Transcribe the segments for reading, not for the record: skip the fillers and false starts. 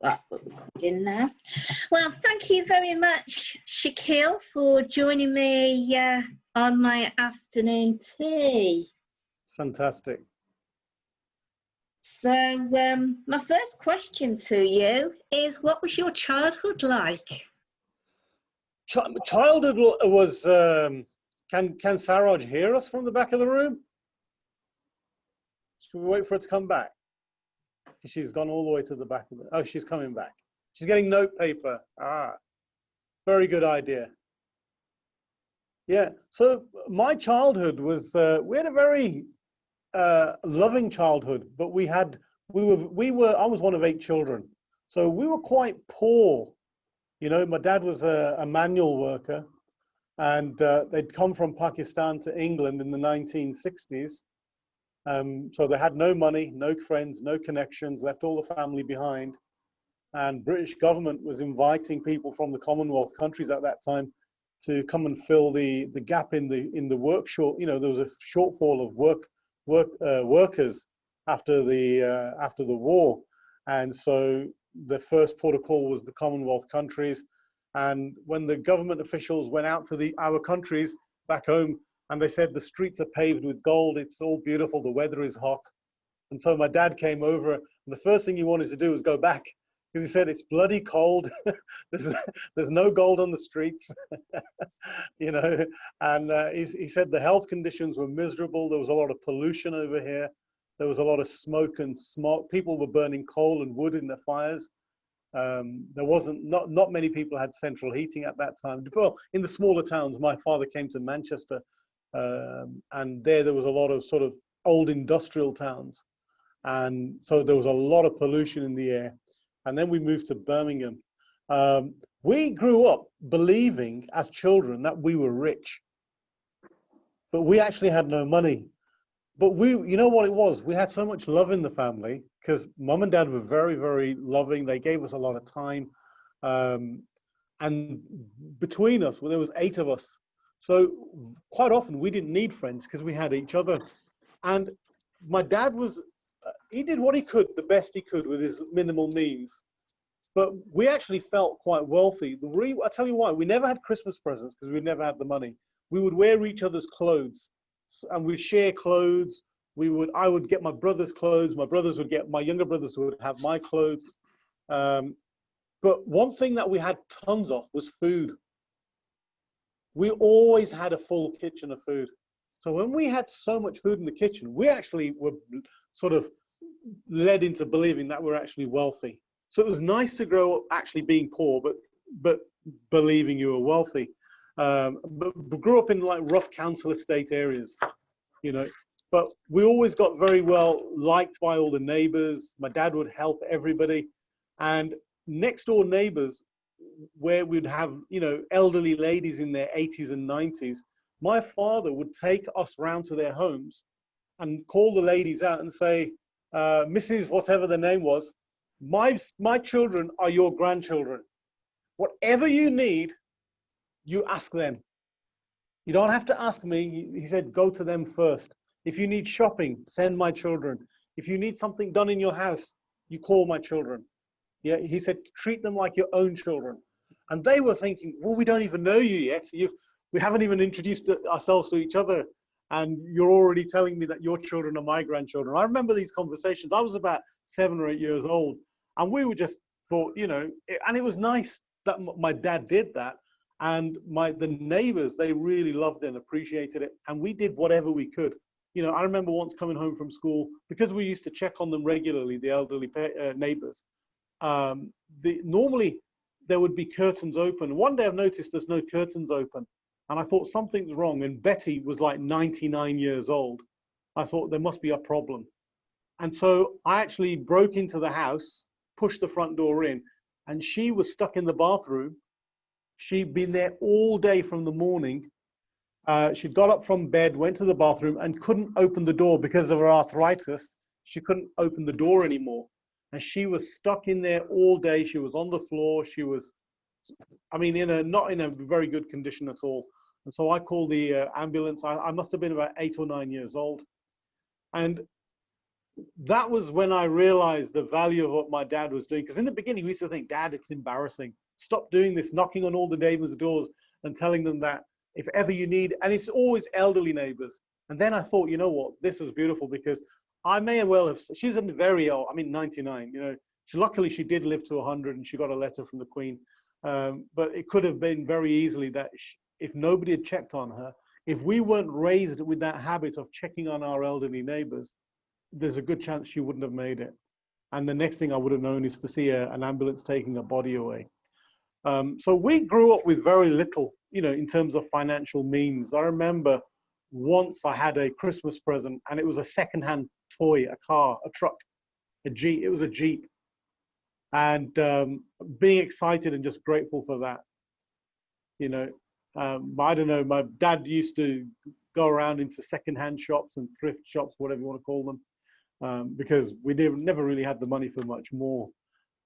Right, in now. Well, thank you very much, Shukeel, for joining me on my afternoon tea. Fantastic. So, my first question to you is, what was your childhood like? Childhood was. Can Saroj hear us from the back of the room? Should we wait for her to come back? She's gone all the way to the back of the. Oh, she's coming back. She's getting notepaper. Ah, very good idea. Yeah. So my childhood was. We had a very loving childhood, but we were. I was one of 8 children, so we were quite poor. You know, my dad was a manual worker, and they'd come from Pakistan to England in the 1960s. So they had no money, no friends, no connections, left all the family behind. And British government was inviting people from the Commonwealth countries at that time to come and fill the gap in the workshop. You know, there was a shortfall of workers after the war, and so the first port of call was the Commonwealth countries. And when the government officials went out to our countries back home, and they said the streets are paved with gold, it's all beautiful, the weather is hot. And so my dad came over, and the first thing he wanted to do was go back, because he said it's bloody cold. there's no gold on the streets. You know. And he said the health conditions were miserable. There was a lot of pollution over here. There was a lot of smoke and smog. People were burning coal and wood in their fires. There wasn't not many people had central heating at that time. Well, in the smaller towns, my father came to Manchester, and there was a lot of sort of old industrial towns, and so there was a lot of pollution in the air. And then we moved to Birmingham. We grew up believing as children that we were rich, but we actually had no money. But you know what it was? We had so much love in the family, because mum and dad were very, very loving. They gave us a lot of time. And between us, well, there was 8 of us. So quite often we didn't need friends because we had each other. And my dad he did what he could, the best he could with his minimal means. But we actually felt quite wealthy. I tell you why, we never had Christmas presents because we never had the money. We would wear each other's clothes, and we'd share clothes. I would get my brother's clothes. My younger brothers would have my clothes. But one thing that we had tons of was food. We always had a full kitchen of food. So when we had so much food in the kitchen, we actually were sort of led into believing that we're actually wealthy. So it was nice to grow up actually being poor, but believing you were wealthy. But grew up in like rough council estate areas, you know. But we always got very well liked by all the neighbors. My dad would help everybody. And next door neighbors, where we'd have, you know, elderly ladies in their 80s and 90s, my father would take us round to their homes and call the ladies out and say, Mrs. whatever the name was, my children are your grandchildren. Whatever you need, you ask them. You don't have to ask me. He said, go to them first. If you need shopping, send my children. If you need something done in your house, you call my children. Yeah, he said, treat them like your own children. And they were thinking, well, we don't even know you yet. We haven't even introduced ourselves to each other. And you're already telling me that your children are my grandchildren. I remember these conversations. I was about 7 or 8 years old. And we were just thought, you know, and it was nice that my dad did that. And the neighbors, they really loved it and appreciated it. And we did whatever we could. You know, I remember once coming home from school, because we used to check on them regularly, the elderly neighbors. Normally there would be curtains open. One day I've noticed there's no curtains open. And I thought something's wrong. And Betty was like 99 years old. I thought there must be a problem. And so I actually broke into the house, pushed the front door in, and she was stuck in the bathroom. She'd been there all day from the morning. She'd got up from bed, went to the bathroom, and couldn't open the door because of her arthritis. She couldn't open the door anymore. And she was stuck in there all day. She was on the floor. She was, I mean, not in a very good condition at all. And so I called the ambulance. I must have been about 8 or 9 years old. And that was when I realized the value of what my dad was doing. Because in the beginning, we used to think, Dad, it's embarrassing. Stop doing this, knocking on all the neighbors' doors and telling them that if ever you need, and it's always elderly neighbors. And then I thought, you know what, this was beautiful because I may well have, she's a very old, I mean, 99, you know, luckily she did live to 100 and she got a letter from the Queen. But it could have been very easily that if nobody had checked on her, if we weren't raised with that habit of checking on our elderly neighbors, there's a good chance she wouldn't have made it. And the next thing I would have known is to see an ambulance taking a body away. So we grew up with very little, you know, in terms of financial means. I remember once I had a Christmas present and it was a secondhand toy, a car, a truck, a Jeep. It was a Jeep. And being excited and just grateful for that, you know. I don't know, my dad used to go around into secondhand shops and thrift shops, whatever you want to call them, because we never really had the money for much more.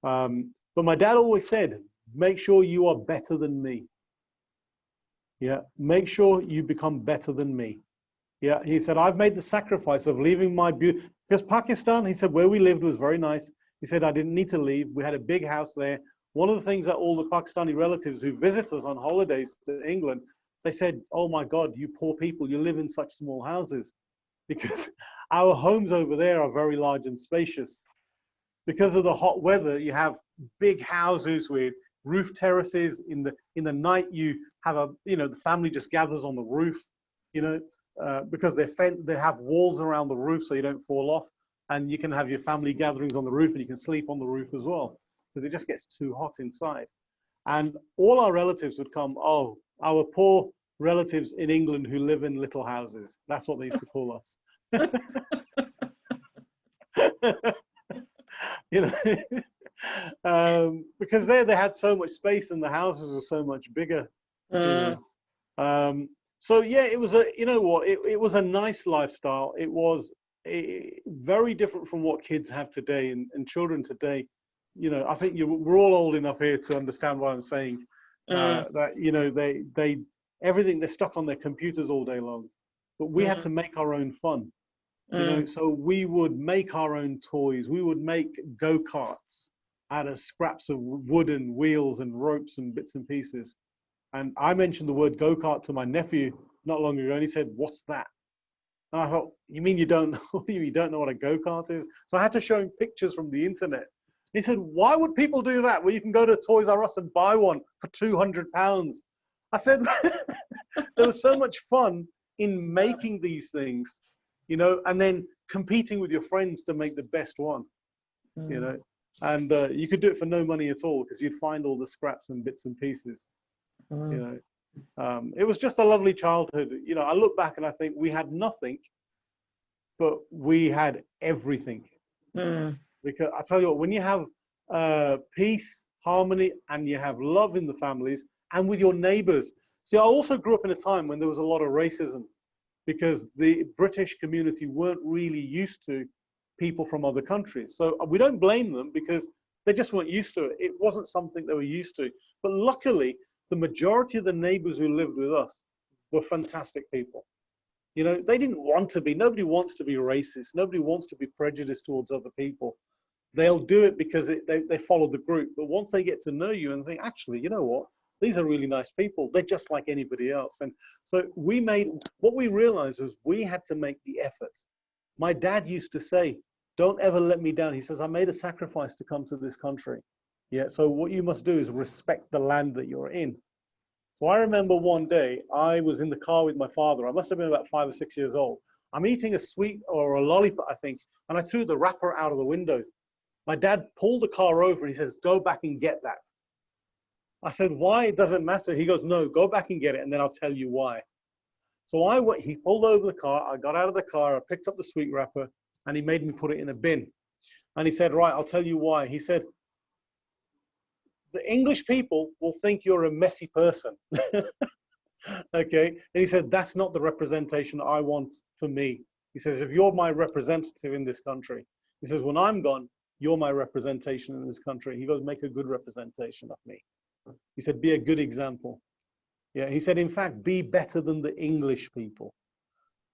But my dad always said, make sure you are better than me. Yeah, make sure you become better than me. Yeah, he said, I've made the sacrifice of leaving my beauty, because Pakistan, he said, where we lived was very nice. He said, I didn't need to leave. We had a big house there. One of the things that all the Pakistani relatives who visit us on holidays to England, they said, oh my God, you poor people, you live in such small houses. Because our homes over there are very large and spacious. Because of the hot weather, you have big houses with roof terraces. In the night, you have the family just gathers on the roof, you know, because they have walls around the roof so you don't fall off. And you can have your family gatherings on the roof and you can sleep on the roof as well, because it just gets too hot inside. And all our relatives would come, oh, our poor relatives in England who live in little houses. That's what they used to call us. You know, because there they had so much space and the houses were so much bigger. You know, so yeah, it was you know what, it was a nice lifestyle. It was very different from what kids have today and children today. You know, I think we're all old enough here to understand what I'm saying. That you know everything, they're stuck on their computers all day long, but we had to make our own fun. You know, so we would make our own toys. We would make go-karts out of scraps of wood and wheels and ropes and bits and pieces. And I mentioned the word go-kart to my nephew not long ago, and he said, "What's that?" And I thought, "You mean you don't know? You don't know what a go-kart is?" So I had to show him pictures from the internet. He said, "Why would people do that? Well, you can go to Toys R Us and buy one for £200." I said, "There was so much fun in making these things, you know, and then competing with your friends to make the best one, you know, and you could do it for no money at all because you'd find all the scraps and bits and pieces, you know." It was just a lovely childhood. You know, I look back and I think we had nothing, but we had everything. Because I tell you what, when you have peace, harmony, and you have love in the families and with your neighbors. See, I also grew up in a time when there was a lot of racism, because the British community weren't really used to people from other countries. So we don't blame them because they just weren't used to it. It wasn't something they were used to. But luckily, the majority of the neighbors who lived with us were fantastic people. You know, they didn't want to be, nobody wants to be racist. Nobody wants to be prejudiced towards other people. They'll do it because they follow the group. But once they get to know you and think, actually, you know what? These are really nice people. They're just like anybody else. And so what we realized was we had to make the effort. My dad used to say, don't ever let me down. He says, I made a sacrifice to come to this country. Yeah. So what you must do is respect the land that you're in. So I remember one day I was in the car with my father. I must have been about 5 or 6 years old. I'm eating a sweet or a lollipop, I think, and I threw the wrapper out of the window. My dad pulled the car over and he says, go back and get that. I said, why? It doesn't matter. He goes, no, go back and get it, and then I'll tell you why. So I went, he pulled over the car. I got out of the car. I picked up the sweet wrapper, and he made me put it in a bin. And he said, right, I'll tell you why. He said, the English people will think you're a messy person. Okay. And he said, that's not the representation I want for me. He says, if you're my representative in this country, he says, when I'm gone, you're my representation in this country. He goes, make a good representation of me. He said, be a good example. Yeah, he said, in fact, be better than the English people.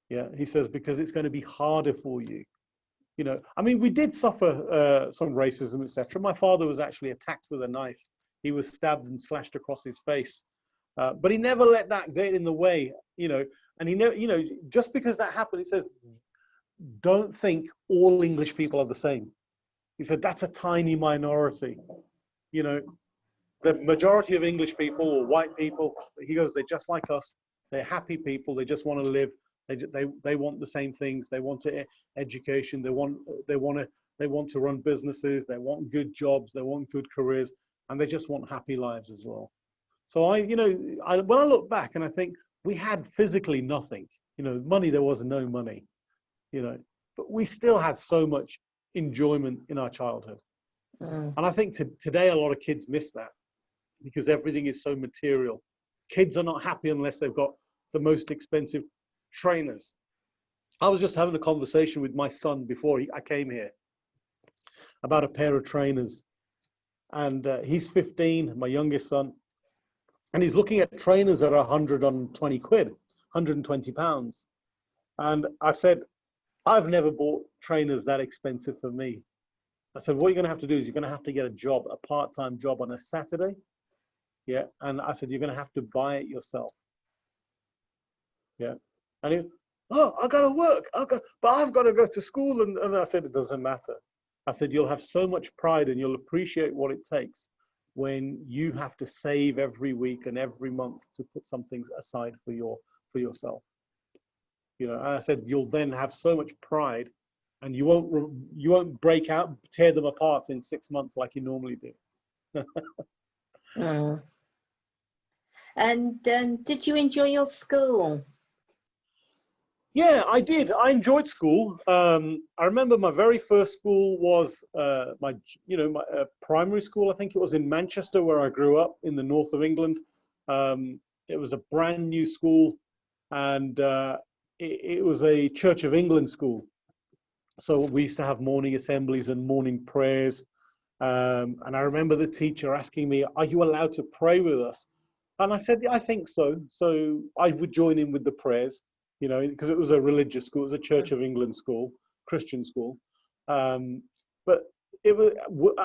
Yeah, he says, because it's going to be harder for you. You know, I mean, we did suffer some racism, etc. My father was actually attacked with a knife. He was stabbed and slashed across his face. But he never let that get in the way, you know, and he never, you know, just because that happened, he said, don't think all English people are the same. He said, that's a tiny minority. You know, the majority of English people or white people, he goes, they're just like us. They're happy people. They just want to live. They want the same things. They want education. They want to run businesses. They want good jobs. They want good careers, and they just want happy lives as well. So when I look back and I think we had physically nothing, you know, money, there was no money, you know, but we still had so much enjoyment in our childhood. And I think today a lot of kids miss that because everything is so material. Kids are not happy unless they've got the most expensive trainers. I was just having a conversation with my son before I came here about a pair of trainers, and he's 15, my youngest son. And he's looking at trainers that are 120 quid, 120 pounds. And I said, I've never bought trainers that expensive for me. I said, what you're going to have to do is you're going to have to get a job, a part-time job on a Saturday. Yeah. And I said, you're going to have to buy it yourself. Yeah. And he, oh, I got to work. But I've got to go to school. And I said, it doesn't matter. I said, you'll have so much pride and you'll appreciate what it takes when you have to save every week and every month to put something aside for yourself. You know, and I said, you'll then have so much pride and you won't break out, tear them apart in 6 months like you normally do. And did you enjoy your school? Yeah, I did. I enjoyed school. I remember my very first school was my primary school. I think it was in Manchester, where I grew up in the north of England. It was a brand new school, and it was a Church of England school. So we used to have morning assemblies and morning prayers. And I remember the teacher asking me, "Are you allowed to pray with us?" And I said, "Yeah, I think so." So I would join in with the prayers, you know, because it was a religious school, it was a Church of England school, Christian school. But it was,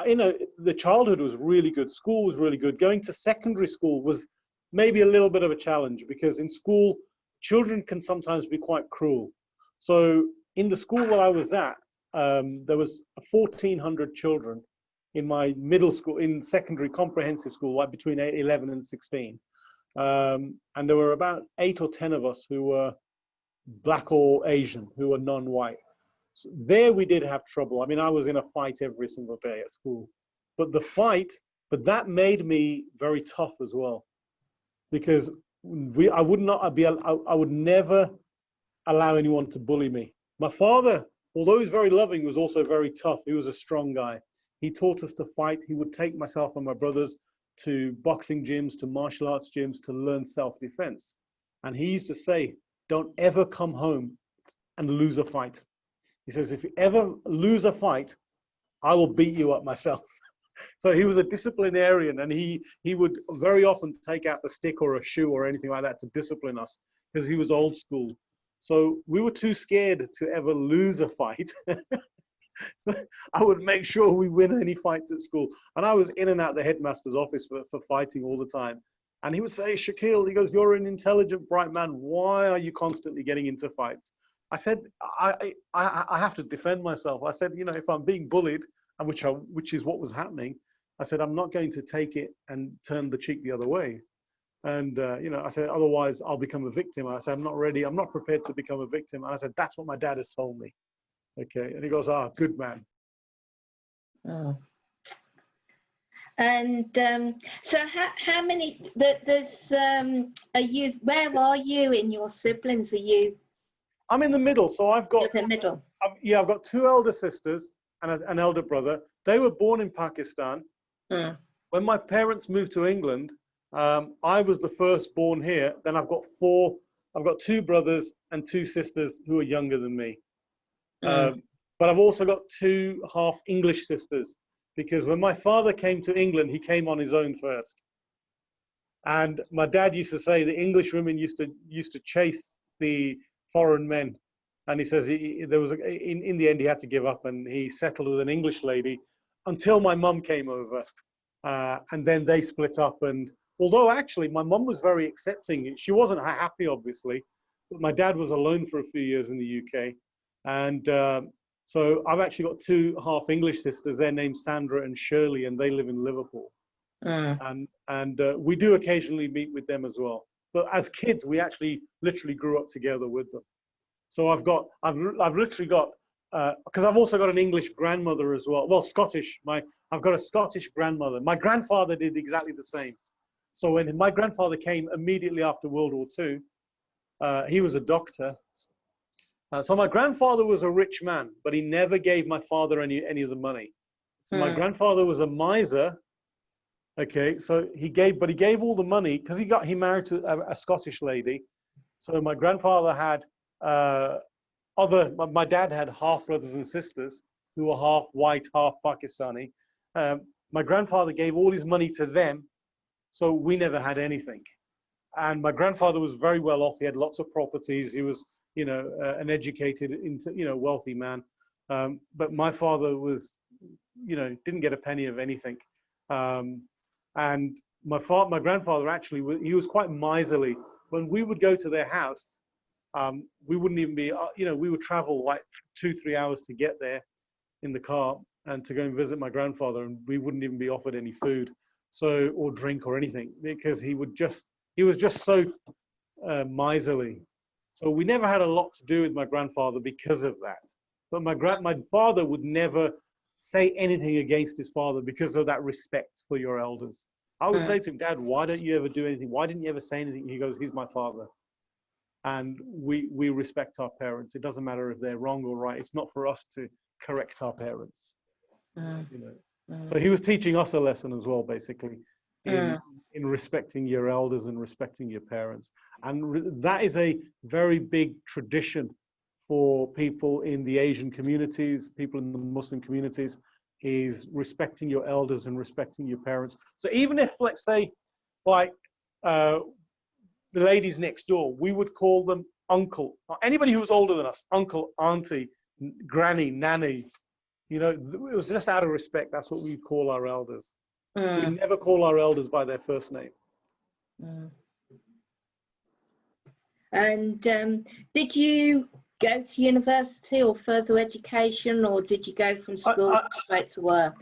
you know, the childhood was really good. School was really good. Going to secondary school was maybe a little bit of a challenge because in school, children can sometimes be quite cruel. So in the school that I was at, there was 1,400 children in my middle school, in secondary comprehensive school, like between 11 and 16. And there were about 8 or 10 of us who were black or Asian, who were non-white. So there we did have trouble. I mean, I was in a fight every single day at school. But that made me very tough as well. Because I would never allow anyone to bully me. My father, although he's very loving, was also very tough. He was a strong guy. He taught us to fight. He would take myself and my brothers to boxing gyms, to martial arts gyms, to learn self-defense. And he used to say, don't ever come home and lose a fight. He says, if you ever lose a fight, I will beat you up myself. So he was a disciplinarian, and he would very often take out the stick or a shoe or anything like that to discipline us because he was old school. So we were too scared to ever lose a fight. So I would make sure we win any fights at school. And I was in and out the headmaster's office for fighting all the time. And he would say, Shukeel, he goes, you're an intelligent, bright man. Why are you constantly getting into fights? I said, I have to defend myself. I said, you know, if I'm being bullied, and which is what was happening, I said, I'm not going to take it and turn the cheek the other way. And, you know, I said, otherwise I'll become a victim. I said, I'm not ready. I'm not prepared to become a victim. And I said, that's what my dad has told me. Okay. And he goes, good man. Oh. And so how many, there's, are you, where are you in your siblings? Are you? I'm in the middle. So I've got, the middle. I've got 2 elder sisters and an elder brother. They were born in Pakistan. When my parents moved to England, I was the first born here. Then I've got 2 brothers and 2 sisters who are younger than me. But I've also got 2 half English sisters, because when my father came to England, he came on his own first. And my dad used to say the English women used to chase the foreign men. And he says there was in the end he had to give up, and he settled with an English lady until my mum came over, and then they split up. And although actually my mum was very accepting, she wasn't happy obviously, but my dad was alone for a few years in the UK, and so I've actually got two half English sisters. They're named Sandra and Shirley, and they live in Liverpool. And we do occasionally meet with them as well. But as kids, we actually literally grew up together with them. So I've literally got, because I've also got an English grandmother as well. Well, Scottish. I've got a Scottish grandmother. My grandfather did exactly the same. So when my grandfather came immediately after World War II, he was a doctor. So my grandfather was a rich man, but he never gave my father any of the money. So my grandfather was a miser. Okay, so he gave all the money because he married to a Scottish lady. So my grandfather had my dad had half brothers and sisters who were half white, half Pakistani. My grandfather gave all his money to them, so we never had anything. And my grandfather was very well off. He had lots of properties. He was, an educated, wealthy man. But my father was, didn't get a penny of anything. And my grandfather actually, he was quite miserly. When we would go to their house, we wouldn't even be, we would travel like 2-3 hours to get there in the car and to go and visit my grandfather, and we wouldn't even be offered any food, or drink or anything, because he was just so miserly. So we never had a lot to do with my grandfather because of that. But my father would never say anything against his father because of that respect for your elders. I would say to him, Dad, why don't you ever do anything? Why didn't you ever say anything? He goes, he's my father. And we respect our parents. It doesn't matter if they're wrong or right. It's not for us to correct our parents. So he was teaching us a lesson as well, basically, in respecting your elders and respecting your parents. And that is a very big tradition for people in the Asian communities, people in the Muslim communities, is respecting your elders and respecting your parents. So even if, let's say, like the ladies next door, we would call them uncle. Anybody who was older than us, uncle, auntie, granny, nanny, it was just out of respect. That's what we call our elders. We never call our elders by their first name. And did you go to university or further education, or did you go from school straight to work?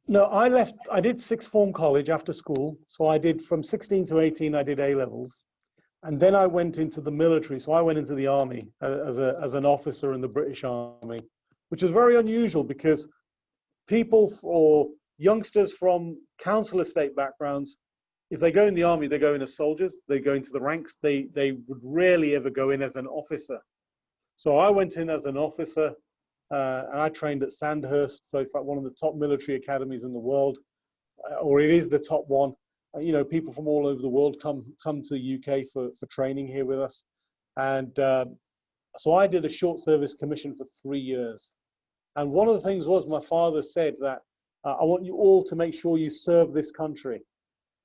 No, I did sixth form college after school. So I did from 16 to 18, I did A-levels. And then I went into the military. So I went into the army as an officer in the British Army, which is very unusual because people or youngsters from council estate backgrounds, if they go in the army, they go in as soldiers, they go into the ranks, they would rarely ever go in as an officer. So I went in as an officer, and I trained at Sandhurst, so in fact one of the top military academies in the world, or it is the top one. People from all over the world come to the UK for training here with us. And so I did a short service commission for 3 years. And one of the things was my father said that, I want you all to make sure you serve this country.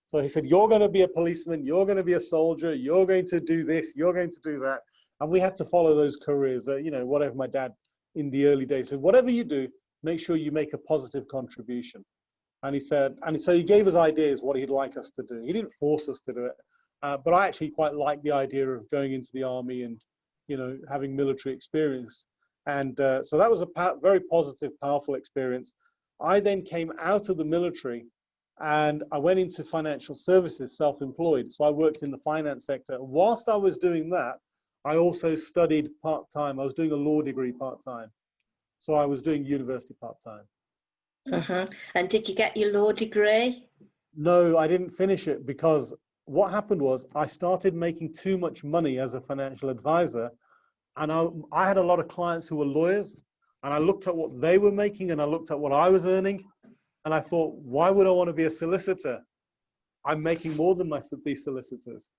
So he said, you're going to be a policeman, you're going to be a soldier, you're going to do this, you're going to do that. And we had to follow those careers, whatever my dad in the early days said, whatever you do, make sure you make a positive contribution. And he said, and so he gave us ideas what he'd like us to do. He didn't force us to do it, but I actually quite liked the idea of going into the army and, having military experience. And so that was a very positive, powerful experience. I then came out of the military and I went into financial services, self-employed. So I worked in the finance sector. Whilst I was doing that, I also studied part-time. I was doing a law degree part-time. So I was doing university part-time. And did you get your law degree? No, I didn't finish it because what happened was I started making too much money as a financial advisor. And I had a lot of clients who were lawyers, and I looked at what they were making and I looked at what I was earning. And I thought, why would I want to be a solicitor? I'm making more than these solicitors.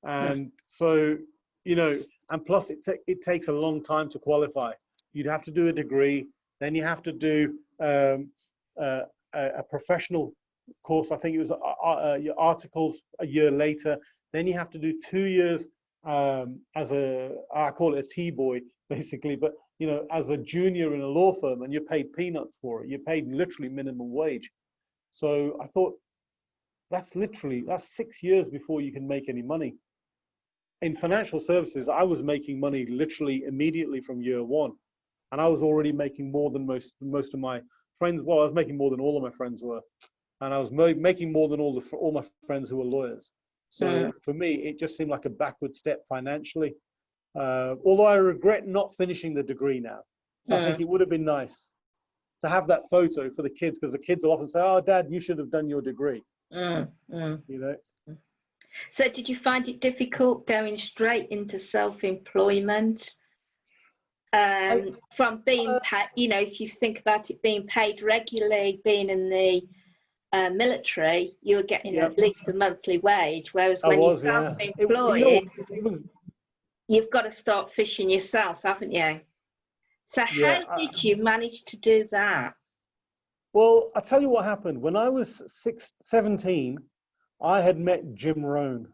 And so, and plus it takes a long time to qualify. You'd have to do a degree, then you have to do a professional course. I think it was your articles a year later. Then you have to do 2 years as I call it a T-boy, basically, but you know, as a junior in a law firm, and you're paid peanuts for it. You're paid literally minimum wage. So I thought, that's 6 years before you can make any money. In financial services, I was making money literally immediately from year one, and I was already making more than most of my friends. Well, I was making more than all of my friends were, and I was making more than all my friends who were lawyers. So for me, it just seemed like a backward step financially. Although I regret not finishing the degree now. I think it would have been nice to have that photo for the kids, because the kids will often say, "Oh, Dad, you should have done your degree." You know. So did you find it difficult going straight into self-employment? From being paid, you know, if you think about it, being paid regularly, being in the military, you were getting at least a monthly wage, whereas when you're self-employed, you've got to start fishing yourself, haven't you? So how did you manage to do that? Well, I'll tell you what happened. When I was 17, I had met Jim Rohn.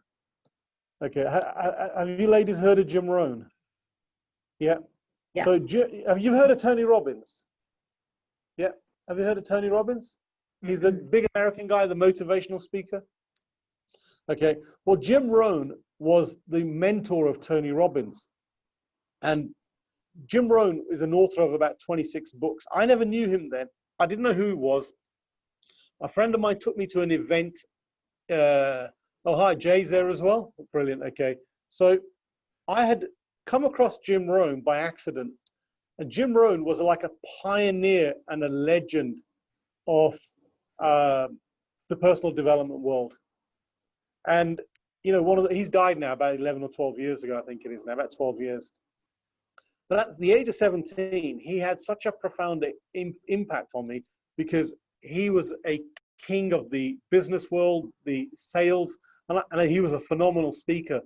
Okay, have you ladies heard of Jim Rohn? Yeah. So have you heard of Tony Robbins? Yeah. Have you heard of Tony Robbins? He's the big American guy, the motivational speaker. Okay. Well, Jim Rohn was the mentor of Tony Robbins. And Jim Rohn is an author of about 26 books. I never knew him then. I didn't know who he was. A friend of mine took me to an event. Oh, hi, Jay's there as well. Brilliant. Okay. So I had come across Jim Rohn by accident. And Jim Rohn was like a pioneer and a legend of the personal development world. And, you know, he's died now about 11 or 12 years ago, I think it is now, about 12 years. But at the age of 17, he had such a profound impact on me, because he was a king of the business world, the sales, and he was a phenomenal speaker.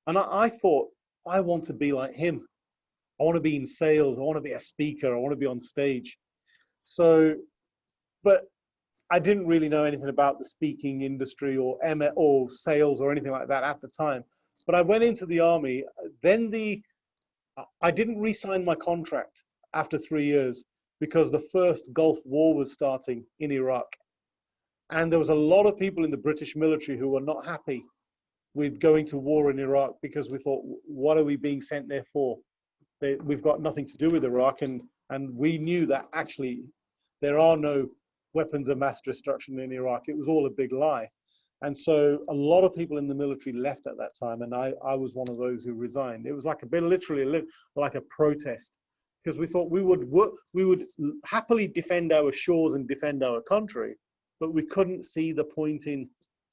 And I thought, I want to be like him. I want to be in sales. I want to be a speaker. I want to be on stage. So, but I didn't really know anything about the speaking industry or sales or anything like that at the time. But I went into the army. Then I didn't re-sign my contract after 3 years, because the first Gulf War was starting in Iraq. And there was a lot of people in the British military who were not happy with going to war in Iraq, because we thought, what are we being sent there for? We've got nothing to do with Iraq. And we knew that actually there are no weapons of mass destruction in Iraq. It was all a big lie. And so a lot of people in the military left at that time, and I was one of those who resigned. It was like literally like a protest, because we thought we would happily defend our shores and defend our country, but we couldn't see the point in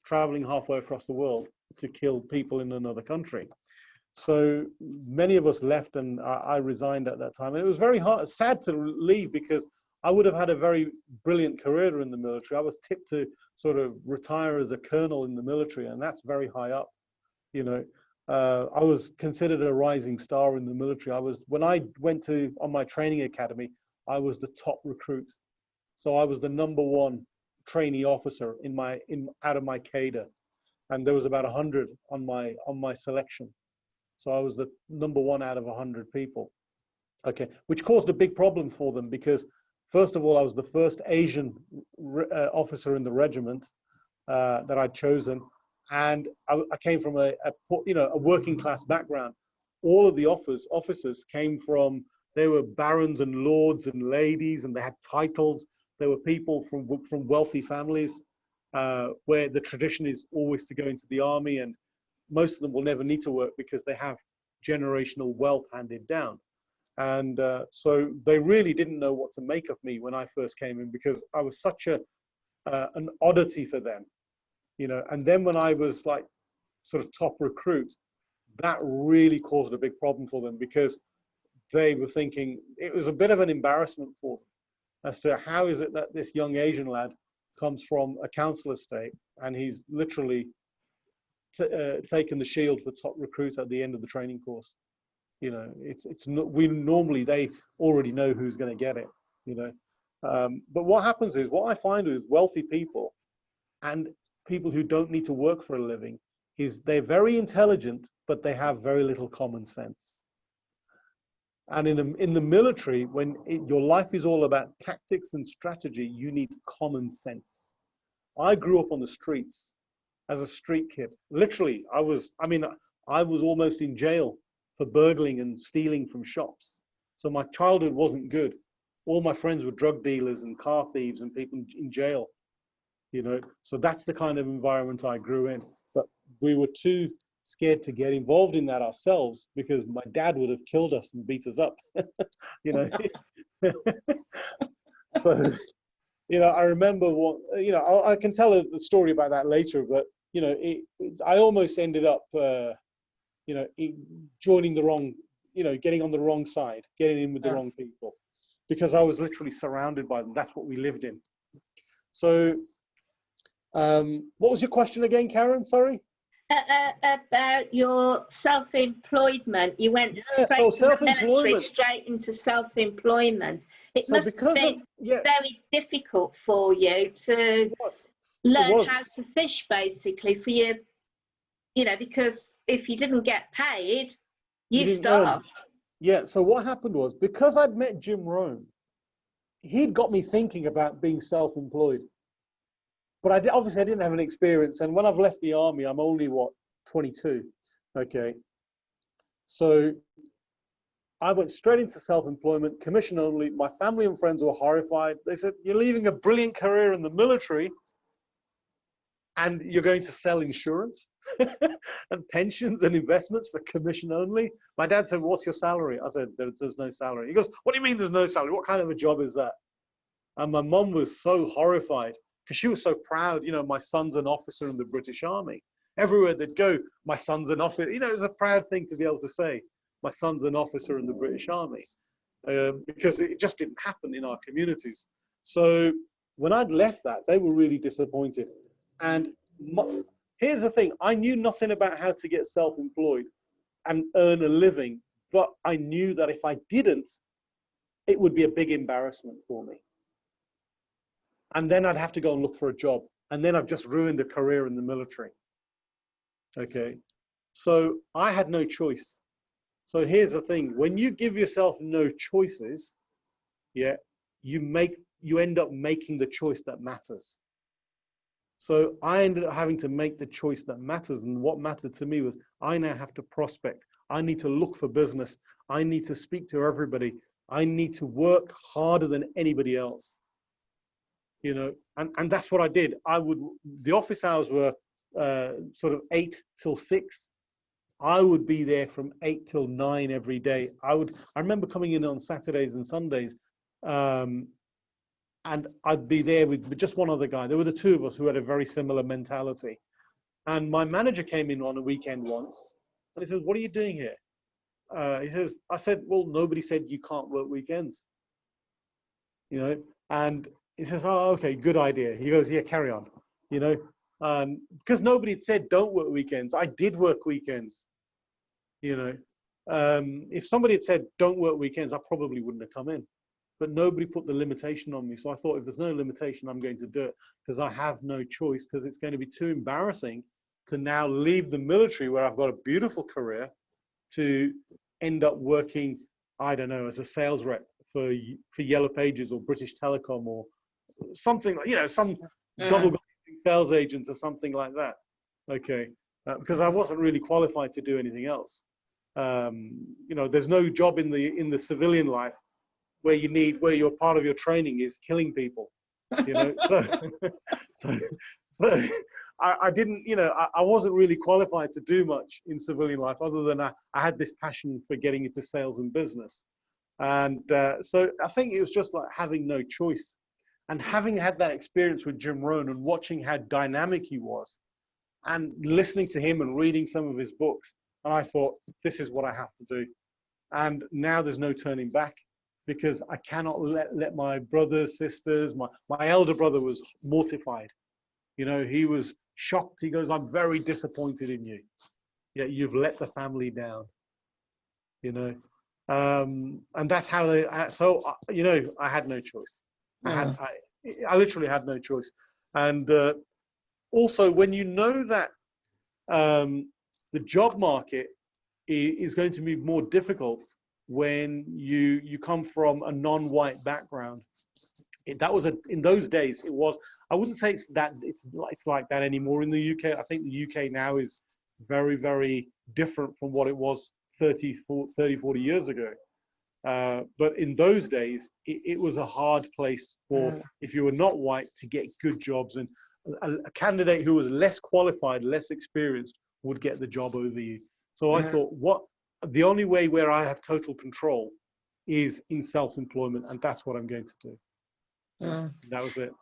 traveling halfway across the world to kill people in another country. So many of us left, and I resigned at that time. And it was very sad to leave, because I would have had a very brilliant career in the military. I was tipped to sort of retire as a colonel in the military, and that's very high up. You know, I was considered a rising star in the military. When I went on my training academy, I was the top recruit. So I was the #1 trainee officer out of my cadre, and there was about 100 on my selection. So I was the #1 out of 100 people. Okay, which caused a big problem for them, because first of all, I was the first Asian officer in the regiment that I'd chosen, and I came from a working class background. All of the officers came from, they were barons and lords and ladies, and they had titles. They were people from wealthy families, where the tradition is always to go into the army, and most of them will never need to work because they have generational wealth handed down. And so they really didn't know what to make of me when I first came in, because I was such an oddity for them, you know. And then when I was like sort of top recruit, that really caused a big problem for them, because they were thinking it was a bit of an embarrassment for them as to how is it that this young Asian lad comes from a council estate and he's literally taken the shield for top recruit at the end of the training course. You know, it's not, they already know who's going to get it, you know. But what happens is, what I find is wealthy people and people who don't need to work for a living is they're very intelligent, but they have very little common sense. And in the military, when your life is all about tactics and strategy, you need common sense. I grew up on the streets as a street kid. Literally, I was almost in jail for burgling and stealing from shops. So my childhood wasn't good. All my friends were drug dealers and car thieves and people in jail, you know. So that's the kind of environment I grew in. But we were too scared to get involved in that ourselves because my dad would have killed us and beat us up, you know. So, you know, I remember what, you know, I can tell a story about that later, but, you know, I almost ended up, you know, joining the wrong, you know, getting on the wrong side, getting in with the wrong people, because I was literally surrounded by them. That's what we lived in. So, what was your question again, Karen? Sorry. About your self-employment. You went straight from the military straight into self-employment. It must have been very difficult for you to learn how to fish, basically, for you, you know, because if you didn't get paid, you starved. Yeah, so what happened was, because I'd met Jim Rohn, he'd got me thinking about being self-employed. But obviously I didn't have any experience. And when I've left the army, I'm only, 22. Okay. So I went straight into self-employment, commission only. My family and friends were horrified. They said, you're leaving a brilliant career in the military and you're going to sell insurance and pensions and investments for commission only. My dad said, what's your salary? I said, there's no salary. He goes, what do you mean there's no salary? What kind of a job is that? And my mom was so horrified, because she was so proud, you know, my son's an officer in the British Army. Everywhere they'd go, my son's an officer. You know, it's a proud thing to be able to say, my son's an officer in the British Army, because it just didn't happen in our communities. So when I'd left that, they were really disappointed. And here's the thing, I knew nothing about how to get self-employed and earn a living, but I knew that if I didn't, it would be a big embarrassment for me. And then I'd have to go and look for a job. And then I've just ruined a career in the military. Okay. So I had no choice. So here's the thing. When you give yourself no choices, yeah, you end up making the choice that matters. So I ended up having to make the choice that matters. And what mattered to me was I now have to prospect. I need to look for business. I need to speak to everybody. I need to work harder than anybody else. You know, and that's what I did. The office hours were sort of 8 till 6. I would be there from 8 till 9 every day. I remember coming in on Saturdays and Sundays, and I'd be there with just one other guy. There were the two of us who had a very similar mentality. And my manager came in on a weekend once, and he says, what are you doing here? I said, well, nobody said you can't work weekends. You know, and he says, oh, okay, good idea. He goes, yeah, carry on, you know, because nobody had said don't work weekends. I did work weekends, you know. If somebody had said don't work weekends, I probably wouldn't have come in. But nobody put the limitation on me. So I thought, if there's no limitation, I'm going to do it, because I have no choice, because it's going to be too embarrassing to now leave the military, where I've got a beautiful career, to end up working, I don't know, as a sales rep for Yellow Pages or British Telecom or something like, you know, some gobble sales agent or something like that. Okay, because I wasn't really qualified to do anything else. You know, there's no job in the civilian life where your part of your training is killing people. You know, so I didn't, you know, I wasn't really qualified to do much in civilian life, other than I had this passion for getting into sales and business. And so I think it was just like having no choice. And having had that experience with Jim Rohn and watching how dynamic he was, and listening to him and reading some of his books, and I thought, this is what I have to do. And now there's no turning back, because I cannot let my brothers, sisters, my elder brother was mortified. You know, he was shocked. He goes, I'm very disappointed in you. Yeah, you've let the family down, you know. And that's how you know, I had no choice. I literally had no choice. And also, when you know that the job market is going to be more difficult when you come from a non-white background. That was in those days. It was. I wouldn't say it's like that anymore in the UK. I think the UK now is very, very different from what it was 30, 40 years ago. But in those days, it was a hard place for, if you were not white, to get good jobs. And a candidate who was less qualified, less experienced, would get the job over you. So I thought, the only way where I have total control is in self-employment, and that's what I'm going to do. That was it.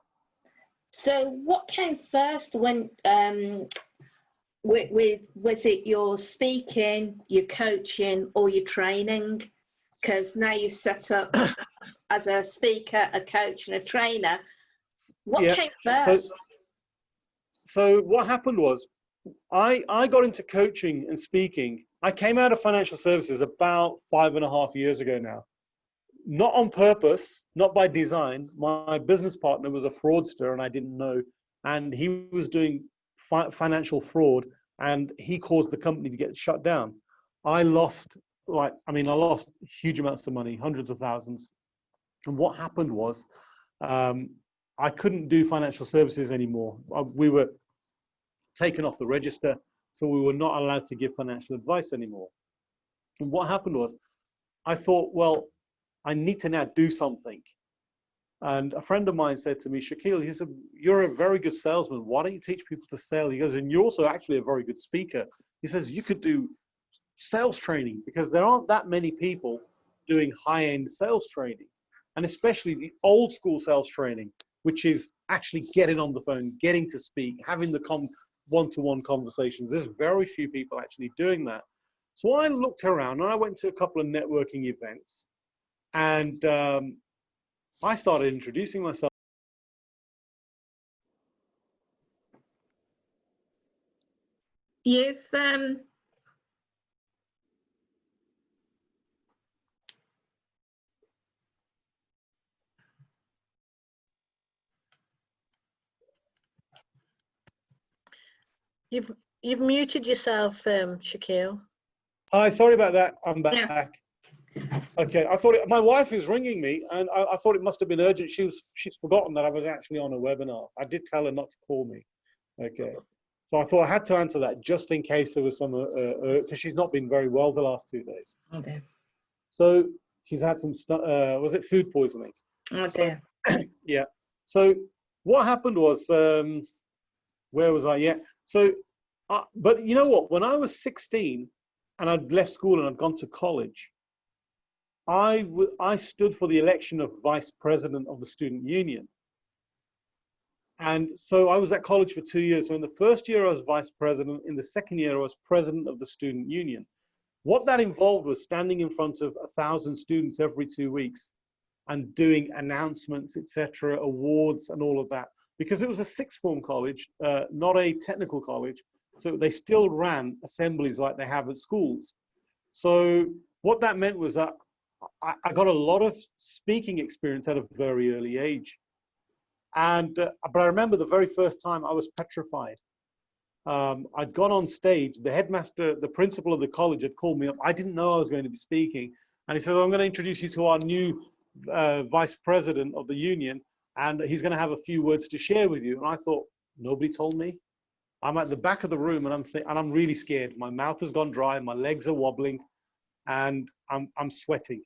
So what came first when, was it your speaking, your coaching, or your training? Because now you're set up as a speaker, a coach, and a trainer. What came first? So what happened was, I got into coaching and speaking. I came out of financial services about 5.5 years ago now. Not on purpose, not by design. My business partner was a fraudster and I didn't know. And he was doing financial fraud and he caused the company to get shut down. I lost huge amounts of money, hundreds of thousands. And what happened was, I couldn't do financial services anymore. We were taken off the register, so we were not allowed to give financial advice anymore. And what happened was, I thought, well, I need to now do something. And a friend of mine said to me, Shukeel, he said, you're a very good salesman. Why don't you teach people to sell? He goes, and you're also actually a very good speaker. He says, you could do sales training, because there aren't that many people doing high-end sales training, and especially the old school sales training, which is actually getting on the phone, getting to speak, having the one-to-one conversations. There's very few people actually doing that. So I looked around and I went to a couple of networking events, and I started introducing myself. You've muted yourself, Shukeel. Hi, sorry about that. I'm back. Yeah. Okay, I thought my wife is ringing me, and I thought it must have been urgent. She's forgotten that I was actually on a webinar. I did tell her not to call me. Okay, so I thought I had to answer that just in case there was some, because she's not been very well the last 2 days. Okay. So she's had some, was it food poisoning? Okay. So, yeah. So what happened was, where was I? Yeah. So, but you know what? When I was 16 and I'd left school and I'd gone to college, I stood for the election of vice president of the student union. And so I was at college for 2 years. So in the first year I was vice president. In the second year I was president of the student union. What that involved was standing in front of 1,000 students every 2 weeks and doing announcements, etc., awards and all of that. Because it was a sixth form college, not a technical college. So they still ran assemblies like they have at schools. So what that meant was that I got a lot of speaking experience at a very early age. And, but I remember the very first time I was petrified. I'd gone on stage, the headmaster, the principal of the college had called me up. I didn't know I was going to be speaking. And he said, I'm going to introduce you to our new vice president of the union, and he's going to have a few words to share with you. And I thought, nobody told me. I'm at the back of the room and I'm really scared. My mouth has gone dry, my legs are wobbling, and I'm sweating.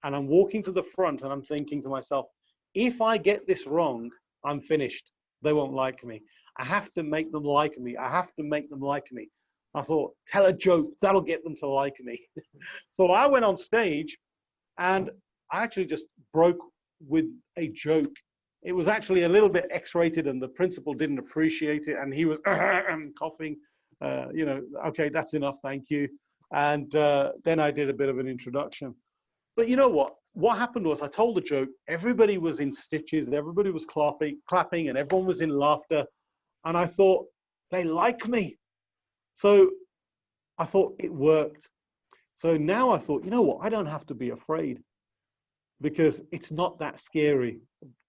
And I'm walking to the front and I'm thinking to myself, if I get this wrong, I'm finished. They won't like me. I have to make them like me. I have to make them like me. I thought, tell a joke, that'll get them to like me. So I went on stage and I actually just broke with a joke. It was actually a little bit X-rated and the principal didn't appreciate it. And he was coughing, you know, okay, that's enough, thank you. And then I did a bit of an introduction. But you know what? What happened was I told the joke, everybody was in stitches, everybody was clapping, and everyone was in laughter. And I thought, they like me. So I thought it worked. So now I thought, you know what? I don't have to be afraid because it's not that scary.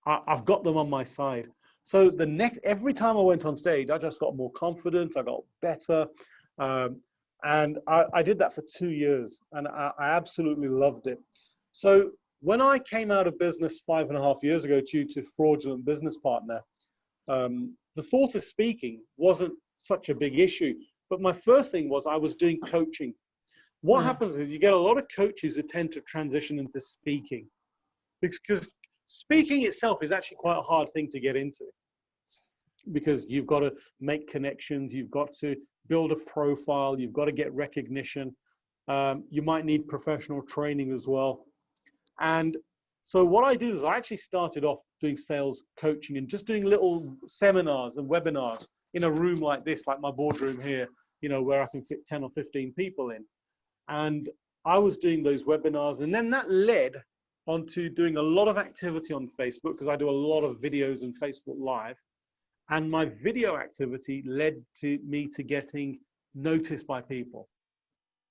I've got them on my side. So every time I went on stage, I just got more confident, I got better. And I did that for 2 years, and I absolutely loved it. So when I came out of business 5.5 years ago due to fraudulent business partner, the thought of speaking wasn't such a big issue. But my first thing was I was doing coaching. What happens is you get a lot of coaches who tend to transition into speaking, because speaking itself is actually quite a hard thing to get into, because you've got to make connections, you've got to build a profile, you've got to get recognition. You might need professional training as well. And so what I do is I actually started off doing sales coaching and just doing little seminars and webinars in a room like this, like my boardroom here, you know, where I can fit 10 or 15 people in. And I was doing those webinars, and then that led onto doing a lot of activity on Facebook, because I do a lot of videos and Facebook Live. And my video activity led to me to getting noticed by people.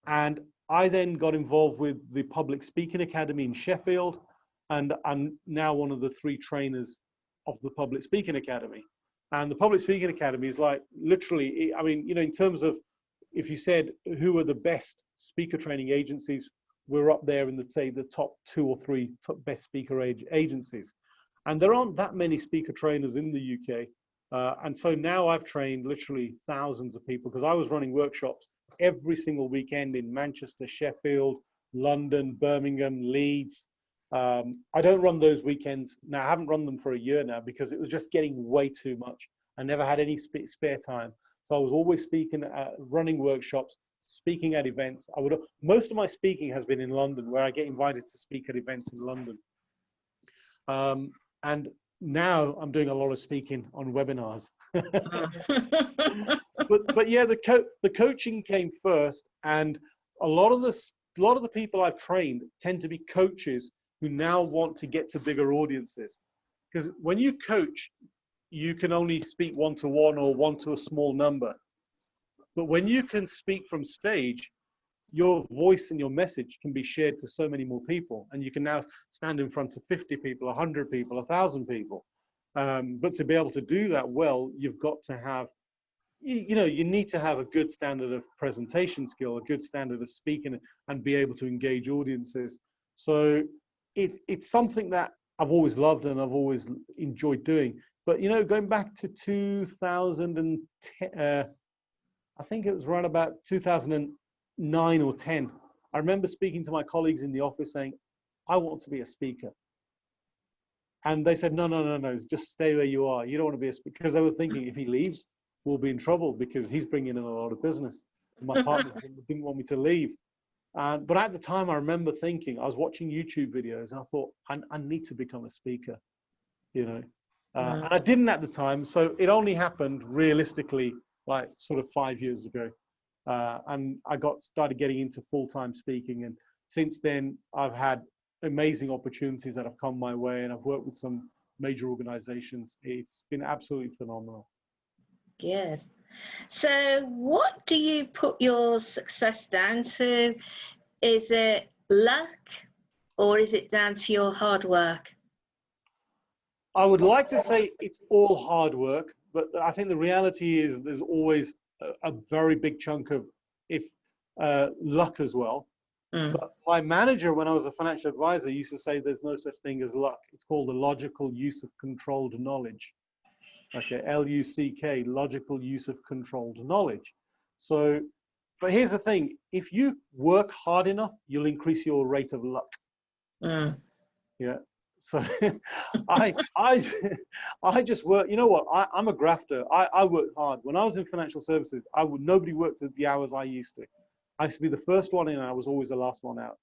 And I then got involved with the Public Speaking Academy in Sheffield, and I'm now one of the 3 trainers of the Public Speaking Academy. And the Public Speaking Academy is like literally, I mean, you know, in terms of, if you said who are the best speaker training agencies, we're up there in the top 2 or 3 best speaker agencies. And there aren't that many speaker trainers in the UK. And so now I've trained literally thousands of people, because I was running workshops every single weekend in Manchester, Sheffield, London, Birmingham, Leeds. I don't run those weekends now. I haven't run them for a year now, because it was just getting way too much. I never had any spare time. So I was always speaking, running workshops, speaking at events. Most of my speaking has been in London, where I get invited to speak at events in London. And now I'm doing a lot of speaking on webinars. but yeah, the coaching came first, and a lot of the people I've trained tend to be coaches who now want to get to bigger audiences. Because when you coach, you can only speak one-to-one or one to a small number. But when you can speak from stage, your voice and your message can be shared to so many more people, and you can now stand in front of 50 people, 100 people, 1,000 people. But to be able to do that well, you've got to have, you know, you need to have a good standard of presentation skill, a good standard of speaking, and be able to engage audiences. So it's something that I've always loved and I've always enjoyed doing. But, you know, going back to 2010, I think it was right about 2009 or 10, I remember speaking to my colleagues in the office saying, I want to be a speaker. And they said, no, just stay where you are. You don't want to be a speaker. Because they were thinking, if he leaves, we'll be in trouble, because he's bringing in a lot of business. And my partners didn't want me to leave. But at the time, I remember thinking, I was watching YouTube videos, and I thought, I need to become a speaker, you know. And I didn't at the time. So it only happened realistically, like sort of 5 years ago. And I started getting into full-time speaking. And since then, I've had amazing opportunities that have come my way, and I've worked with some major organizations. It's been absolutely phenomenal. Yes. So what do you put your success down to? Is it luck, or is it down to your hard work? I would like to say it's all hard work, but I think the reality is there's always a very big chunk of luck as well. But my manager, when I was a financial advisor, used to say there's no such thing as luck. It's called the logical use of controlled knowledge. Okay, LUCK, logical use of controlled knowledge. So, but here's the thing: if you work hard enough, you'll increase your rate of luck. Yeah. So I just work. You know what? I'm a grafter. I work hard. When I was in financial services, nobody worked at the hours I used to. I used to be the first one in, and I was always the last one out.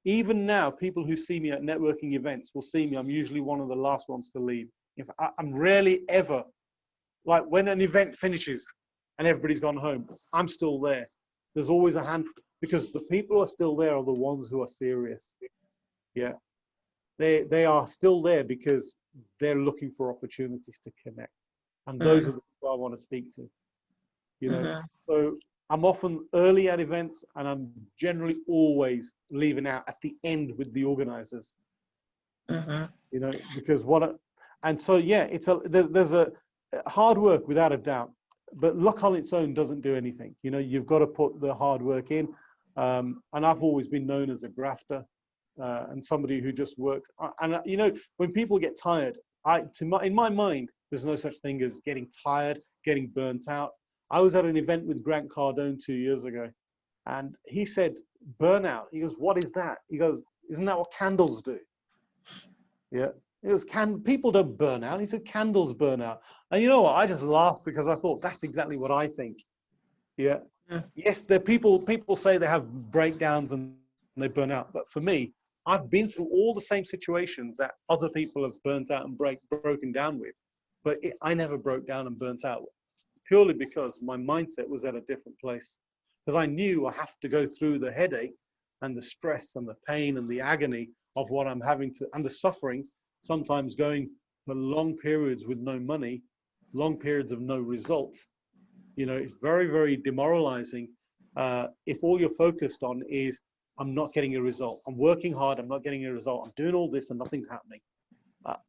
Even now, people who see me at networking events will see me. I'm usually one of the last ones to leave. I'm rarely ever, like when an event finishes and everybody's gone home, I'm still there. There's always a handful, because the people who are still there are the ones who are serious. Yeah. They are still there because they're looking for opportunities to connect. And those are the people I want to speak to. You know, so I'm often early at events, and I'm generally always leaving out at the end with the organizers. You know, because And so, yeah, there's a hard work without a doubt, but luck on its own doesn't do anything. You know, you've got to put the hard work in. And I've always been known as a grafter and somebody who just works. And you know, when people get tired, in my mind, there's no such thing as getting tired, getting burnt out. I was at an event with Grant Cardone 2 years ago, and he said, burnout. He goes, what is that? He goes, isn't that what candles do? Yeah. It was, people don't burn out. He said candles burn out. And you know what? I just laughed because I thought that's exactly what I think. Yeah. Yes, people say they have breakdowns and they burn out. But for me, I've been through all the same situations that other people have burnt out and broken down with. But I never broke down and burnt out, purely because my mindset was at a different place. Because I knew I have to go through the headache and the stress and the pain and the agony of what I'm having to, and the suffering, sometimes going for long periods with no money, long periods of no results. You know, it's very, very demoralizing if all you're focused on is, I'm not getting a result. I'm working hard, I'm not getting a result. I'm doing all this and nothing's happening.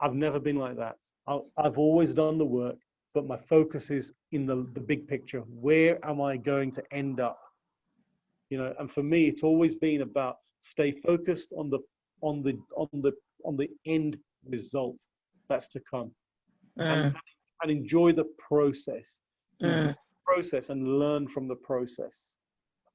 I've never been like that. I've always done the work, but my focus is in the big picture. Where am I going to end up? You know, and for me, it's always been about stay focused on the end result that's to come, and enjoy the process. Process and learn from the process.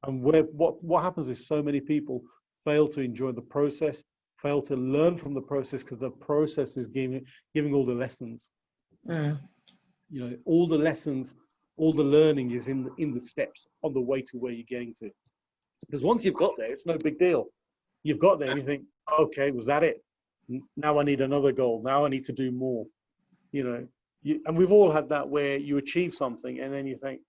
And what happens is so many people fail to enjoy the process, fail to learn from the process, because the process is giving all the lessons. You know, all the lessons, all the learning is in the steps on the way to where you're getting to. Because once you've got there, it's no big deal. You've got there and you think, okay, was that it? Now I need another goal. Now I need to do more. You know, and we've all had that where you achieve something and then you think,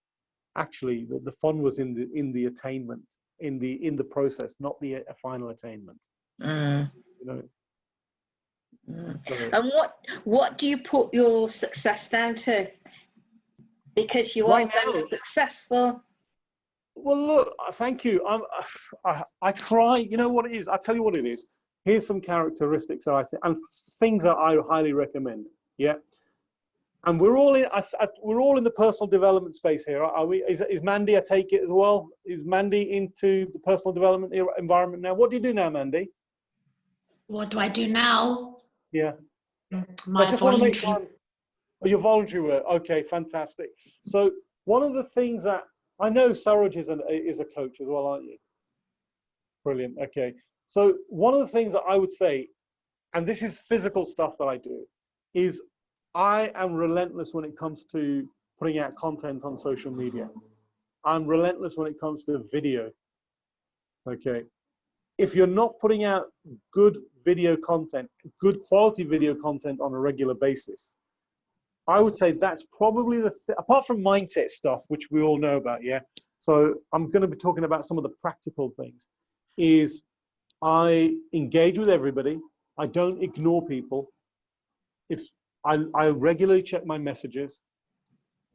actually, the fun was in the attainment, in the process, not the final attainment. You know. So, and what do you put your success down to? Because you are very successful. Well, look, thank you. I try. You know what it is? I'll tell you what it is. Here's some characteristics that I think, and things that I highly recommend. Yeah. And we're all in the personal development space here, are we? Is Mandy? I take it as well. Is Mandy into the personal development environment now? What do you do now, Mandy? What do I do now? Yeah. My voluntary. Oh, your voluntary work. Okay, fantastic. So one of the things that I know, Saroj is a coach as well, aren't you? Brilliant. Okay. So one of the things that I would say, and this is physical stuff that I do, is I am relentless when it comes to putting out content on social media. I'm relentless when it comes to video. Okay. If you're not putting out good video content, good quality video content on a regular basis, I would say that's probably apart from mindset stuff, which we all know about, yeah? So I'm going to be talking about some of the practical things, is I engage with everybody. I don't ignore people. If I regularly check my messages,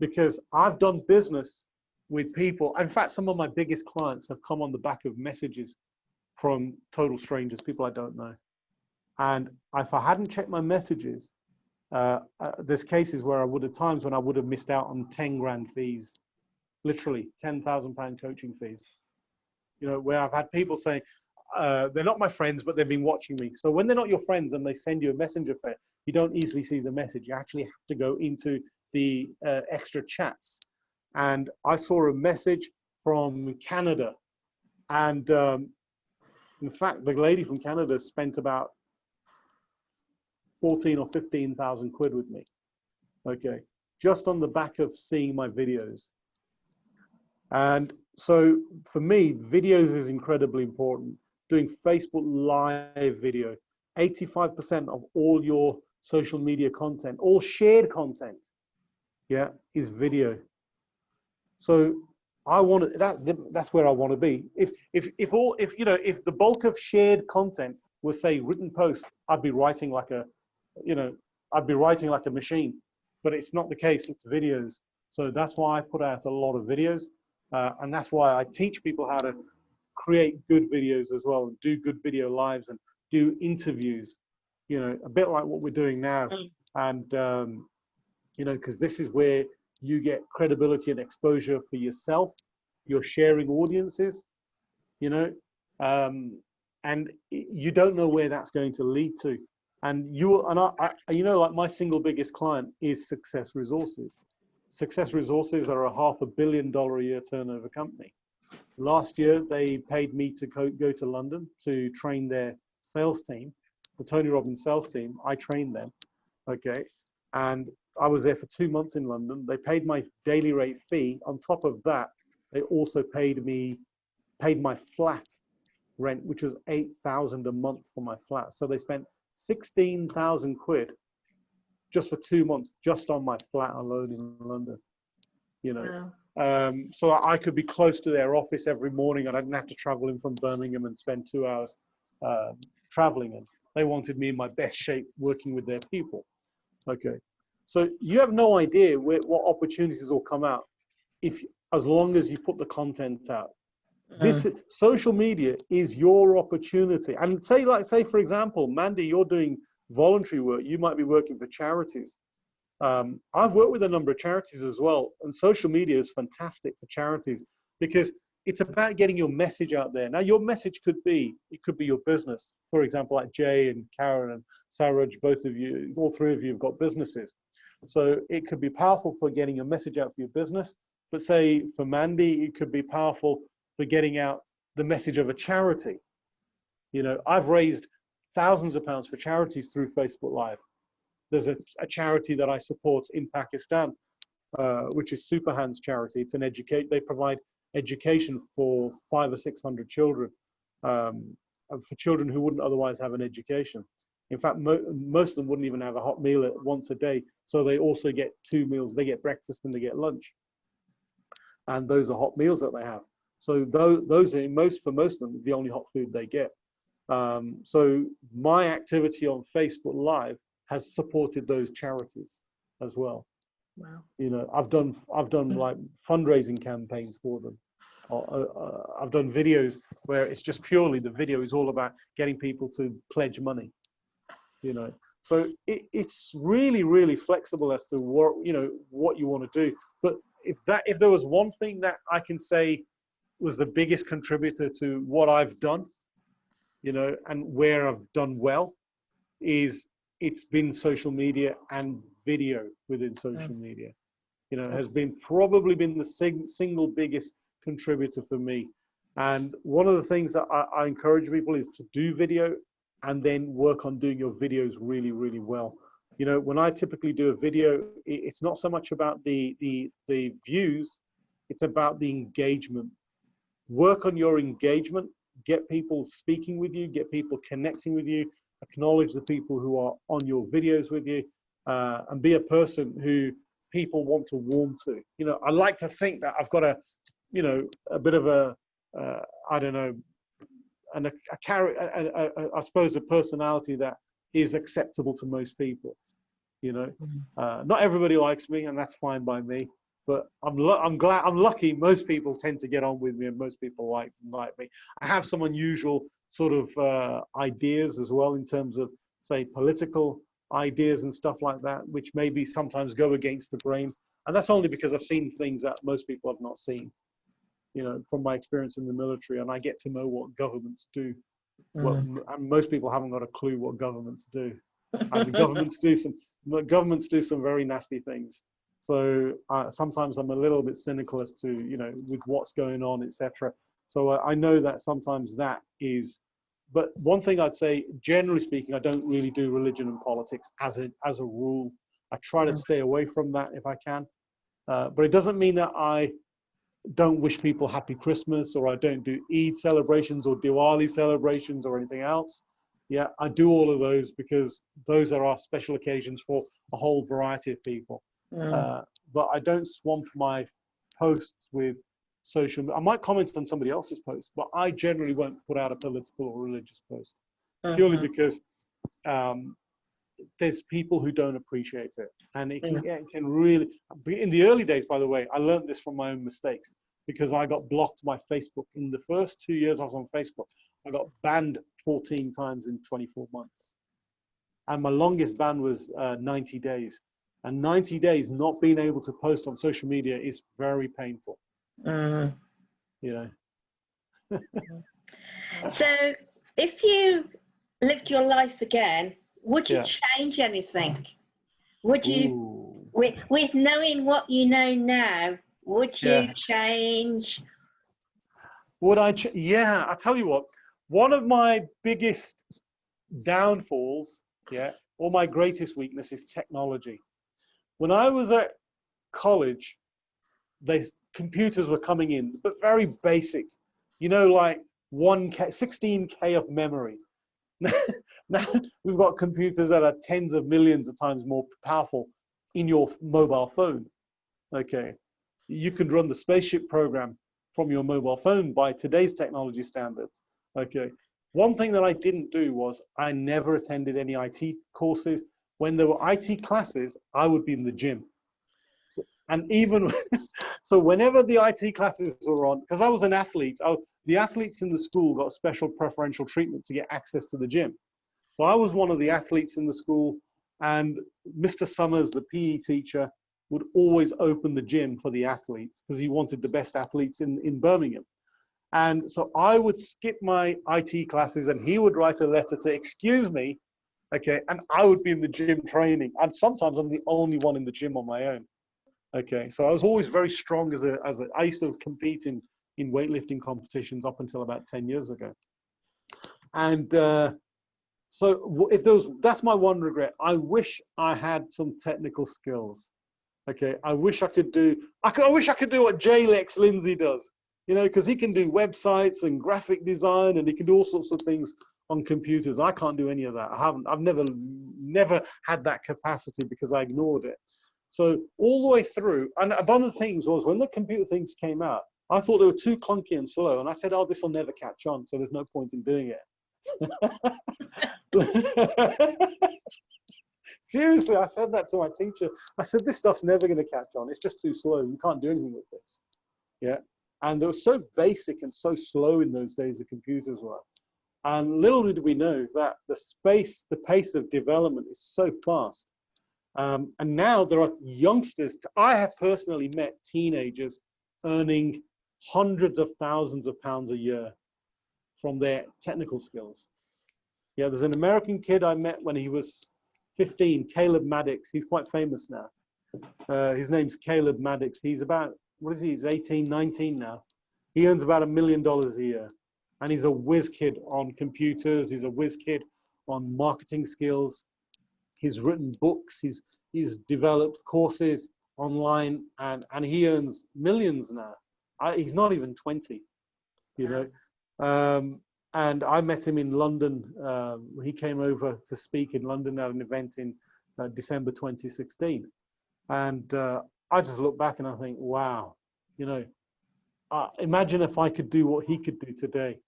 because I've done business with people. In fact, some of my biggest clients have come on the back of messages from total strangers, people I don't know. And if I hadn't checked my messages, there's cases where times when I would have missed out on 10 grand fees, literally £10,000 coaching fees. You know, where I've had people say, they're not my friends, but they've been watching me. So when they're not your friends and they send you a messenger thread, you don't easily see the message. You actually have to go into the extra chats. And I saw a message from Canada. And in fact, the lady from Canada spent about 14 or 15,000 quid with me. Okay. Just on the back of seeing my videos. And so for me, videos is incredibly important. Doing Facebook Live video, 85% of all your social media content, all shared content, yeah, is video. So I want to, that's where I want to be. If the bulk of shared content was, say, written posts, I'd be writing like a machine. But it's not the case. It's videos. So that's why I put out a lot of videos, and that's why I teach people how to create good videos as well, and do good video lives and do interviews. You know, a bit like what we're doing now. And, you know, because this is where you get credibility and exposure for yourself. You're sharing audiences, you know, and you don't know where that's going to lead to. And you know, like my single biggest client is Success Resources. Success Resources are a $500 million a year turnover company. Last year, they paid me to go to London to train their sales team, the Tony Robbins sales team. I trained them, okay? And I was there for 2 months in London. They paid my daily rate fee. On top of that, they also paid my flat rent, which was 8,000 a month for my flat. So they spent 16,000 quid just for 2 months, just on my flat alone in London, you know. Wow. So I could be close to their office every morning, and I didn't have to travel in from Birmingham and spend 2 hours traveling in. They wanted me in my best shape working with their people. Okay. So you have no idea what opportunities will come out as long as you put the content out. This social media is your opportunity. And say for example, Mandy, you're doing voluntary work. You might be working for charities. I've worked with a number of charities as well, and social media is fantastic for charities because it's about getting your message out there. Now, your message could be your business. For example, like Jay and Karen and Saraj, both of you, all three of you have got businesses. So it could be powerful for getting a message out for your business. But say for Mandy, it could be powerful for getting out the message of a charity. You know, I've raised thousands of pounds for charities through Facebook Live. There's a charity that I support in Pakistan, which is Super Hands charity. It's an they provide education for 500 or 600 children, for children who wouldn't otherwise have an education. In fact, most of them wouldn't even have a hot meal once a day. So they also get 2 meals. They get breakfast and they get lunch. And those are hot meals that they have. So those are for most of them, the only hot food they get. So my activity on Facebook Live has supported those charities as well. Wow. You know, I've done like fundraising campaigns for them. I've done videos where it's just purely the video is all about getting people to pledge money. You know, so it's really, really flexible as to what you want to do. But if there was one thing that I can say was the biggest contributor to what I've done, you know, and where I've done well, is it's been social media and video within social media. You know, has probably been the single biggest contributor for me. And one of the things that I encourage people is to do video and then work on doing your videos really, really well. You know, when I typically do a video, it's not so much about the views, it's about the engagement. Work on your engagement, get people speaking with you, get people connecting with you, acknowledge the people who are on your videos with you, and be a person who people want to warm to. You know, I like to think that I've got a bit of a, I don't know, and I suppose a personality that is acceptable to most people. You know, not everybody likes me, and that's fine by me. But I'm lucky. Most people tend to get on with me, and most people like me. I have some unusual sort of ideas as well in terms of, say, political ideas and stuff like that, which maybe sometimes go against the grain. And that's only because I've seen things that most people have not seen. You know, from my experience in the military, and I get to know what governments do. And most people haven't got a clue what governments do. And governments do some very nasty things. So sometimes I'm a little bit cynical as to, you know, with what's going on, etc. So I know that sometimes that is. But one thing I'd say, generally speaking, I don't really do religion and politics as a rule. I try to stay away from that if I can. But it doesn't mean that I don't wish people happy Christmas, or I don't do Eid celebrations or Diwali celebrations or anything else. Yeah, I do all of those because those are our special occasions for a whole variety of people. But I don't swamp my posts with social. I might comment on somebody else's post, but I generally won't put out a political or religious post, purely because there's people who don't appreciate it, and it can really. In the early days, by the way, I learned this from my own mistakes, because I got blocked by Facebook in the first 2 years I was on Facebook. I got banned 14 times in 24 months, and my longest ban was 90 days. And 90 days not being able to post on social media is very painful. You know. So, if you lived your life again, would you Yeah. change anything? Would you, with knowing what you know now, would you change? Would I? Yeah, I tell you what. One of my biggest downfalls, or my greatest weakness, is technology. When I was at college, computers were coming in, but very basic. You know, like 1K, 16K of memory. Now we've got computers that are tens of millions of times more powerful in your mobile phone. Okay, you can run the spaceship program from your mobile phone by today's technology standards. Okay, one thing that I didn't do was I never attended any IT courses. When there were IT classes, I would be in the gym. And even so, whenever the IT classes were on, because I was an athlete, the athletes in the school got special preferential treatment to get access to the gym. So I was one of the athletes in the school, and Mr. Summers, the PE teacher, would always open the gym for the athletes because he wanted the best athletes in Birmingham. And so I would skip my IT classes and he would write a letter to excuse me, okay, and I would be in the gym training. And sometimes I'm the only one in the gym on my own. Okay, so I was always very strong I used to compete in weightlifting competitions up until about 10 years ago. And so if that's my one regret. I wish I had some technical skills. Okay, I wish I could do what J. Lex Lindsay does, you know, because he can do websites and graphic design and he can do all sorts of things on computers. I can't do any of that. I've never had that capacity because I ignored it. So all the way through, and one of the things was when the computer things came out, I thought they were too clunky and slow. And I said, oh, this will never catch on, so there's no point in doing it. Seriously, I said that to my teacher. I said, this stuff's never going to catch on. It's just too slow. You can't do anything with this. Yeah. And they were so basic and so slow in those days, the computers were. And little did we know that the pace of development is so fast. And now there are youngsters. I have personally met teenagers earning hundreds of thousands of pounds a year from their technical skills. Yeah, there's an American kid I met when he was 15, Caleb Maddox. He's quite famous now. His name's Caleb Maddox. He's about, what is he? He's 18, 19 now. He earns about $1 million a year. And he's a whiz kid on computers. He's a whiz kid on marketing skills. He's written books. He's developed courses online, and he earns millions now. He's not even 20, you know. And I met him in London. He came over to speak in London at an event in December 2016. And I just look back and I think, wow, you know, imagine if I could do what he could do today.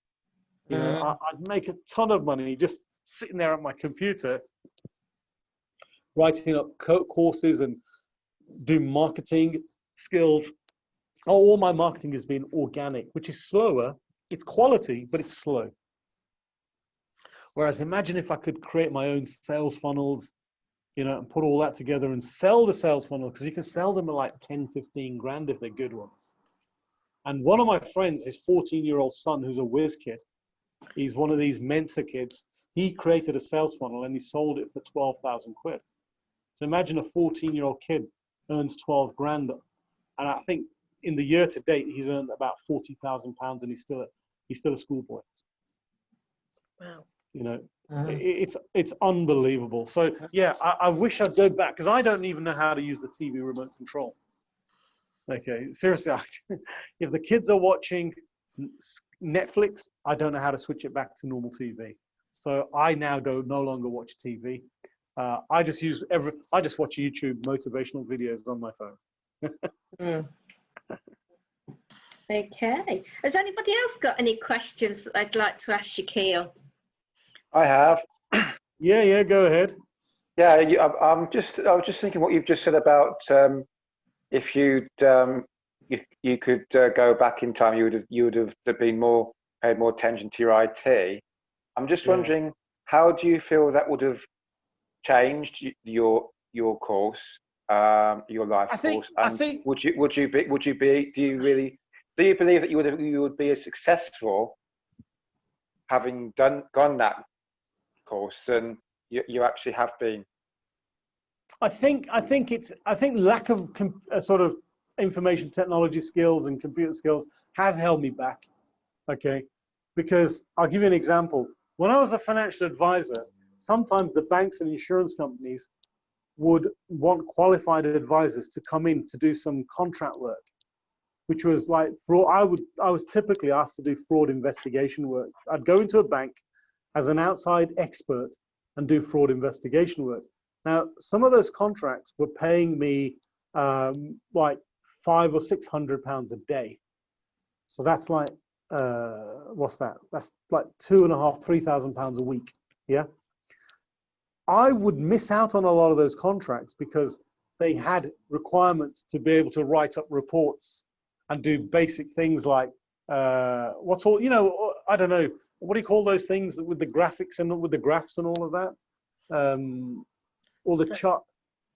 You know, I'd make a ton of money just sitting there at my computer, writing up courses and doing marketing skills. All my marketing has been organic, which is slower. It's quality, but it's slow. Whereas imagine if I could create my own sales funnels, you know, and put all that together and sell the sales funnel, because you can sell them at like 10, 15 grand if they're good ones. And one of my friends, his 14-year-old son, who's a whiz kid, he's one of these Mensa kids, he created a sales funnel and he sold it for 12,000 quid. So imagine a 14-year-old kid earns 12 grand. And I think in the year to date, he's earned about 40,000 pounds and he's still a schoolboy. Wow. You know, it's unbelievable. So yeah, I wish I'd go back, because I don't even know how to use the TV remote control. Okay, seriously, if the kids are watching Netflix, I don't know how to switch it back to normal TV. So I now no longer watch TV. I just watch YouTube motivational videos on my phone. Okay. Has anybody else got any questions that they'd like to ask Shukeel? I have. Yeah, go ahead. Yeah, I was just thinking what you've just said about if you could go back in time, you would have paid more attention to your IT. I'm just wondering, how do you feel that would have changed your course, your life course? And would you be? Do you believe that you would be as successful having gone that course than you actually have been? I think lack of sort of information technology skills and computer skills has held me back. Okay, because I'll give you an example. When I was a financial advisor, sometimes the banks and insurance companies would want qualified advisors to come in to do some contract work, which was like fraud. I was typically asked to do fraud investigation work. I'd go into a bank as an outside expert and do fraud investigation work. Now, some of those contracts were paying me like £500 or £600 a day. So that's like, what's that? That's like £2,500, £3,000 a week. Yeah. I would miss out on a lot of those contracts because they had requirements to be able to write up reports and do basic things like I don't know, what do you call those things with the graphics and with the graphs and all of that? All the chart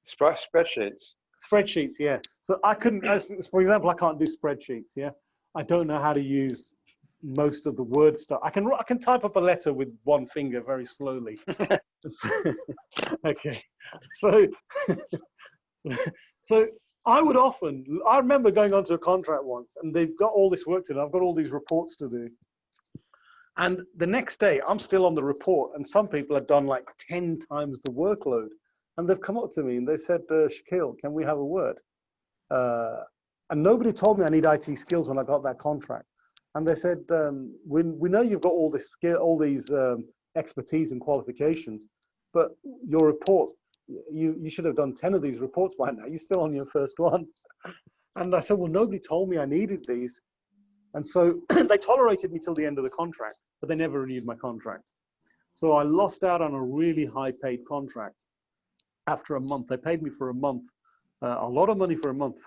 spreadsheets. Spreadsheets, yeah. So I couldn't, for example, I can't do spreadsheets. Yeah, I don't know how to use most of the word stuff. I can type up a letter with one finger very slowly. Okay, so I remember going onto a contract once, and they've got all this work to do. I've got all these reports to do. And the next day, I'm still on the report, and some people had done like 10 times the workload. And they've come up to me and they said, Shukeel, can we have a word? And nobody told me I need IT skills when I got that contract. And they said, we know you've got all this skill, all these expertise and qualifications, but your report, you should have done 10 of these reports by now. You're still on your first one. And I said, well, nobody told me I needed these. And so they tolerated me till the end of the contract, but they never renewed my contract. So I lost out on a really high paid contract. After a month, they paid me for a month, a lot of money for a month.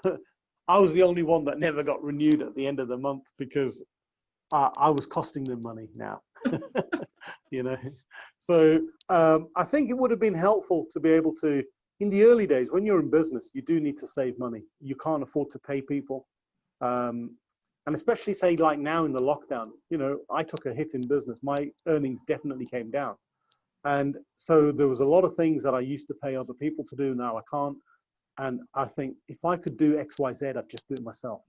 I was the only one that never got renewed at the end of the month because I was costing them money now, you know. So I think it would have been helpful to be able to, in the early days, when you're in business, you do need to save money. You can't afford to pay people. And especially say like now in the lockdown, you know, I took a hit in business. My earnings definitely came down. And so there was a lot of things that I used to pay other people to do. Now I can't. And I think if I could do X, Y, Z, I'd just do it myself.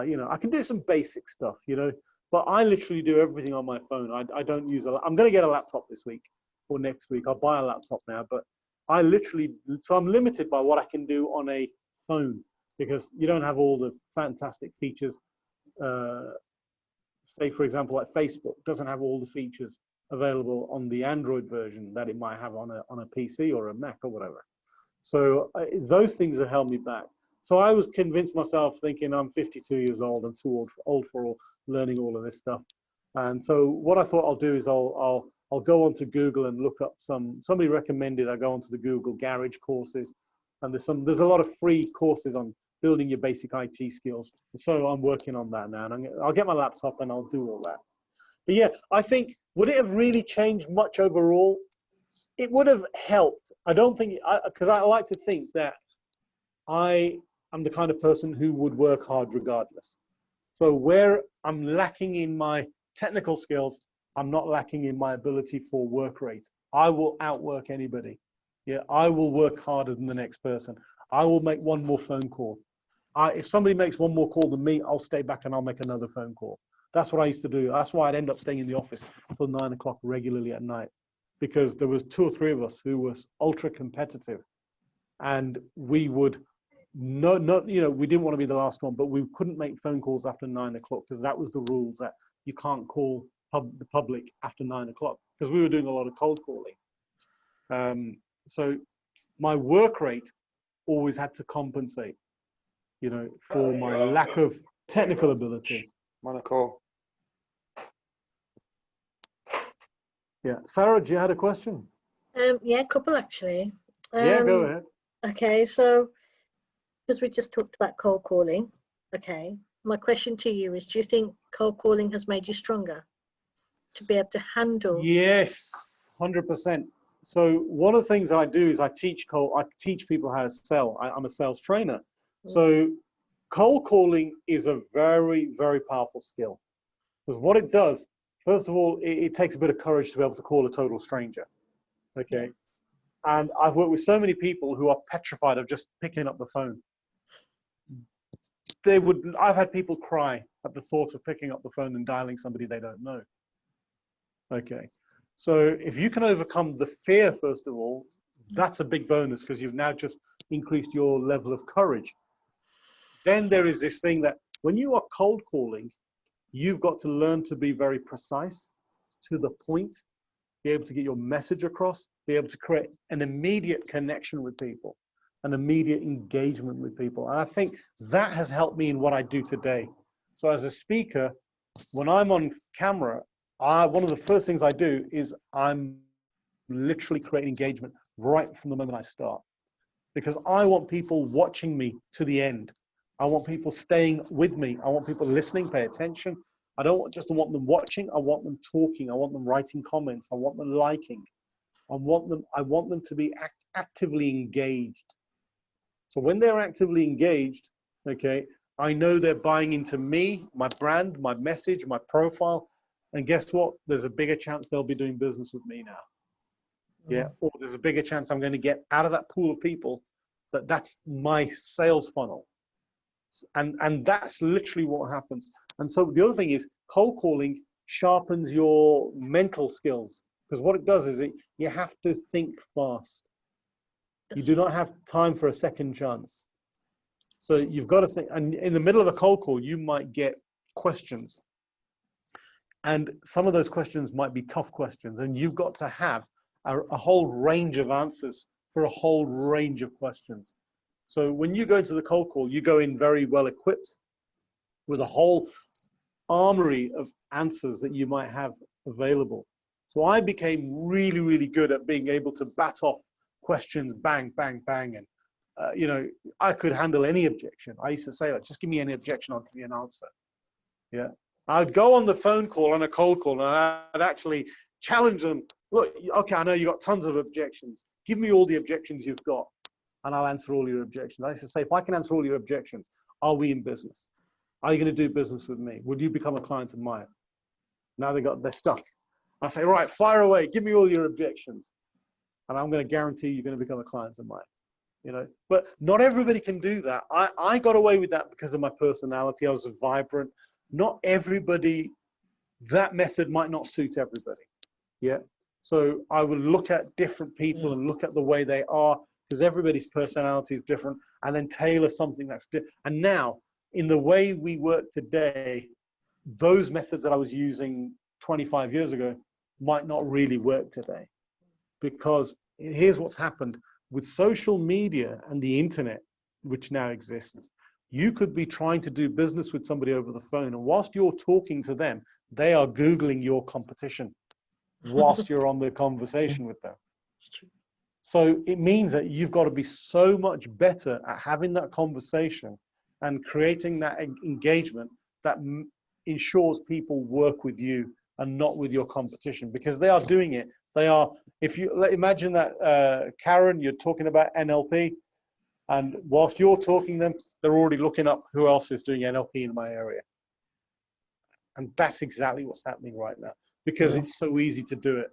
You know, I can do some basic stuff, you know, but I literally do everything on my phone. I don't use I'm going to get a laptop this week or next week. I'll buy a laptop now, but so I'm limited by what I can do on a phone because you don't have all the fantastic features. Say, for example, like Facebook doesn't have all the features available on the Android version that it might have on a PC or a Mac or whatever. So those things have held me back. So I was convinced myself thinking I'm 52 years old, I'm too old for learning all of this stuff. And so what I thought I'll do is I'll go onto Google and look up somebody recommended I go onto the Google Garage courses, and there's a lot of free courses on building your basic IT skills. So I'm working on that now, and I'll get my laptop and I'll do all that. But yeah, I think, would it have really changed much overall? It would have helped. I don't think, because I like to think that I am the kind of person who would work hard regardless. So where I'm lacking in my technical skills, I'm not lacking in my ability for work rate. I will outwork anybody. Yeah, I will work harder than the next person. I will make one more phone call. If somebody makes one more call than me, I'll stay back and I'll make another phone call. That's what I used to do. That's why I'd end up staying in the office till 9 o'clock regularly at night, because there was 2 or 3 of us who was ultra competitive, and we would we didn't want to be the last one, but we couldn't make phone calls after 9 o'clock because that was the rules, that you can't call the public after 9 o'clock because we were doing a lot of cold calling. So my work rate always had to compensate, you know, for my lack of technical ability. Monaco. Yeah, Sarah, do you had a question? Yeah, a couple actually. Yeah, go ahead. Okay, so because we just talked about cold calling, okay, my question to you is, do you think cold calling has made you stronger to be able to handle? Yes, 100%. So one of the things that I do is I teach people how to sell. I'm a sales trainer. So cold calling is a very, very powerful skill, because what it does, first of all, it takes a bit of courage to be able to call a total stranger. Okay. And I've worked with so many people who are petrified of just picking up the phone. I've had people cry at the thought of picking up the phone and dialing somebody they don't know. Okay. So if you can overcome the fear, first of all, that's a big bonus, because you've now just increased your level of courage. Then there is this thing that when you are cold calling, you've got to learn to be very precise, to the point, be able to get your message across, be able to create an immediate connection with people, an immediate engagement with people. And I think that has helped me in what I do today. So as a speaker, when I'm on camera, one of the first things I do is I'm literally creating engagement right from the moment I start, because I want people watching me to the end. I want people staying with me. I want people listening, pay attention. I don't just want them watching. I want them talking. I want them writing comments. I want them liking. I want them to be actively engaged. So when they're actively engaged, okay, I know they're buying into me, my brand, my message, my profile. And guess what? There's a bigger chance they'll be doing business with me now. Yeah. Or there's a bigger chance I'm going to get out of that pool of people that's my sales funnel. And that's literally what happens. And so the other thing is, cold calling sharpens your mental skills, because what it does is you have to think fast. You do not have time for a second chance. So you've got to think, and in the middle of a cold call, you might get questions. And some of those questions might be tough questions, and you've got to have a whole range of answers for a whole range of questions. So when you go into the cold call, you go in very well equipped with a whole armory of answers that you might have available. So I became really, really good at being able to bat off questions, bang, bang, bang. And, you know, I could handle any objection. I used to say, like, just give me any objection, I'll give you an answer. Yeah. I'd go on the phone call, on a cold call, and I'd actually challenge them. Look, okay, I know you got tons of objections. Give me all the objections you've got, and I'll answer all your objections. I used to say, if I can answer all your objections, are we in business? Are you going to do business with me? Would you become a client of mine? Now they're stuck. I say, right, fire away. Give me all your objections, and I'm going to guarantee you're going to become a client of mine. You know, but not everybody can do that. I got away with that because of my personality. I was vibrant. Not everybody, that method might not suit everybody. Yeah. So I would look at different people and look at the way they are, because everybody's personality is different, and then tailor something that's different. And now, in the way we work today, those methods that I was using 25 years ago might not really work today, because here's what's happened with social media and the internet, which now exists. You could be trying to do business with somebody over the phone, and whilst you're talking to them, they are Googling your competition whilst you're on the conversation with them. So it means that you've got to be so much better at having that conversation and creating that engagement that ensures people work with you and not with your competition, because they are doing it. They are, if you imagine that, Karen, you're talking about NLP, and whilst you're talking them, they're already looking up who else is doing NLP in my area. And that's exactly what's happening right now, because it's so easy to do it.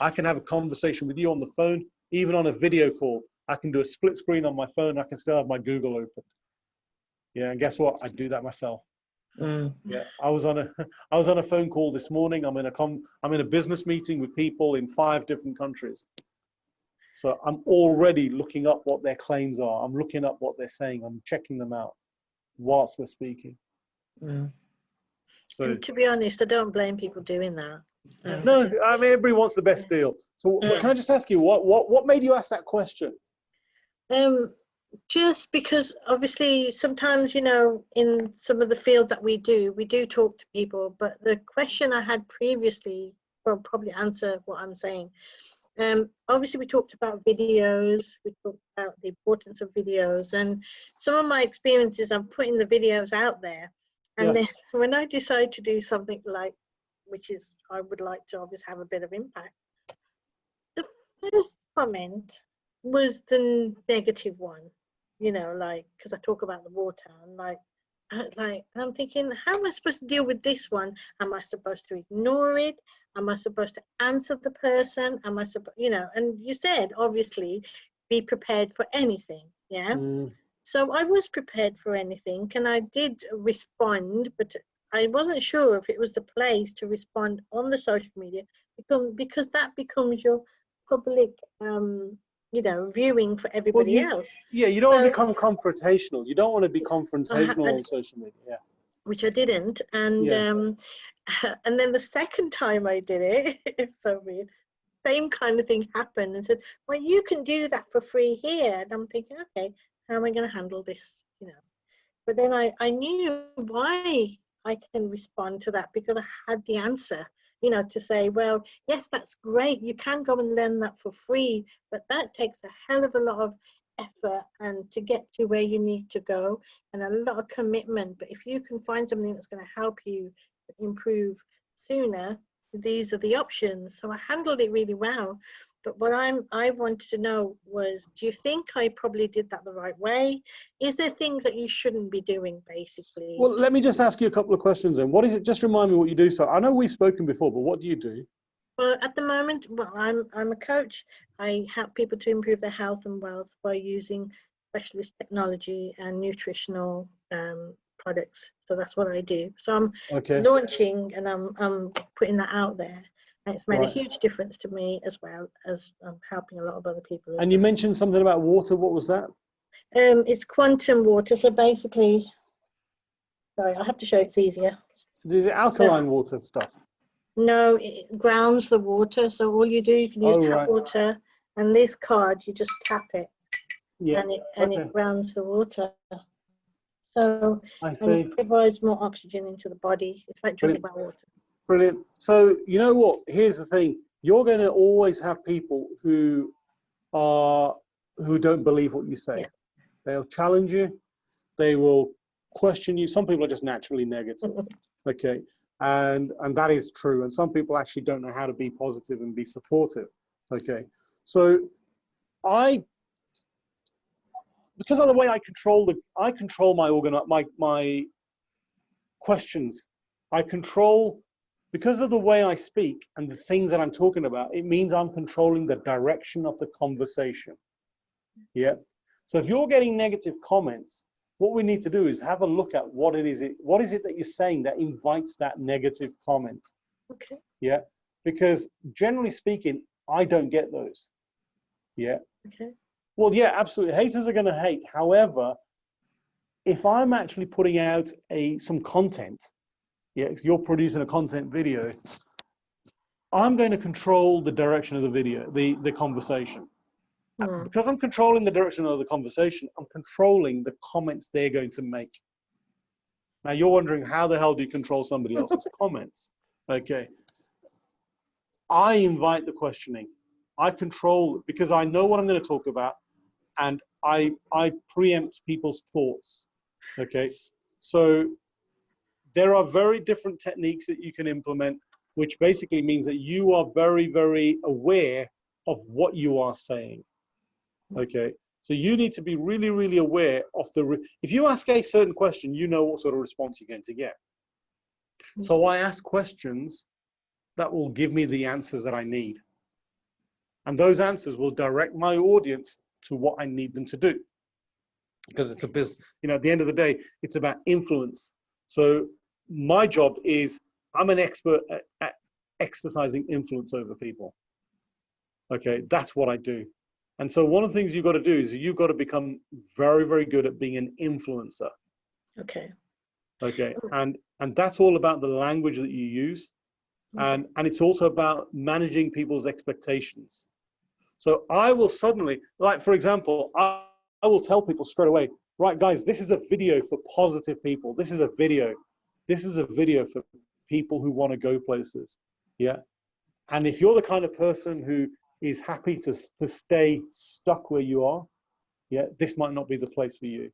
I can have a conversation with you on the phone, even on a video call. I can do a split screen on my phone. I can still have my Google open. Yeah, and guess what? I do that myself. Yeah, I was on a phone call this morning. I'm in a business meeting with people in 5 different countries. So I'm already looking up what their claims are. I'm looking up what they're saying. I'm checking them out whilst we're speaking. So, and to be honest, I don't blame people doing that. No, I mean, everybody wants the best deal. So can I just ask you, what made you ask that question? Just because obviously sometimes, you know, in some of the field that we do talk to people, but the question I had previously will probably answer what I'm saying. Obviously we talked about videos, we talked about the importance of videos, and some of my experiences, I'm putting the videos out there, and then when I decide to do something like, which is, I would like to obviously have a bit of impact, first comment was the negative one, you know, like, because I talk about the water, and like, and I'm thinking, how am I supposed to deal with this one? Am I supposed to ignore it? Am I supposed to answer the person? Am I supposed, you know, and you said, obviously, be prepared for anything, yeah? So I was prepared for anything, and I did respond, but I wasn't sure if it was the place to respond on the social media, because that becomes your public, you know, viewing for everybody else. Yeah, you don't want to become confrontational. You don't want to be confrontational on social media. Yeah. Which I didn't, and and then the second time I did it, it's so weird. Same kind of thing happened, and said, "Well, you can do that for free here." And I'm thinking, okay, how am I going to handle this? You know. But then I knew why I can respond to that, because I had the answer, you know, to say, well, yes, that's great. You can go and learn that for free, but that takes a hell of a lot of effort and to get to where you need to go, and a lot of commitment. But if you can find something that's going to help you improve sooner, these are the options. So I handled it really well. But what I wanted to know was, do you think I probably did that the right way? Is there things that you shouldn't be doing, basically? Well, let me just ask you a couple of questions then. What is it? Just remind me what you do. So I know we've spoken before, but what do you do? Well, at the moment, well, I'm a coach. I help people to improve their health and wealth by using specialist technology and nutritional products. So that's what I do. So I'm launching, and I'm putting that out there. And it's made a huge difference to me, as well as helping a lot of other people. And you mentioned something about water. What was that? It's quantum water. So basically, sorry, I have to show it's easier. Is it alkaline water stuff? No, it grounds the water. So all you do, you can use tap water, and this card, you just tap it, and it grounds the water. So and it provides more oxygen into the body. It's like drinking water. Brilliant. So you know what? Here's the thing. You're going to always have people who don't believe what you say. Yeah. They'll challenge you. They will question you. Some people are just naturally negative. Okay. And that is true. And some people actually don't know how to be positive and be supportive. Okay. So because of the way I control my questions. I control, because of the way I speak and the things that I'm talking about, it means I'm controlling the direction of the conversation. Yeah. So if you're getting negative comments, what we need to do is have a look at what is it that you're saying that invites that negative comment. Okay. Yeah. Because generally speaking, I don't get those. Yeah. Okay. Well, yeah, absolutely. Haters are going to hate. However, if I'm actually putting out some content, if you're producing a content video, I'm going to control the direction of the video, the conversation. Because I'm controlling the direction of the conversation, I'm controlling the comments they're going to make. Now you're wondering, how the hell do you control somebody else's comments? Okay. I invite the questioning. I control, because I know what I'm going to talk about, and I preempt people's thoughts. Okay. So there are very different techniques that you can implement, which basically means that you are very, very aware of what you are saying. Okay, so you need to be really, really aware of if you ask a certain question, you know what sort of response you're going to get. So I ask questions that will give me the answers that I need. And those answers will direct my audience to what I need them to do. Because it's a business, you know, at the end of the day, it's about influence. So my job is, I'm an expert at exercising influence over people. Okay, that's what I do. And so one of the things you've got to do is you've got to become very, very good at being an influencer. Okay. Okay. And that's all about the language that you use. And it's also about managing people's expectations. So I will suddenly, like, for example, I will tell people straight away, right, guys, this is a video for positive people. This is a video for people who want to go places. Yeah. And if you're the kind of person who is happy to stay stuck where you are, yeah, this might not be the place for you.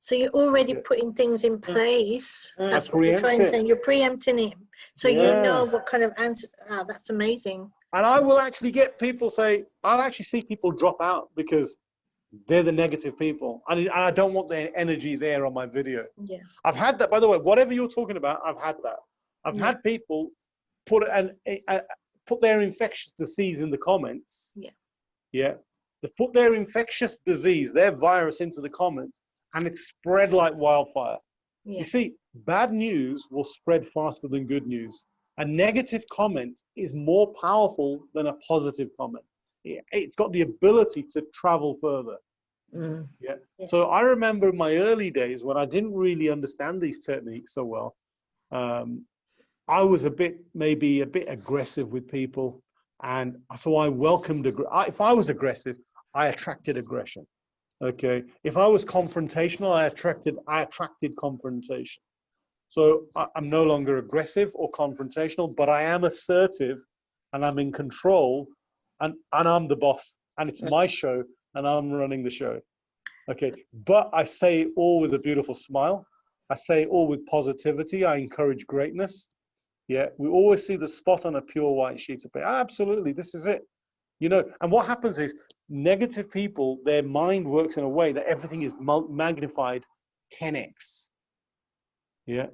So you're already putting things in place. That's what you're trying to say. You're preempting it. So you know what kind of answers. That's amazing. And I will actually get people say, I'll actually see people drop out because they're the negative people. And I don't want their energy there on my video. Yeah. I've had that, by the way, whatever you're talking about, I've had that. I've had people put their infectious disease in the comments. Yeah. Yeah. They put their infectious disease, their virus into the comments, and it's spread like wildfire. Yeah. You see, bad news will spread faster than good news. A negative comment is more powerful than a positive comment. It's got the ability to travel further. Mm. Yeah. So I remember in my early days when I didn't really understand these techniques so well, I was maybe a bit aggressive with people. And so I welcomed, if I was aggressive, I attracted aggression. Okay. If I was confrontational, I attracted confrontation. So I'm no longer aggressive or confrontational, but I am assertive and I'm in control and I'm the boss and it's my show and I'm running the show. Okay. But I say it all with a beautiful smile. I say it all with positivity. I encourage greatness. Yeah. We always see the spot on a pure white sheet of paper. Absolutely. This is it. You know, and what happens is negative people, their mind works in a way that everything is magnified 10x. Yeah.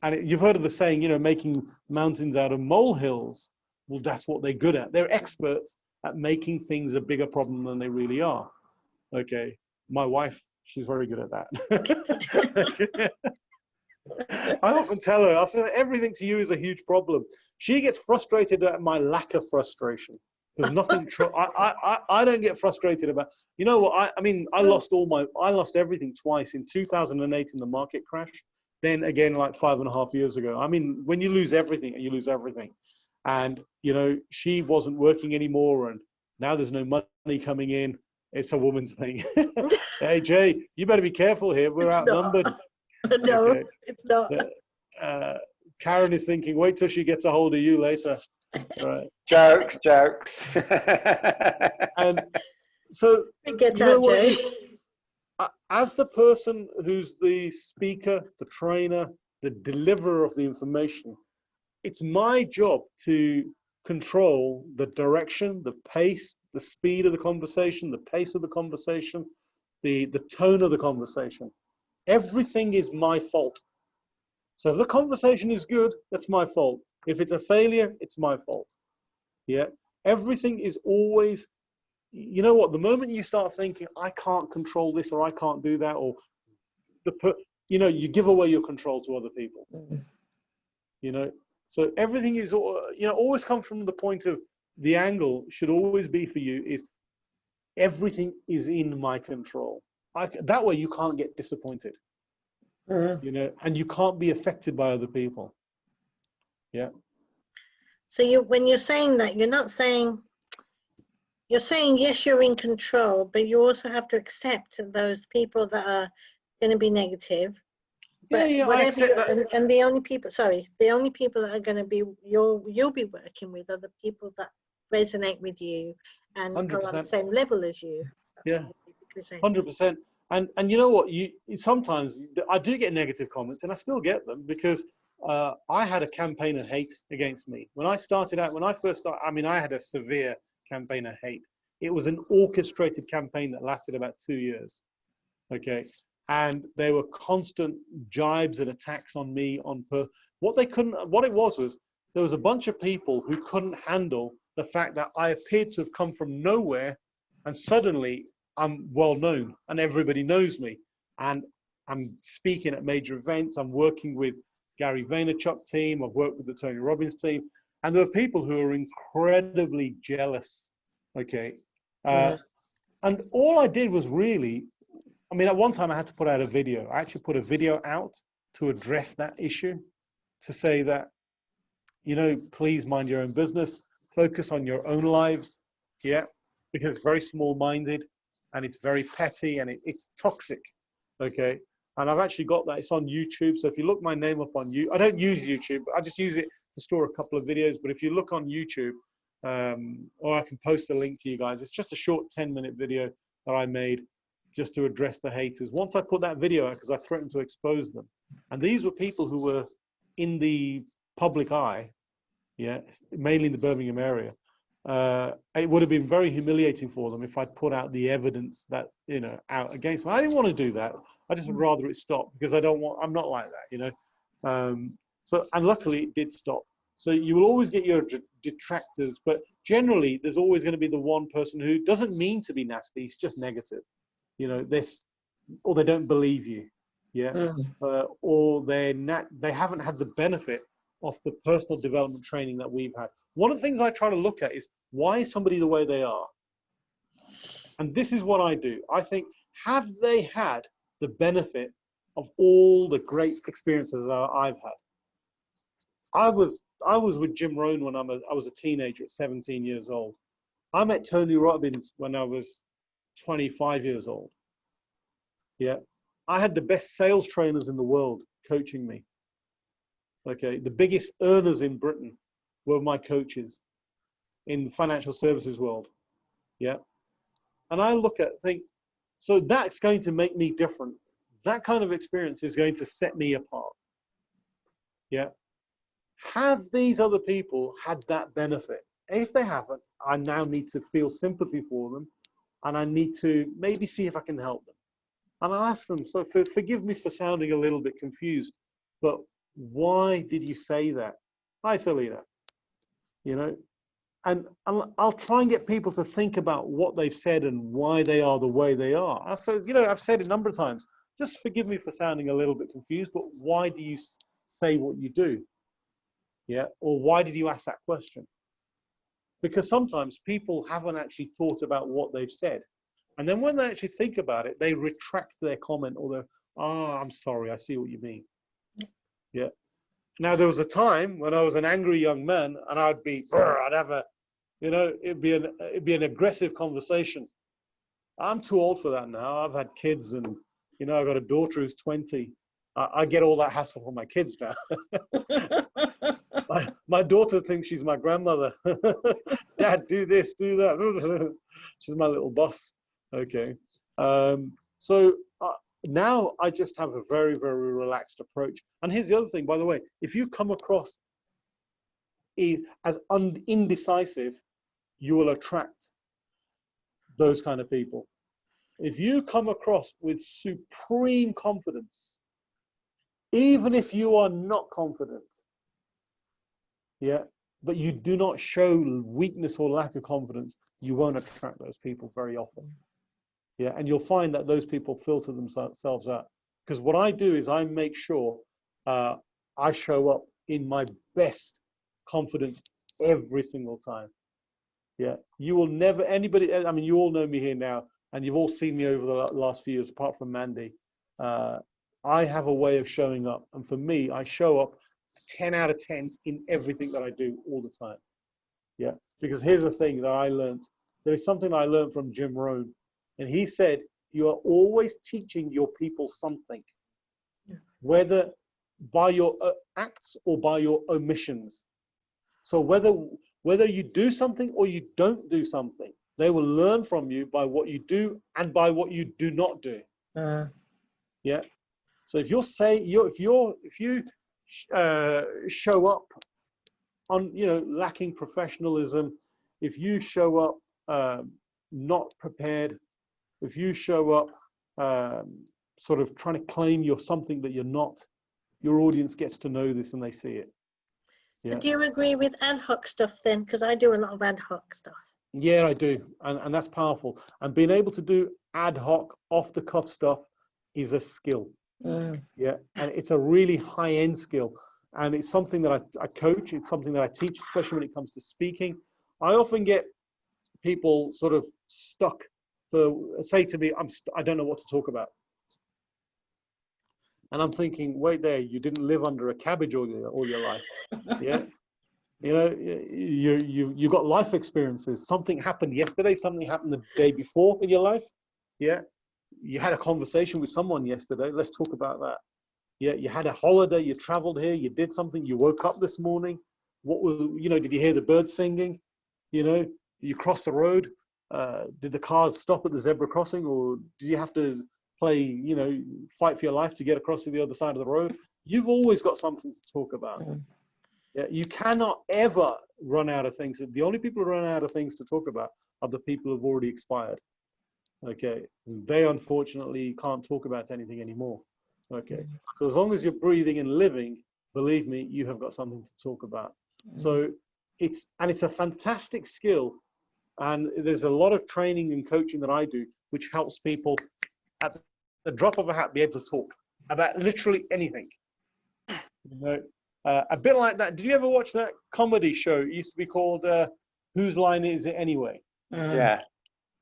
And you've heard of the saying, you know, making mountains out of molehills. Well, that's what they're good at. They're experts at making things a bigger problem than they really are. Okay. My wife, she's very good at that. I often tell her, I say, everything to you is a huge problem. She gets frustrated at my lack of frustration. There's nothing, I don't get frustrated about, you know what, I mean, I lost everything twice in 2008 in the market crash. Then again, like 5.5 years ago. I mean, when you lose everything, you lose everything. And, you know, she wasn't working anymore and now there's no money coming in. It's a woman's thing. Hey, Jay, you better be careful here. We're outnumbered. No, okay. It's not. Karen is thinking, wait till she gets a hold of you later. Right. Jokes. And so, get out, Jay. As the person who's the speaker, the trainer, the deliverer of the information, it's my job to control the direction, the pace, the speed of the conversation, the pace of the conversation, the tone of the conversation. Everything is my fault. So if the conversation is good, that's my fault. If it's a failure, it's my fault. Yeah. Everything is always, you know what, the moment you start thinking, I can't control this or I can't do that, or you know, you give away your control to other people. You know, so everything is, you know, always come from the point of the angle should always be for you is everything is in my control. That way you can't get disappointed. You know, and you can't be affected by other people. Yeah. So when you're saying that, you're not saying, you're saying, yes, you're in control, but you also have to accept those people that are going to be negative. But yeah, I accept that. And the only people that are going to be, you'll be working with are the people that resonate with you and 100%. Are on the same level as you. That's 100%. And you know what? Sometimes I do get negative comments, and I still get them because I had a campaign of hate against me when I started out. When I first started, I mean, I had a severe campaign of hate. It was an orchestrated campaign that lasted about 2 years. Okay, and there were constant jibes and attacks on me what it was there was a bunch of people who couldn't handle the fact that I appeared to have come from nowhere, and suddenly I'm well known and everybody knows me, and I'm speaking at major events. I'm working with Gary Vaynerchuk team. I've worked with the Tony Robbins team, and there are people who are incredibly jealous. Okay. And all I did was really, I mean, at one time I had to put out a video. I actually put a video out to address that issue, to say that, you know, please mind your own business, focus on your own lives. Yeah. Because it's very small-minded and it's very petty and it's toxic. Okay. And I've actually got that. It's on YouTube. So if you look my name up on YouTube, I don't use YouTube, I just use it to store a couple of videos. But if you look on YouTube, or I can post a link to you guys, it's just a short 10-minute video that I made just to address the haters. Once I put that video out, because I threatened to expose them. And these were people who were in the public eye, yeah, mainly in the Birmingham area. it would have been very humiliating for them if I'd put out the evidence that, you know, out against them. I didn't want to do that. I just would rather it stop, because I'm not like that, you know. So, and luckily it did stop. So you will always get your detractors, but generally there's always going to be the one person who doesn't mean to be nasty. It's just negative, you know, or they don't believe you. Yeah. Or they haven't had the benefit of the personal development training that we've had. One of the things I try to look at is, why is somebody the way they are? And this is what I do. I think, have they had the benefit of all the great experiences that I've had? I was with Jim Rohn when I was a teenager at 17 years old. I met Tony Robbins when I was 25 years old. Yeah. I had the best sales trainers in the world coaching me. Okay. The biggest earners in Britain were my coaches in the financial services world. Yeah. And I think, so that's going to make me different. That kind of experience is going to set me apart. Yeah. Have these other people had that benefit? If they haven't, I now need to feel sympathy for them, and I need to maybe see if I can help them. And I'll ask them, so forgive me for sounding a little bit confused, but why did you say that? Hi, Selena. You know, and I'll try and get people to think about what they've said and why they are the way they are. So, you know, I've said it a number of times, just forgive me for sounding a little bit confused, but why do you say what you do? Yeah, or why did you ask that question? Because sometimes people haven't actually thought about what they've said. And then when they actually think about it, they retract their comment, or they're, oh, I'm sorry, I see what you mean. Yeah. Now, there was a time when I was an angry young man, and I'd have a, you know, it'd be an aggressive conversation. I'm too old for that now. I've had kids, and, you know, I've got a daughter who's 20. I get all that hassle from my kids now. My daughter thinks she's my grandmother. Dad, do this, do that. She's my little boss. Okay. So now I just have a very, very relaxed approach. And here's the other thing, by the way, if you come across as indecisive, you will attract those kind of people. If you come across with supreme confidence, even if you are not confident, yeah, but you do not show weakness or lack of confidence, you won't attract those people very often. Yeah, and you'll find that those people filter themselves out. Because what I do is I make sure I show up in my best confidence every single time. Yeah, you will never, anybody, I mean, you all know me here now, and you've all seen me over the last few years, apart from Mandy. I have a way of showing up. And for me, I show up 10 out of 10 in everything that I do all the time. Yeah, because here's the thing that I learned. There is something I learned from Jim Rohn. And he said, you are always teaching your people something, whether by your acts or by your omissions. So whether you do something or you don't do something, they will learn from you by what you do and by what you do not do. Yeah. So if you show up on, you know, lacking professionalism, if you show up not prepared, if you show up sort of trying to claim you're something that you're not, your audience gets to know this and they see it. Yeah. So do you agree with ad hoc stuff then? Because I do a lot of ad hoc stuff. Yeah, I do. And that's powerful. And being able to do ad hoc, off the cuff stuff is a skill. Yeah. And it's a really high end skill. And it's something that I coach. It's something that I teach, especially when it comes to speaking. I often get people sort of stuck say to me, I don't know what to talk about. And I'm thinking, wait there, you didn't live under a cabbage all your life. Yeah. You know, you got life experiences. Something happened yesterday, something happened the day before in your life. Yeah. You had a conversation with someone yesterday. Let's talk about that. Yeah. You had a holiday, you traveled here, you did something, you woke up this morning. What was, you know, did you hear the birds singing? You know, you crossed the road. Did the cars stop at the zebra crossing, or did you have to play, you know, fight for your life to get across to the other side of the road? You've always got something to talk about. Yeah, you cannot ever run out of things. The only people who run out of things to talk about are the people who've already expired. Okay, they unfortunately can't talk about anything anymore. Okay, so as long as you're breathing and living, believe me, you have got something to talk about. So it's a fantastic skill, and there's a lot of training and coaching that I do, which helps people at the drop of a hat be able to talk about literally anything. You know, a bit like that. Did you ever watch that comedy show? It used to be called Whose Line Is It Anyway? Yeah.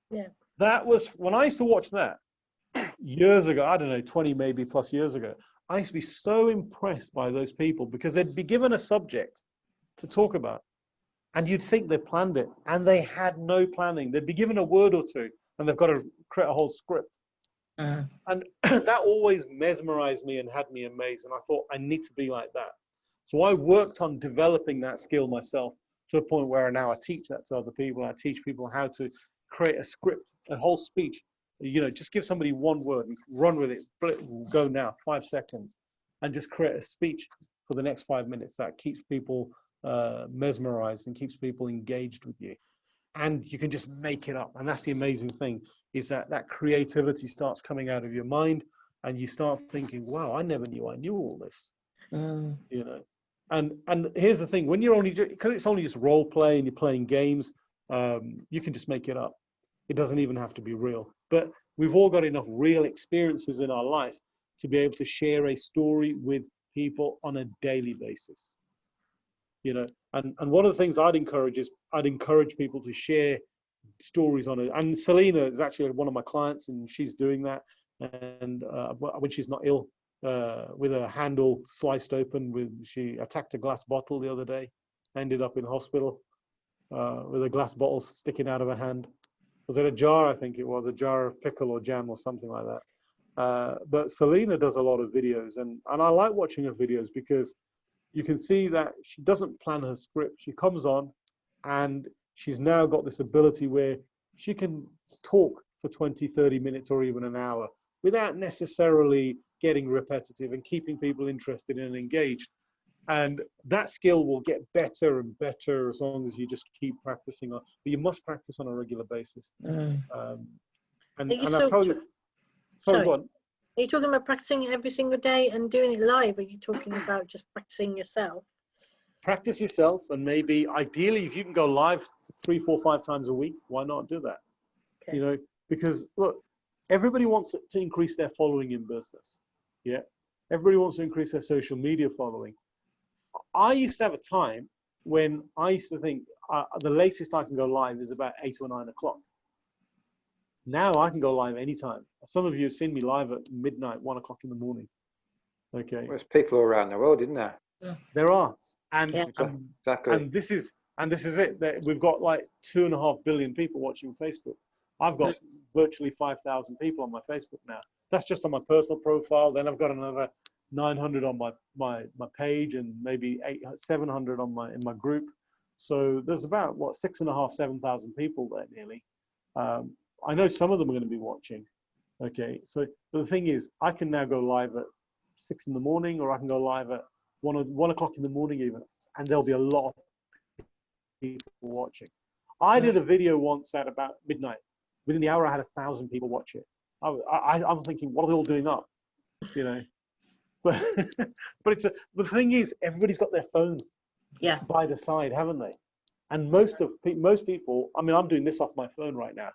Yeah. That was when I used to watch that years ago. I don't know, 20 maybe plus years ago. I used to be so impressed by those people because they'd be given a subject to talk about, and you'd think they planned it, and they had no planning. They'd be given a word or two, and they've got to create a whole script. And that always mesmerized me and had me amazed. And I thought, I need to be like that. So I worked on developing that skill myself to a point where now I teach that to other people. I teach people how to create a script, a whole speech. You know, just give somebody one word and run with it. Go now, 5 seconds, and just create a speech for the next 5 minutes that keeps people mesmerized and keeps people engaged with you. And you can just make it up. And that's the amazing thing, is that creativity starts coming out of your mind, and you start thinking, wow, I never knew I knew all this. You know, and here's the thing, when you're only, because it's only just role play and you're playing games, you can just make it up. It doesn't even have to be real. But we've all got enough real experiences in our life to be able to share a story with people on a daily basis. You know, and one of the things I'd encourage people to share stories on it. And Selena is actually one of my clients, and she's doing that. And when she's not ill, with her handle sliced open, she attacked a glass bottle the other day, ended up in hospital with a glass bottle sticking out of her hand. Was it a jar? I think it was a jar of pickle or jam or something like that. But Selena does a lot of videos, and I like watching her videos because you can see that she doesn't plan her script. She comes on, and she's now got this ability where she can talk for 20, 30 minutes or even an hour without necessarily getting repetitive and keeping people interested and engaged. And that skill will get better and better as long as you just keep practicing. But you must practice on a regular basis. And I'll tell you, sorry, go on. Are you talking about practicing every single day and doing it live? Or are you talking about just practicing yourself? Practice yourself, and maybe ideally if you can go live 3, 4, 5 times a week, why not do that? Okay. You know, because look, everybody wants to increase their following in business. Yeah, everybody wants to increase their social media following. I used to have a time when I used to think the latest I can go live is about 8 or 9 o'clock. Now I can go live anytime. Some of you have seen me live at midnight, 1 o'clock in the morning. Okay. Well, there's people around the world, isn't there? Yeah. There are, and exactly. And this is it. That we've got like 2.5 billion people watching Facebook. I've got virtually 5,000 people on my Facebook now. That's just on my personal profile. Then I've got another 900 on my page, and maybe 700 in my group. So there's about 6,500, 7,000 people there nearly. I know some of them are going to be watching. Okay, so but the thing is, I can now go live at 6 in the morning, or I can go live at 1 o'clock in the morning even, and there'll be a lot of people watching. I did a video once at about midnight. Within the hour, I had 1,000 people watch it. I'm thinking, what are they all doing up? You know, but the thing is, everybody's got their phone by the side, haven't they? And most people, I mean, I'm doing this off my phone right now.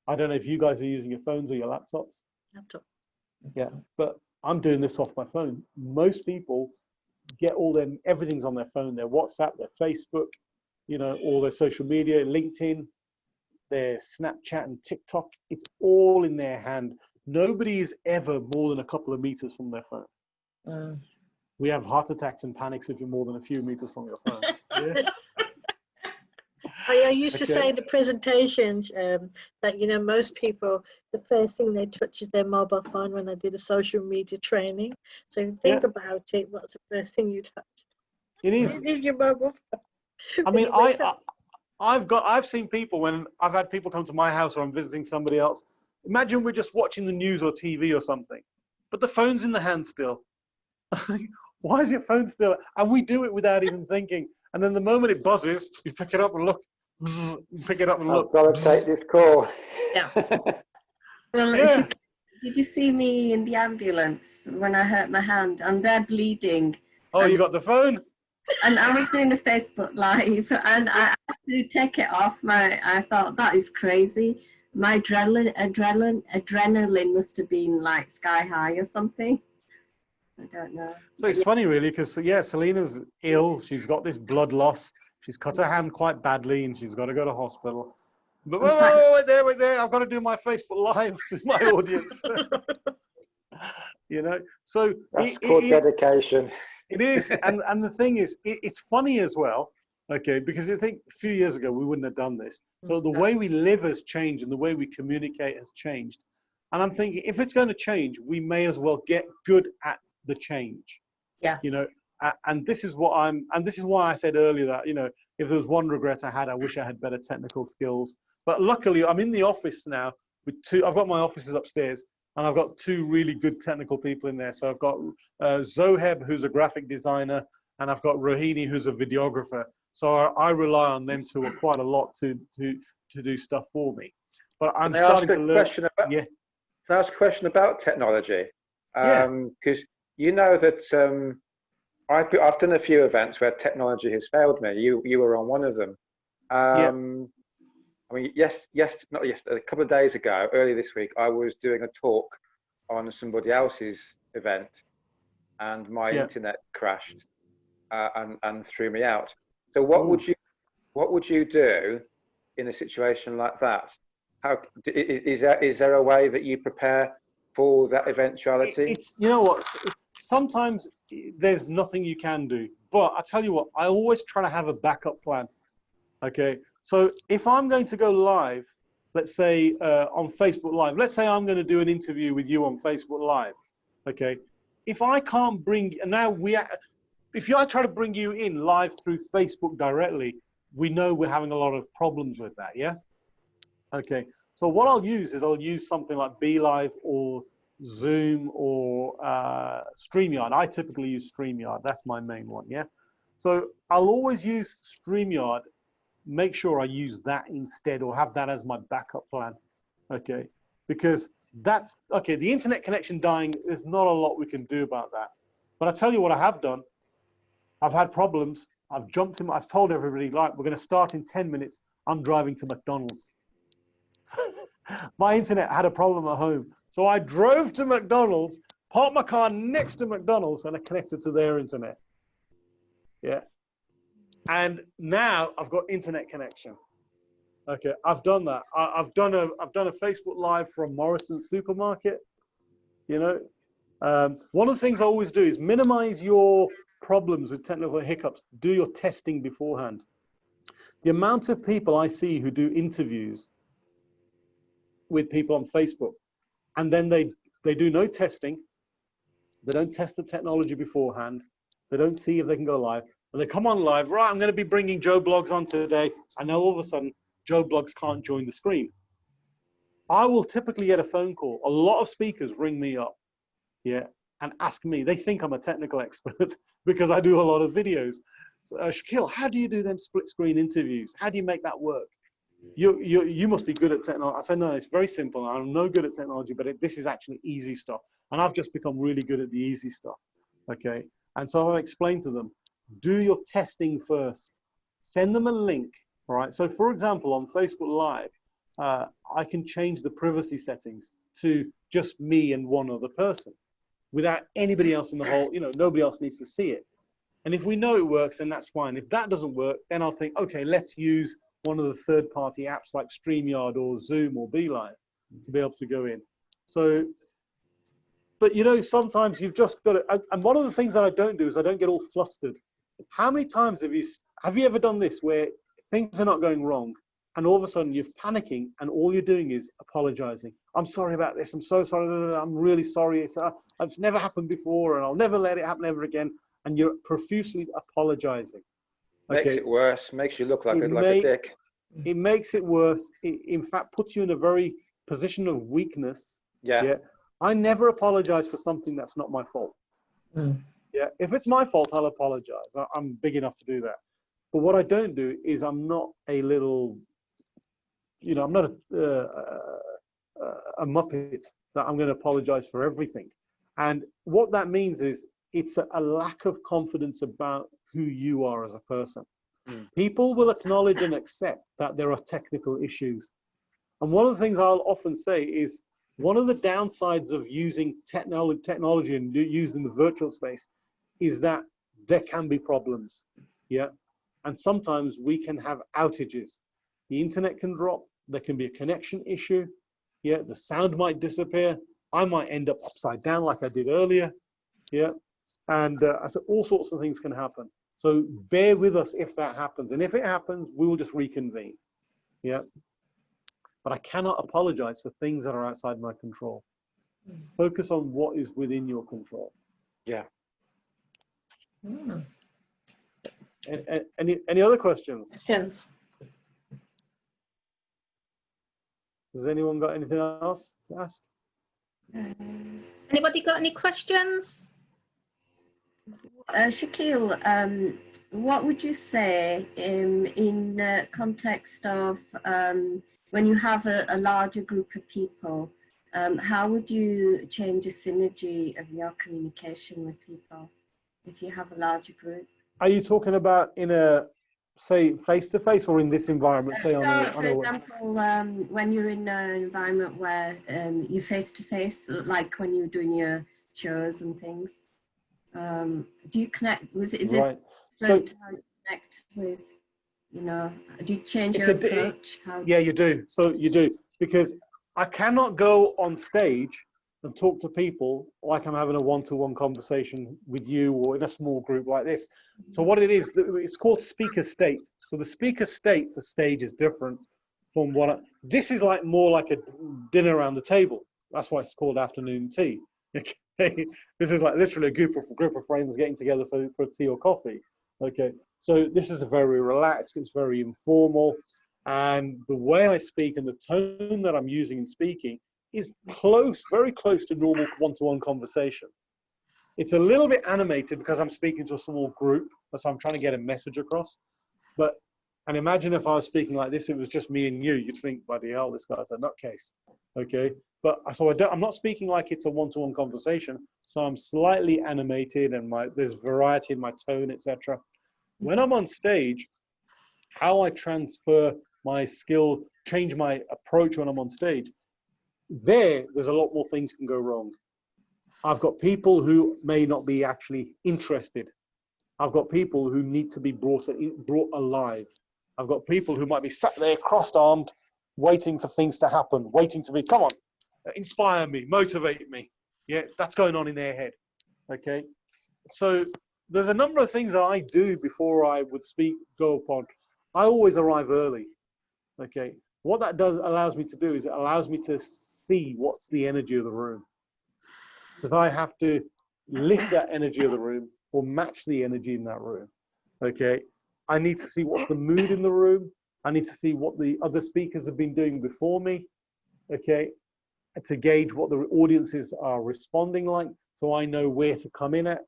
I don't know if you guys are using your phones or your laptops. Laptop. Yeah, but I'm doing this off my phone. Most people get everything's on their phone, their WhatsApp, their Facebook, you know, all their social media, LinkedIn, their Snapchat and TikTok. It's all in their hand. Nobody is ever more than a couple of meters from their phone. We have heart attacks and panics if you're more than a few meters from your phone. Yeah? I used to say the presentations that, you know, most people, the first thing they touch is their mobile phone when they do the social media training. So if you think about it, what's the first thing you touch? It is. It is your mobile phone. I mean, I've seen people when I've had people come to my house or I'm visiting somebody else. Imagine we're just watching the news or TV or something, but the phone's in the hand still. Why is your phone still? And we do it without even thinking. And then the moment it buzzes, you pick it up and look. Bzz, you pick it up and look. I've got to take this call. Yeah. Well, Yeah. did you see me in the ambulance when I hurt my hand? And they're bleeding. Oh, you got the phone? And I was doing a Facebook Live, and I had to take it off. I thought, that is crazy. My adrenaline must have been like sky high or something. I don't know. So it's funny, really, because yeah, Selena's ill. She's got this blood loss. She's cut her hand quite badly, and she's got to go to hospital. But wait there! I've got to do my Facebook Live to my audience. You know, so that's called dedication. It is, and the thing is, it's funny as well. Okay, because I think a few years ago we wouldn't have done this. So the way we live has changed, and the way we communicate has changed. And I'm thinking, if it's going to change, we may as well get good at the change. Yeah. You know, and this is why I said earlier that, you know, if there was one regret I had, I wish I had better technical skills. But luckily, I'm in the office now with I've got my offices upstairs, and I've got 2 really good technical people in there. So I've got Zoheb, who's a graphic designer, and I've got Rohini, who's a videographer. So I rely on them quite a lot to do stuff for me. But I'm starting to learn. Can I ask a question about technology? Because you know that I've done a few events where technology has failed me. You were on one of them. I mean, not yesterday, a couple of days ago, earlier this week, I was doing a talk on somebody else's event, and my internet crashed and threw me out. So what would you do in a situation like that? How is there a way that you prepare for that eventuality? It's, you know what, sometimes there's nothing you can do, but I tell you what, I always try to have a backup plan. Okay, so if I'm going to go live, let's say on Facebook Live, let's say I'm going to do an interview with you on Facebook Live. Okay, if I can't bring, if I try to bring you in live through Facebook directly, we know we're having a lot of problems with that. Yeah. Okay, so what I'll use something like BeLive or Zoom or StreamYard. I typically use StreamYard. That's my main one, yeah? So I'll always use StreamYard, make sure I use that instead or have that as my backup plan, okay? Because that's, okay, the internet connection dying, there's not a lot we can do about that. But I tell you what I have done. I've had problems. I've jumped in, I've told everybody, like, we're gonna start in 10 minutes. I'm driving to McDonald's. My internet had a problem at home, so I drove to McDonald's, parked my car next to McDonald's, and I connected to their internet. Yeah, and now I've got internet connection. Okay, I've done that. I've done a Facebook Live from Morrison's supermarket. You know, one of the things I always do is minimize your problems with technical hiccups. Do your testing beforehand. The amount of people I see who do interviews with people on Facebook, and then they do no testing, they don't test the technology beforehand, they don't see if they can go live, and they come on live, right, I'm going to be bringing Joe Bloggs on today, and now all of a sudden Joe Bloggs can't join the screen. I will typically get a phone call. A lot of speakers ring me up, yeah, and ask me, they think I'm a technical expert because I do a lot of videos. So, Shukeel, how do you do them split screen interviews? How do you make that work? You must be good at technology. I said, no, it's very simple. I'm no good at technology, but this is actually easy stuff. And I've just become really good at the easy stuff. Okay. And so I explained to them, do your testing first. Send them a link. All right. So for example, on Facebook Live, I can change the privacy settings to just me and one other person without anybody else in the whole, you know, nobody else needs to see it. And if we know it works, then that's fine. If that doesn't work, then I'll think, okay, let's use one of the third-party apps like StreamYard or Zoom or BeLive to be able to go in. So, but you know, sometimes you've just got to, and one of the things that I don't do is I don't get all flustered. How many times have you ever done this where things are not going wrong and all of a sudden you're panicking and all you're doing is apologizing? I'm sorry about this. I'm so sorry. I'm really sorry. It's never happened before and I'll never let it happen ever again. And you're profusely apologizing. Okay. Makes it worse, makes you look like a dick. It makes it worse. It, in fact, puts you in a very position of weakness. Yeah. I never apologize for something that's not my fault. Yeah. Yeah, if it's my fault, I'll apologize. I'm big enough to do that. But what I don't do is I'm not a little, I'm not a muppet that I'm going to apologize for everything. And what that means is it's a lack of confidence about who you are as a person. People will acknowledge and accept that there are technical issues. And one of the things I'll often say is one of the downsides of using technology and using the virtual space is that there can be problems. Yeah. And sometimes we can have outages. The internet can drop. There can be a connection issue. Yeah. The sound might disappear. I might end up upside down like I did earlier. Yeah. And I said all sorts of things can happen. So bear with us if that happens. And if it happens, we will just reconvene. Yeah. But I cannot apologize for things that are outside my control. Focus on what is within your control. Yeah. Any other questions? Yes. Has anyone got anything else to ask? Anybody got any questions? Shukeel, what would you say in context of when you have a larger group of people, how would you change the synergy of your communication with people if you have a larger group? Are you talking about in a, say, face-to-face or in this environment? Say for example, when you're in an environment where you're face-to-face, like when you're doing your shows and things, do you connect? Is it right? So how you connect with, do you change your approach? Yeah, you do. So you do, because I cannot go on stage and talk to people like I'm having a one-to-one conversation with you or in a small group like this. So what it is, it's called speaker state. So the speaker state for stage is different from this is like more like a dinner around the table. That's why it's called afternoon tea. Okay, this is like literally a group of friends getting together for tea or coffee. Okay, so this is a very relaxed, it's very informal, and the way I speak and the tone that I'm using in speaking is very close to normal one-to-one conversation. It's a little bit animated because I'm speaking to a small group, so I'm trying to get a message across. And imagine if I was speaking like this, it was just me and you. You'd think, bloody hell, this guy's a nutcase. Okay, but so I'm not speaking like it's a one-to-one conversation. So I'm slightly animated, and there's variety in my tone, etc. When I'm on stage, how I transfer my skill, change my approach when I'm on stage, there's a lot more things can go wrong. I've got people who may not be actually interested. I've got people who need to be brought alive. I've got people who might be sat there crossed-armed, waiting for things to happen, waiting to be, come on, inspire me, motivate me. Yeah, that's going on in their head. Okay, so there's a number of things that I do before I would go upon. I always arrive early. Okay, what that allows me to do is it allows me to see what's the energy of the room, because I have to lift that energy of the room or match the energy in that room. Okay, I need to see what's the mood in the room. I need to see what the other speakers have been doing before me. Okay, to gauge what the audiences are responding like, so I know where to come in at.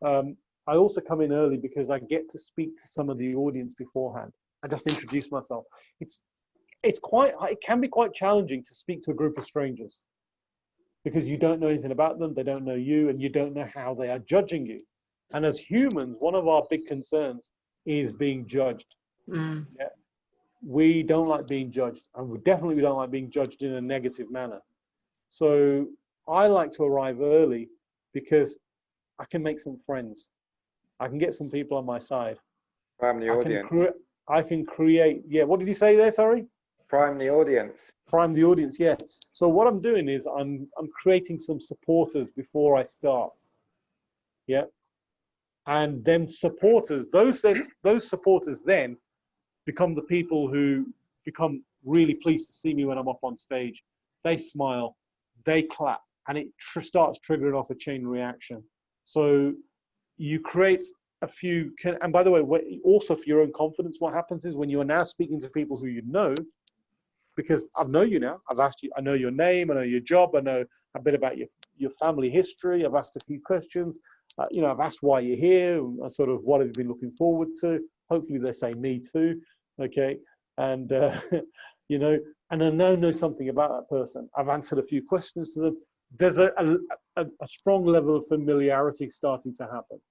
I also come in early because I get to speak to some of the audience beforehand. I just introduce myself. It can be quite challenging to speak to a group of strangers because you don't know anything about them, they don't know you, and you don't know how they are judging you. And as humans, one of our big concerns is being judged. Yeah. We don't like being judged, and we definitely don't like being judged in a negative manner. So I like to arrive early because I can make some friends. I can get some people on my side. Prime the audience. I can create, yeah, what did you say there, sorry? Prime the audience. Prime the audience, yeah. So what I'm doing is I'm creating some supporters before I start. Yeah. And then supporters, those supporters then become the people who become really pleased to see me when I'm up on stage. They smile, they clap, and it starts triggering off a chain reaction. So you create a few, and by the way, also for your own confidence, what happens is when you are now speaking to people who you know, because I know you now, I've asked you, I know your name, I know your job, I know a bit about your family history, I've asked a few questions, you know, I've asked why you're here, and sort of what have you been looking forward to. Hopefully they say me too, okay? And, you know, and I now know something about that person. I've answered a few questions to them. There's a strong level of familiarity starting to happen.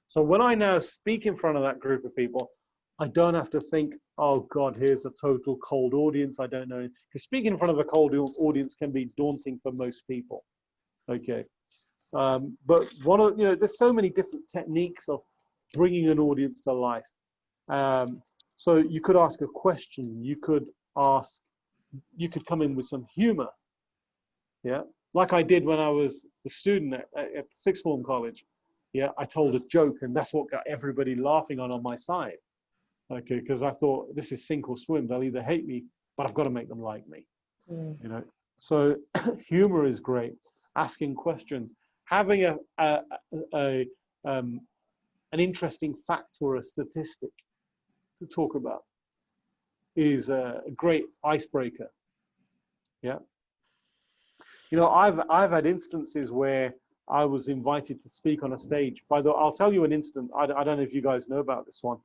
So when I now speak in front of that group of people, I don't have to think, oh God, here's a total cold audience. I don't know. Because speaking in front of a cold audience can be daunting for most people, okay? But one of, you know, there's so many different techniques of bringing an audience to life. So you could ask a question, you could come in with some humor, yeah? Like I did when I was the student at sixth form college, yeah? I told a joke and that's what got everybody laughing on my side, okay? Because I thought, this is sink or swim, they'll either hate me, but I've got to make them like me, you know? So humor is great, asking questions, having an interesting fact or a statistic to talk about is a great icebreaker. Yeah. You know, I've had instances where I was invited to speak on a stage. By the way, I'll tell you an instance. I don't know if you guys know about this one.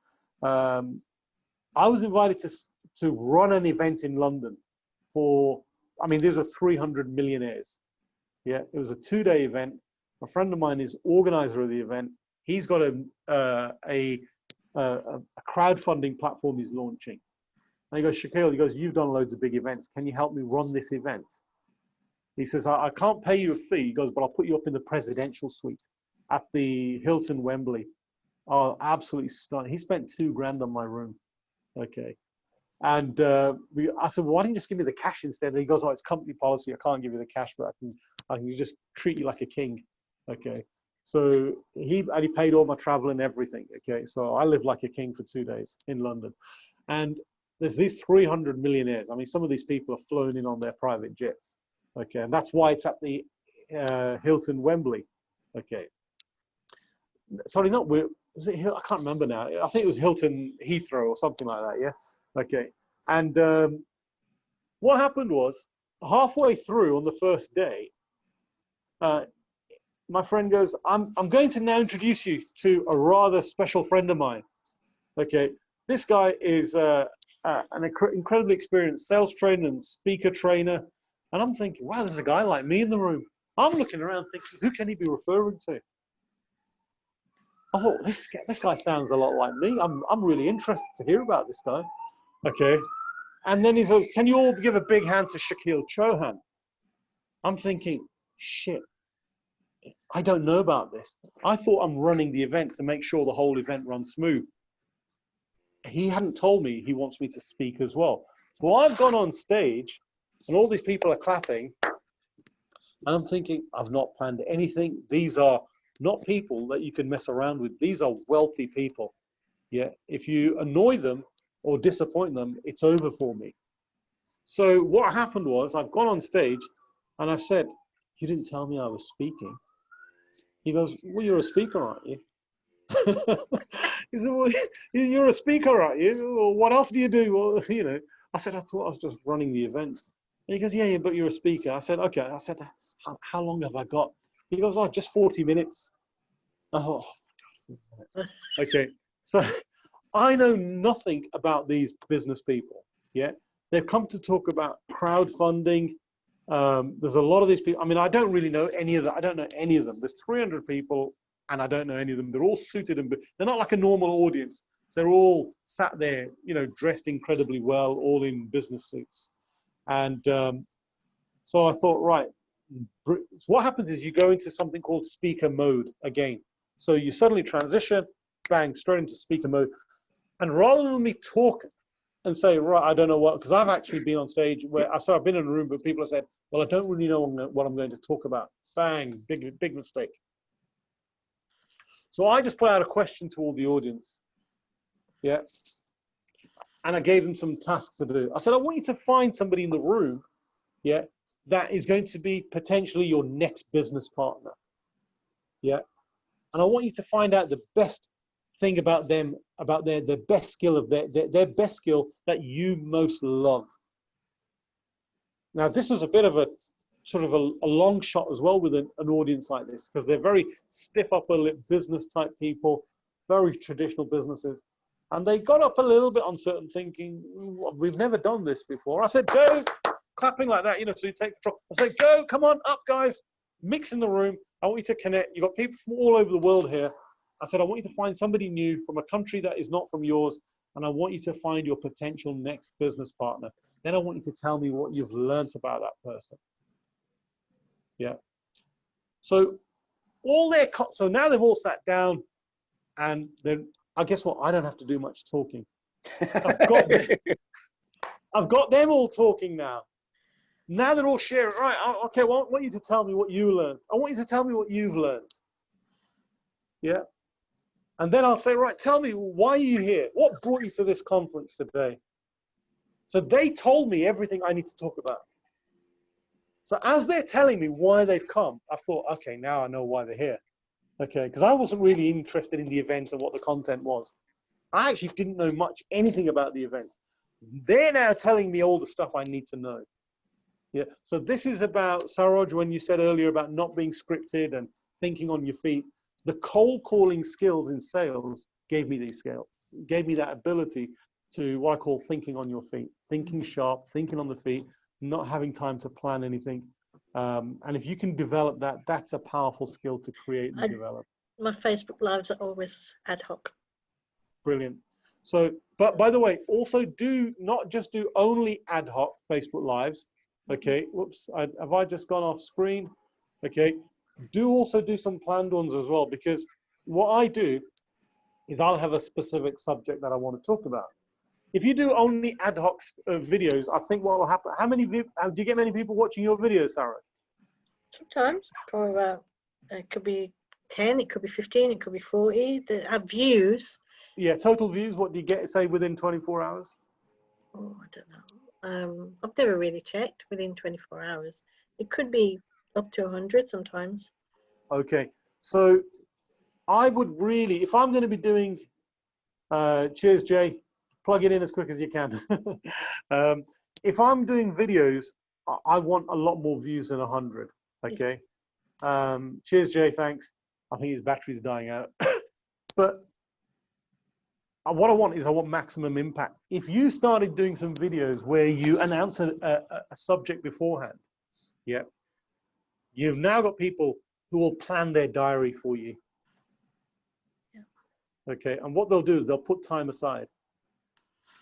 I was invited to run an event in London for, I mean, these are 300 millionaires. Yeah, it was a 2-day event. A friend of mine is organizer of the event. He's got a crowdfunding platform he's launching. And he goes, Shukeel, he goes, you've done loads of big events. Can you help me run this event? He says, I can't pay you a fee. He goes, but I'll put you up in the presidential suite at the Hilton Wembley. Oh, absolutely stunning. He spent $2,000 on my room. Okay. And I said, well, why don't you just give me the cash instead? And he goes, oh, it's company policy. I can't give you the cash, but I can just treat you like a king. Okay. So he paid all my travel and everything. Okay. So I lived like a king for 2 days in London. And there's these 300 millionaires. I mean, some of these people are flown in on their private jets. Okay. And that's why it's at the Hilton Wembley. Okay. Sorry, was it I can't remember now. I think it was Hilton Heathrow or something like that. Yeah. Okay. And what happened was, halfway through on the first day, my friend goes, I'm going to now introduce you to a rather special friend of mine. Okay. This guy is an incredibly experienced sales trainer and speaker trainer. And I'm thinking, wow, there's a guy like me in the room. I'm looking around thinking, who can he be referring to? I thought, this guy sounds a lot like me. I'm really interested to hear about this guy. Okay. And then he says, can you all give a big hand to Shukeel A Chohan? I'm thinking, shit, I don't know about this. I thought I'm running the event to make sure the whole event runs smooth. He hadn't told me he wants me to speak as well. So I've gone on stage and all these people are clapping. And I'm thinking, I've not planned anything. These are not people that you can mess around with. These are wealthy people. Yeah. If you annoy them or disappoint them, it's over for me. So what happened was, I've gone on stage and I've said, you didn't tell me I was speaking. He goes, well, you're a speaker, aren't you? He said, well, you're a speaker, aren't you? Well, what else do you do? Well, you know, I said, I thought I was just running the event. And he goes, yeah, but you're a speaker. I said, okay. I said, how long have I got? He goes, oh, just 40 minutes. Oh, okay. So I know nothing about these business people. Yeah. They've come to talk about crowdfunding. There's a lot of these people. I mean, I don't really know any of them. I don't know any of them. There's 300 people and I don't know any of them. They're all suited and they're not like a normal audience. They're all sat there, you know, dressed incredibly well, all in business suits. And so I thought, right, what happens is you go into something called speaker mode again. So you suddenly transition, bang, straight into speaker mode. And rather than me talk and say, right, I don't know what, because I've actually been on stage where I've been in a room, but people have said, well, I don't really know what I'm going to talk about. Bang, big mistake. So I just put out a question to all the audience. Yeah. And I gave them some tasks to do. I said, I want you to find somebody in the room, yeah, that is going to be potentially your next business partner. Yeah. And I want you to find out the best thing about them, about their best skill of their best skill that you most love. Now, this was a bit of a sort of a long shot as well with an audience like this, because they're very stiff upper lip business type people, very traditional businesses. And they got up a little bit on certain thinking, we've never done this before. I said, go, clapping like that, you know, so you take control. I said, go, come on, up guys, mix in the room. I want you to connect. You've got people from all over the world here. I said, I want you to find somebody new from a country that is not from yours. And I want you to find your potential next business partner. Then I want you to tell me what you've learned about that person. Yeah. So so now they've all sat down, and then I guess what? I don't have to do much talking. I've got them all talking now. Now they're all sharing. Right. Okay. Well, I want you to tell me what you learned. I want you to tell me what you've learned. Yeah. And then I'll say, right, tell me, why are you here? What brought you to this conference today? So they told me everything I need to talk about. So as they're telling me why they've come, I thought, okay, now I know why they're here. Okay, because I wasn't really interested in the event and what the content was. I actually didn't know anything about the event. They're now telling me all the stuff I need to know. Yeah. So this is about, Saroj, when you said earlier about not being scripted and thinking on your feet, the cold calling skills in sales gave me these skills, gave me that ability to what I call thinking on your feet, thinking sharp, thinking on the feet, not having time to plan anything. And if you can develop that, that's a powerful skill to create and develop. My Facebook lives are always ad hoc. Brilliant. So, but by the way, also do not just do only ad hoc Facebook lives. Okay. Whoops. Have I just gone off screen? Okay. Do also do some planned ones as well, because what I do is I'll have a specific subject that I want to talk about. If you do only ad hoc videos, I think what will happen, do you get many people watching your videos, Sarah? Sometimes, probably about, it could be 10, it could be 15, it could be 40 that have views. Yeah, total views, what do you get, say, within 24 hours? Oh, I don't know. I've never really checked within 24 hours. It could be up to 100 sometimes. Okay, so I would really, if I'm going to be doing, cheers, Jay, plug it in as quick as you can. If I'm doing videos, I want a lot more views than 100. Okay. Cheers, Jay. Thanks. I think his battery's dying out. But what I want maximum impact. If you started doing some videos where you announce a subject beforehand, yeah, you've now got people who will plan their diary for you. Yeah. Okay. And what they'll do is they'll put time aside,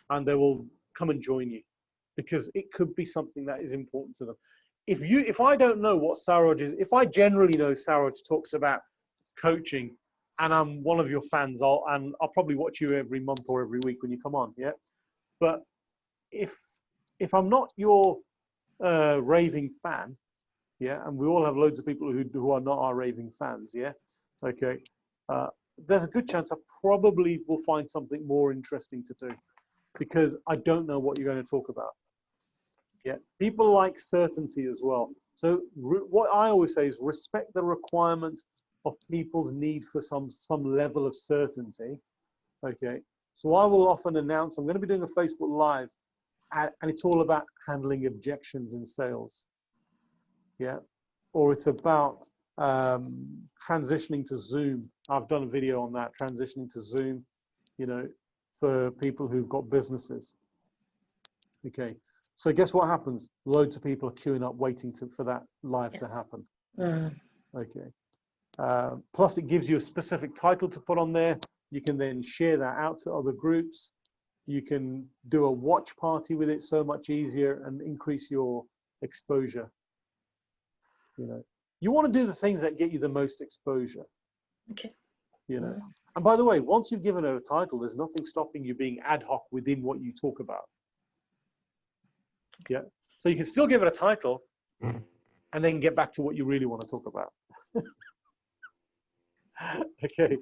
and they will come and join you, because it could be something that is important to them. If I don't know what Saroj is, if I generally know Saroj talks about coaching, and I'm one of your fans, I'll probably watch you every month or every week when you come on, yeah. But if I'm not your raving fan, yeah, and we all have loads of people who are not our raving fans, yeah, okay, there's a good chance I probably will find something more interesting to do, because I don't know what you're going to talk about. Yeah, people like certainty as well. So what I always say is respect the requirement of people's need for some level of certainty. Okay, so I will often announce I'm going to be doing a Facebook Live, and it's all about handling objections in sales. Yeah, or it's about transitioning to Zoom. I've done a video on that, transitioning to Zoom, you know, for people who've got businesses. Okay, so guess what happens? Loads of people are queuing up waiting for that live to happen. Okay. Plus it gives you a specific title to put on there. You can then share that out to other groups. You can do a watch party with it so much easier and increase your exposure. You know, you want to do the things that get you the most exposure. Okay. You know, and by the way, once you've given it a title, there's nothing stopping you being ad hoc within what you talk about. Yeah, so you can still give it a title and then get back to what you really want to talk about. Okay,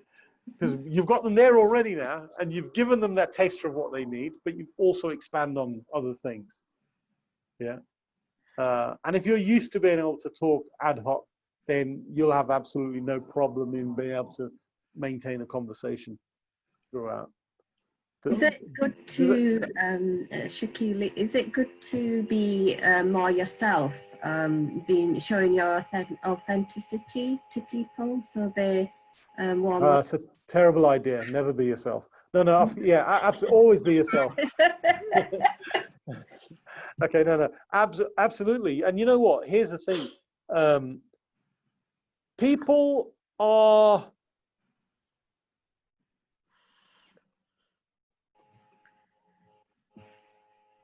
because you've got them there already now, and you've given them that taster of what they need, but you've also expand on other things. Yeah, and if you're used to being able to talk ad hoc, then you'll have absolutely no problem in being able to maintain a conversation throughout. Is it good to, Shukeel, is it good to be more yourself being showing your authenticity to people, so they warm up? It's a terrible idea. Never be yourself. No, yeah, absolutely, always be yourself. Okay, no, absolutely. And you know what? Here's the thing. People are.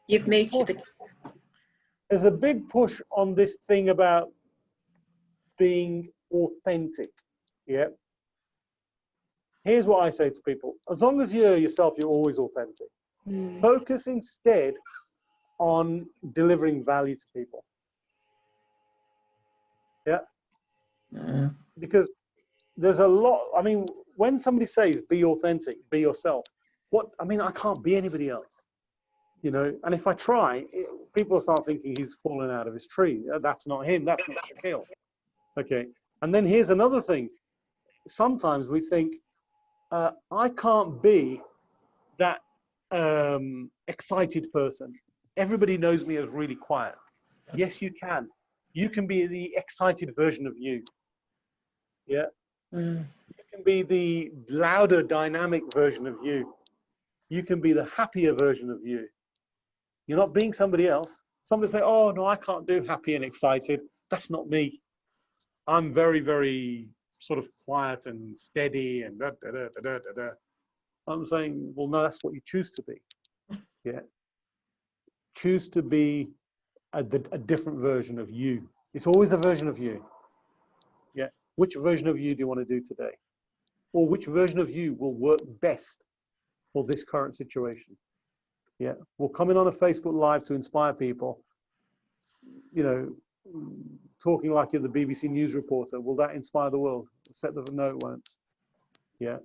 You've muted. There's a big push on this thing about being authentic. Yeah. Here's what I say to people. As long as you're yourself, you're always authentic. Focus instead on delivering value to people. Yeah. Because there's a lot, I mean, when somebody says be authentic, be yourself, I can't be anybody else. You know, and if I try, people start thinking he's fallen out of his tree. That's not him. That's not Shukeel. Okay. And then here's another thing. Sometimes we think, I can't be that excited person. Everybody knows me as really quiet. Yes, you can. You can be the excited version of you. Yeah. You can be the louder, dynamic version of you. You can be the happier version of you. You're not being somebody else. Somebody say, oh, no, I can't do happy and excited. That's not me. I'm very, very sort of quiet and steady and da, da, da, da, da, da. I'm saying, well, no, that's what you choose to be. Yeah. Choose to be a different version of you. It's always a version of you. Yeah. Which version of you do you want to do today? Or which version of you will work best for this current situation? Yeah, we'll come in on a Facebook Live to inspire people, you know, talking like you're the BBC News reporter. Will that inspire the world? No, it won't. Yeah.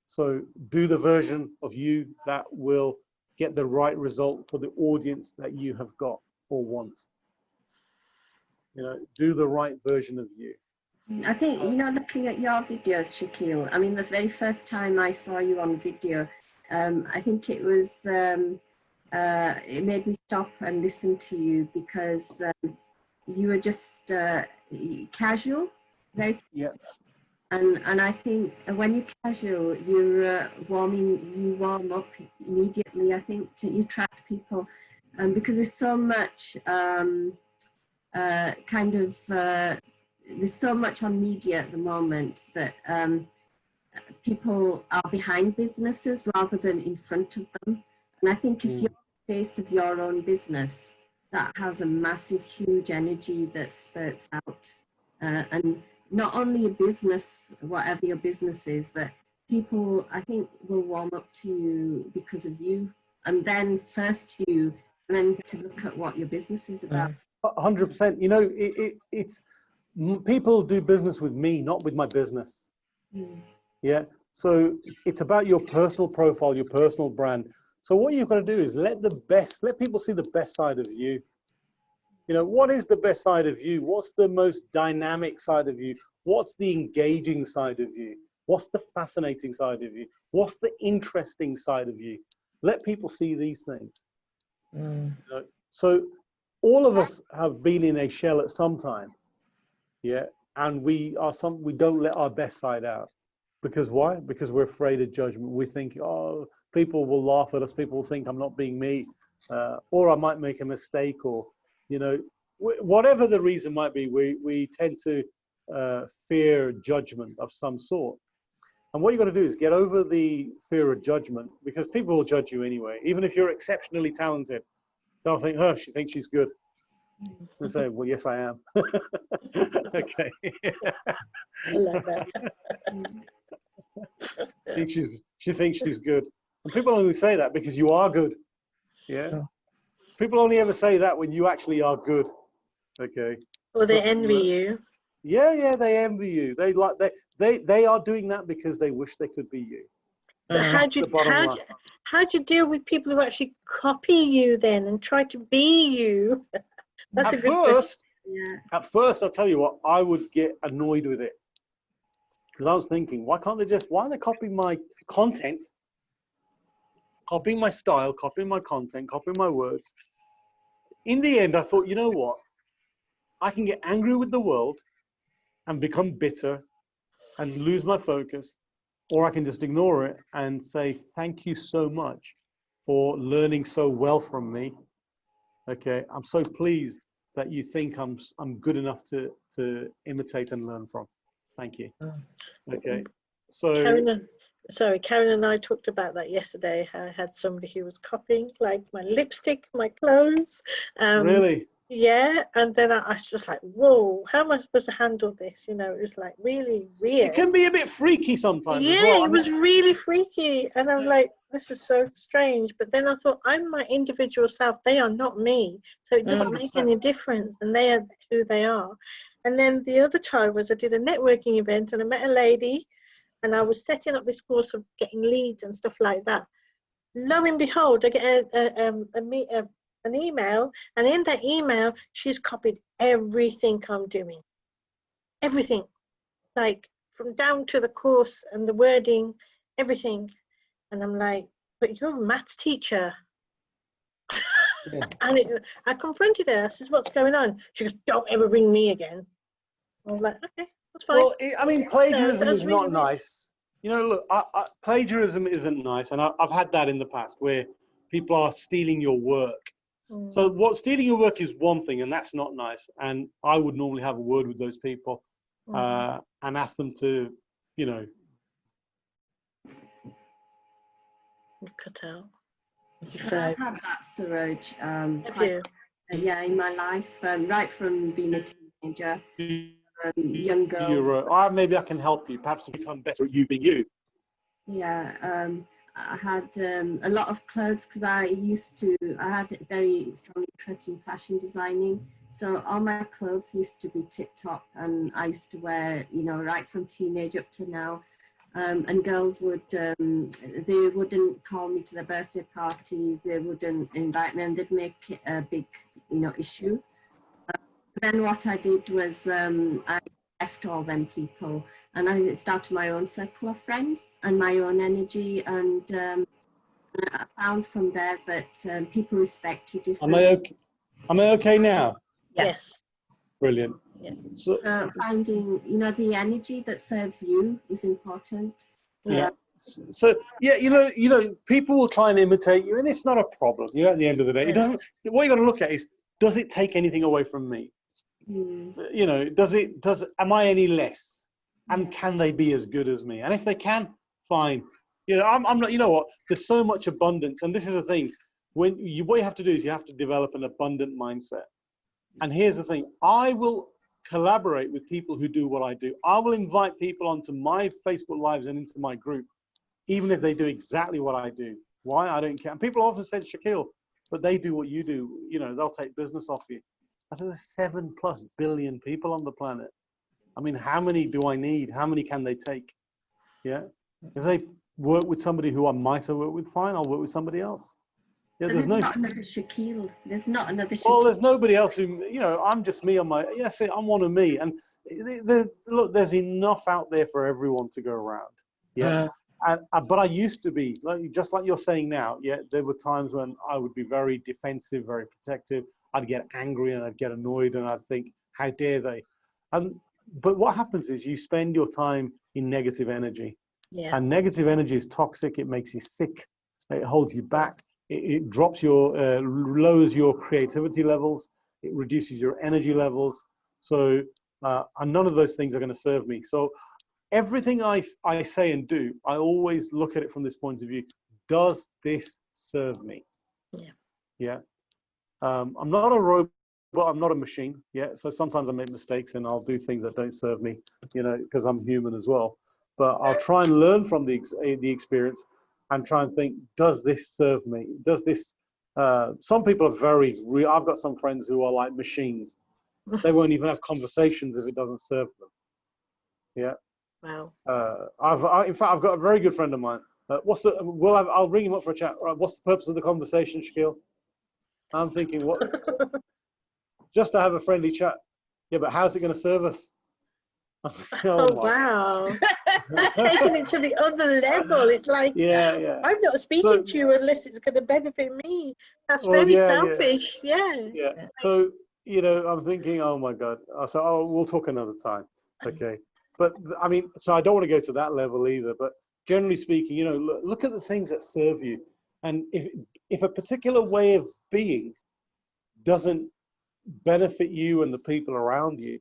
So do the version of you that will get the right result for the audience that you have got or want. You know, do the right version of you. I think, you know, looking at your videos, Shukeel, I mean, the very first time I saw you on video, I think it was, it made me stop and listen to you because you were just casual, very yeah. And I think when you're casual, you're you warm up immediately, I think, you attract people. Because there's so much there's so much on media at the moment that people are behind businesses rather than in front of them. And I think if you're the face of your own business, that has a massive, huge energy that spurts out. And not only a business, whatever your business is, but people, I think, will warm up to you because of you. And then first you, and then to look at what your business is about. 100%. You know, it's people do business with me, not with my business. Yeah. So it's about your personal profile, your personal brand. So what you've got to do is let people see the best side of you. You know, what is the best side of you? What's the most dynamic side of you? What's the engaging side of you? What's the fascinating side of you? What's the interesting side of you? Let people see these things. You know? So all of us have been in a shell at some time. Yeah. And we don't let our best side out. Because why? Because we're afraid of judgment. We think, oh, people will laugh at us. People will think I'm not being me, or I might make a mistake, or, you know, whatever the reason might be, we tend to fear judgment of some sort. And what you got to do is get over the fear of judgment, because people will judge you anyway. Even if you're exceptionally talented, they'll think, oh, she thinks she's good. And say, well, yes, I am. Okay. I love that. She thinks she's good. And people only say that because you are good. Yeah. People only ever say that when you actually are good. Okay. Or they envy you. Yeah, they envy you. They are doing that because they wish they could be you. But how do you deal with people who actually copy you then and try to be you? That's a good question. Yeah. At first, I'll tell you what, I would get annoyed with it. Because I was thinking, why are they copying my content, copying my style, copying my content, copying my words? in the end, I thought, you know what? I can get angry with the world and become bitter and lose my focus, or I can just ignore it and say, thank you so much for learning so well from me. Okay, I'm so pleased that you think I'm good enough to imitate and learn from. Thank you. Okay, so Karen and I talked about that yesterday. I had somebody who was copying like my lipstick, my clothes. Really? Yeah, and then I was just like, whoa, how am I supposed to handle this? You know, it was like really weird. It can be a bit freaky sometimes yeah, as well. It was really freaky. And I'm like, this is so strange. But then I thought, I'm my individual self. They are not me. So it doesn't 100%. make any difference. And they are who they are. And then the other time was I did a networking event and I met a lady and I was setting up this course of getting leads and stuff like that. Lo and behold, I get an email, and in that email, she's copied everything I'm doing. Everything. Like, from down to the course and the wording, everything. And I'm like, but you're a maths teacher. Yeah. And I confronted her. I says, what's going on? She goes, don't ever ring me again. I was like, okay, that's fine. Well, I mean, plagiarism is not nice. You know, look, plagiarism isn't nice. And I've had that in the past where people are stealing your work. So what stealing your work is one thing, and that's not nice. And I would normally have a word with those people and ask them to, you know. Cut out. I've had that, Suraj. Have you? Yeah, in my life, right from being a teenager, young girls. Maybe I can help you. Perhaps become better at you being you. Yeah, I had a lot of clothes because I had a very strong interest in fashion designing. So all my clothes used to be tip-top, and I used to wear, you know, right from teenage up to now. And girls would, they wouldn't call me to their birthday parties, they wouldn't invite me, and they'd make it a big, you know, issue. Then what I did was I left all them people and I started my own circle of friends and my own energy, and I found from there that people respect you differently. Am I okay now? Yes. Brilliant. Yeah. So finding, you know, the energy that serves you is important. Yeah. So yeah, you know, people will try and imitate you, and it's not a problem. You know, at the end of the day, it doesn't. What you got to look at is, does it take anything away from me? You know, am I any less? And can they be as good as me? And if they can, fine. You know, I'm not. You know what? There's so much abundance, and this is the thing. What you have to do is you have to develop an abundant mindset. And here's the thing: I will collaborate with people who do what I do. I will invite people onto my Facebook Lives and into my group, even if they do exactly what I do. Why? I don't care. And people often say, Shukeel, but they do what you do. You know, they'll take business off you. I said, there's 7+ billion people on the planet. I mean, how many do I need? How many can they take? Yeah. If they work with somebody who I might have worked with, fine, I'll work with somebody else. Yeah, there's not another Shukeel. There's not another Shukeel. Well, there's nobody else who, you know, I'm just me on my, yes, I'm one of me. And look, there's enough out there for everyone to go around. Yeah. But I used to be, just like you're saying now, yeah, there were times when I would be very defensive, very protective. I'd get angry and I'd get annoyed and I'd think, how dare they? But what happens is you spend your time in negative energy. Yeah. And negative energy is toxic. It makes you sick. It holds you back. It drops lowers your creativity levels. It reduces your energy levels. So, and none of those things are going to serve me. So everything I say and do, I always look at it from this point of view. Does this serve me? Yeah. Yeah. I'm not a robot. I'm not a machine. Yeah. So sometimes I make mistakes and I'll do things that don't serve me, you know, because I'm human as well. But I'll try and learn from the experience and try and think, does this serve me? Does this, some people are very real. I've got some friends who are like machines. They won't even have conversations if it doesn't serve them. Yeah. Wow. In fact, I've got a very good friend of mine. I'll ring him up for a chat. Right, what's the purpose of the conversation, Shukeel? I'm thinking, what? Just to have a friendly chat. Yeah, but how's it going to serve us? Oh wow. It's taken it to the other level. It's like, yeah. I'm not speaking to you unless it's going to benefit me. That's very selfish. Yeah. So, you know, I'm thinking, oh my God. So, oh, we'll talk another time. Okay. But I mean, so I don't want to go to that level either. But generally speaking, you know, look at the things that serve you. And if a particular way of being doesn't benefit you and the people around you,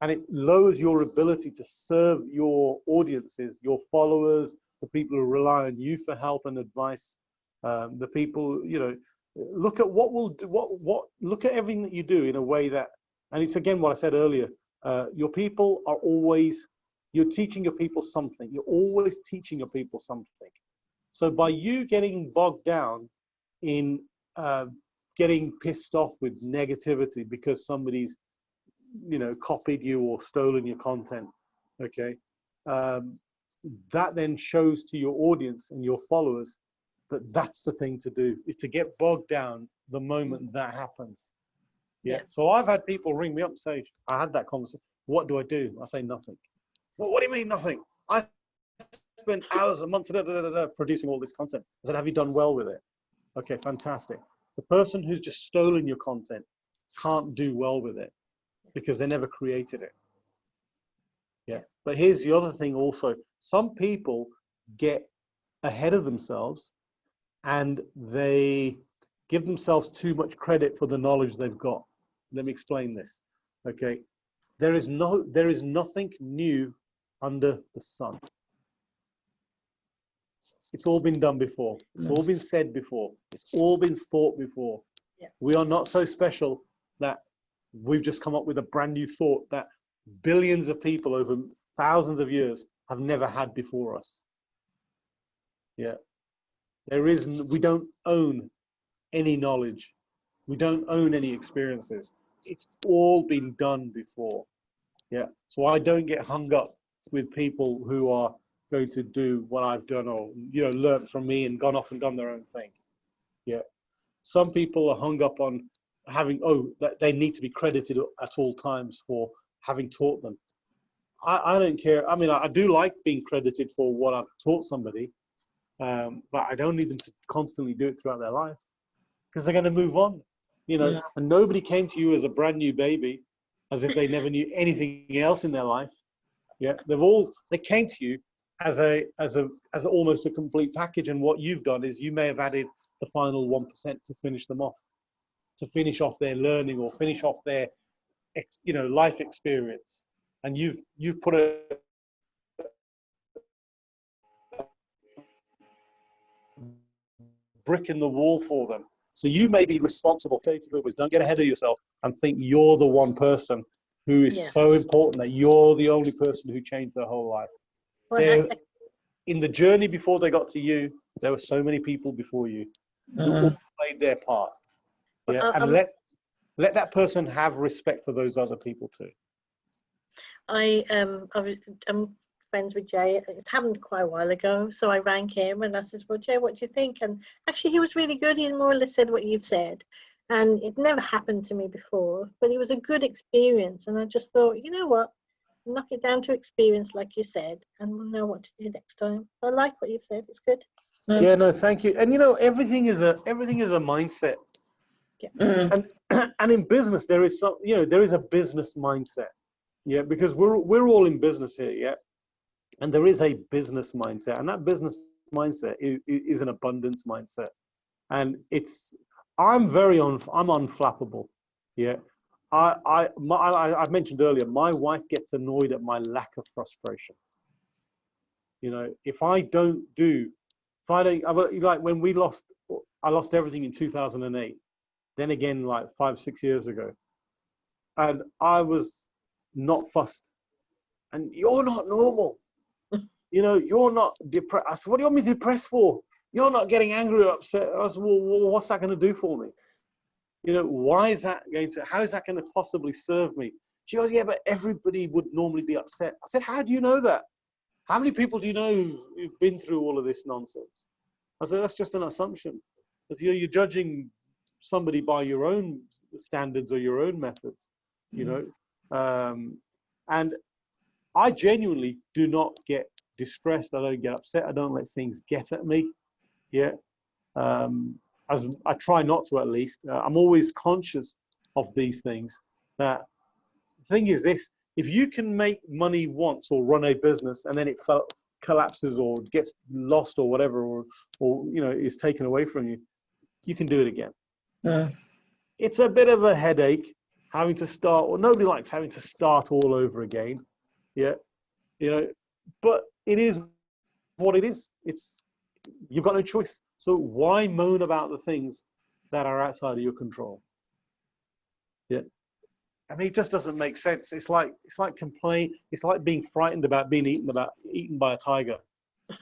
and it lowers your ability to serve your audiences, your followers, the people who rely on you for help and advice, the people, you know, look at look at everything that you do in a way that, and it's again what I said earlier, your people are always, you're teaching your people something. You're always teaching your people something. So by you getting bogged down in getting pissed off with negativity because somebody's, you know, copied you or stolen your content, okay, that then shows to your audience and your followers that that's the thing to do, is to get bogged down the moment that happens. Yeah. So I've had people ring me up and say, I had that conversation, what do I do? I say nothing. Well, what do you mean nothing? I spent hours and months producing all this content. I said, have you done well with it? Okay, fantastic. The person who's just stolen your content can't do well with it because they never created it. Yeah. But here's the other thing also. Some people get ahead of themselves and they give themselves too much credit for the knowledge they've got. Let me explain this. Okay. There is nothing new under the sun. It's all been done before. It's all been said before. It's all been thought before. Yeah. We are not so special that we've just come up with a brand new thought that billions of people over thousands of years have never had before us. Yeah. We don't own any knowledge. We don't own any experiences. It's all been done before. Yeah. So I don't get hung up with people who are going to do what I've done or, you know, learned from me and gone off and done their own thing. Yeah. Some people are hung up on having, that they need to be credited at all times for having taught them. I don't care. I mean, I do like being credited for what I've taught somebody, but I don't need them to constantly do it throughout their life because they're going to move on, you know, and nobody came to you as a brand new baby as if they never knew anything else in their life. Yeah. They came to you as almost a complete package. And what you've done is you may have added the final 1% to finish them off, to finish off their learning or finish off their, you know, life experience. And you've put a brick in the wall for them. So you may be responsible. Say to people, don't get ahead of yourself and think you're the one person who is so important that you're the only person who changed their whole life. Well, in the journey before they got to you, there were so many people before you who all played their part. Yeah, and let that person have respect for those other people too. I'm friends with Jay. It happened quite a while ago, so I rang him and I said, well, Jay, what do you think? And actually he was really good. He more or less said what you've said, and it never happened to me before, but it was a good experience. And I just thought, you know what, knock it down to experience, like you said, and we'll know what to do next time. I like what you've said. It's good. Yeah, no, thank you. And you know, everything is a mindset. Yeah. And in business there is there is a business mindset. Yeah, because we're all in business here, yeah. And there is a business mindset, and that business mindset is an abundance mindset. And I'm unflappable. Yeah. I mentioned earlier, my wife gets annoyed at my lack of frustration. You know, like when I lost everything in 2008, then again, like 5-6 years ago. And I was not fussed. And you're not normal. You know, you're not depressed. I said, what do you want me depressed for? You're not getting angry or upset. I said, well, what's that going to do for me? You know, how is that going to possibly serve me? She goes, yeah, but everybody would normally be upset. I said, how do you know that? How many people do you know who've been through all of this nonsense? I said, that's just an assumption. Because you're judging somebody by your own standards or your own methods, you know. And I genuinely do not get distressed. I don't get upset. I don't let things get at me. Yeah. As I try not to, at least. I'm always conscious of these things. That the thing is this: if you can make money once or run a business and then it collapses or gets lost or whatever, or you know, is taken away from you, you can do it again. It's a bit of a headache having to start, or nobody likes having to start all over again. Yeah, you know, but it is what it is. You've got no choice. So why moan about the things that are outside of your control? Yeah. I mean, it just doesn't make sense. It's like complain. It's like being frightened about being eaten by a tiger.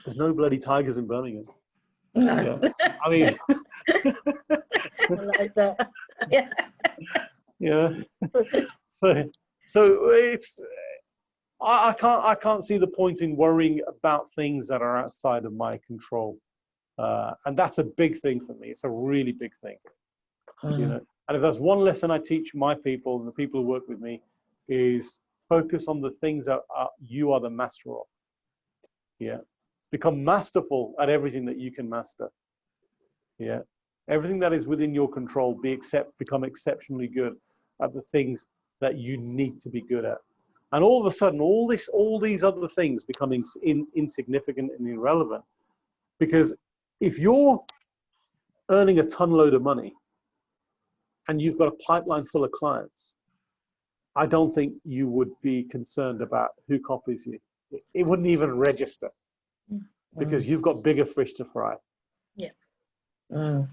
There's no bloody tigers in Birmingham. Yeah. I mean, I like that. Yeah. Yeah. So it's I can't see the point in worrying about things that are outside of my control, and that's a big thing for me. It's a really big thing, you know. And if there's one lesson I teach my people and the people who work with me, is focus on the things that you are the master of. Yeah. Become masterful at everything that you can master. Yeah. Everything that is within your control, become exceptionally good at the things that you need to be good at. And all of a sudden, all these other things become insignificant and irrelevant. Because if you're earning a ton load of money and you've got a pipeline full of clients, I don't think you would be concerned about who copies you. It wouldn't even register because you've got bigger fish to fry. Yeah. Yeah.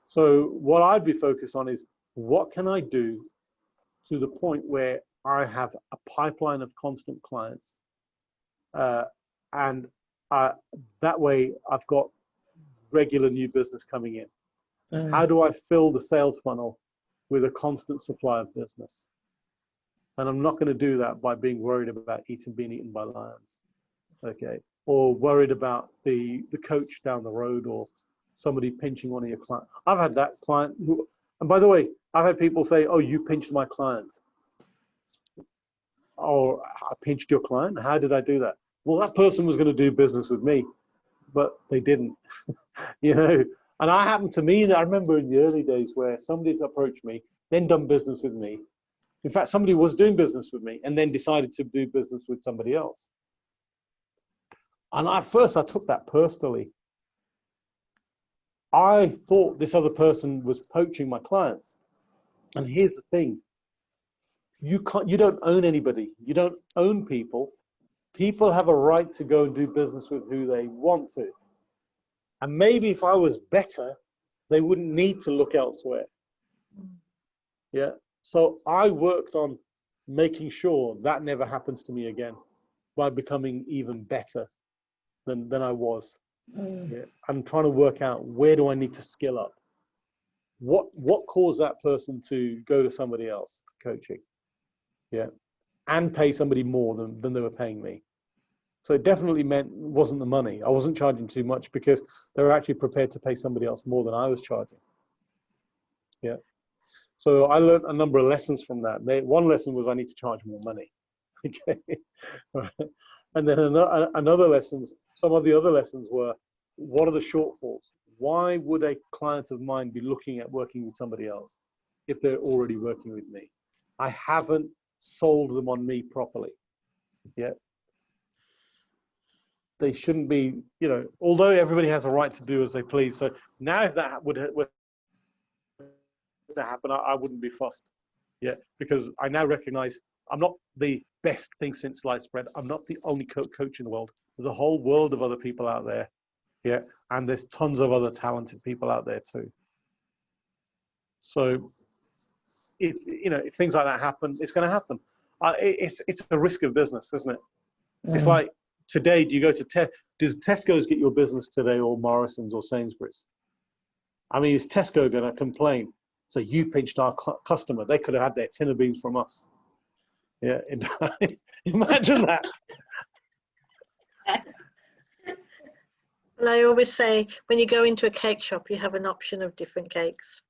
So what I'd be focused on is, what can I do to the point where I have a pipeline of constant clients, and that way I've got regular new business coming in. How do I fill the sales funnel with a constant supply of business? And I'm not going to do that by being worried about being eaten by lions, okay? Or worried about the coach down the road, or somebody pinching one of your clients. I've had that client who, and by the way, I've had people say, "Oh, you pinched my client." Oh, I pinched your client? How did I do that? Well, that person was going to do business with me, but they didn't, you know. And I remember in the early days where somebody approached me, then done business with me. In fact, somebody was doing business with me and then decided to do business with somebody else. And at first I took that personally. I thought this other person was poaching my clients. And here's the thing. You don't own anybody. You don't own people. People have a right to go and do business with who they want to. And maybe if I was better, they wouldn't need to look elsewhere. Yeah. So I worked on making sure that never happens to me again by becoming even better than I was. Yeah. I'm trying to work out, where do I need to skill up? What caused that person to go to somebody else coaching? Yeah. And pay somebody more than they were paying me. So it definitely wasn't the money. I wasn't charging too much because they were actually prepared to pay somebody else more than I was charging. Yeah. So I learned a number of lessons from that. One lesson was I need to charge more money. Okay. And then another lesson, some of the other lessons were, what are the shortfalls? Why would a client of mine be looking at working with somebody else if they're already working with me? I haven't sold them on me properly. Yeah. They shouldn't be, you know, although everybody has a right to do as they please. So now if that would to happen, I wouldn't be fussed. Yeah, because I now recognize I'm not the best thing since sliced bread. I'm not the only coach in the world. There's a whole world of other people out there. Yeah, and there's tons of other talented people out there too. So, you know, if things like that happen, it's going to happen. It's a risk of business, isn't it? It's like, today, do you go to does Tesco's get your business today, or Morrison's or Sainsbury's? I mean, is Tesco going to complain? So you pinched our customer. They could have had their tin of beans from us. Yeah, imagine that. And I always say, when you go into a cake shop, you have an option of different cakes.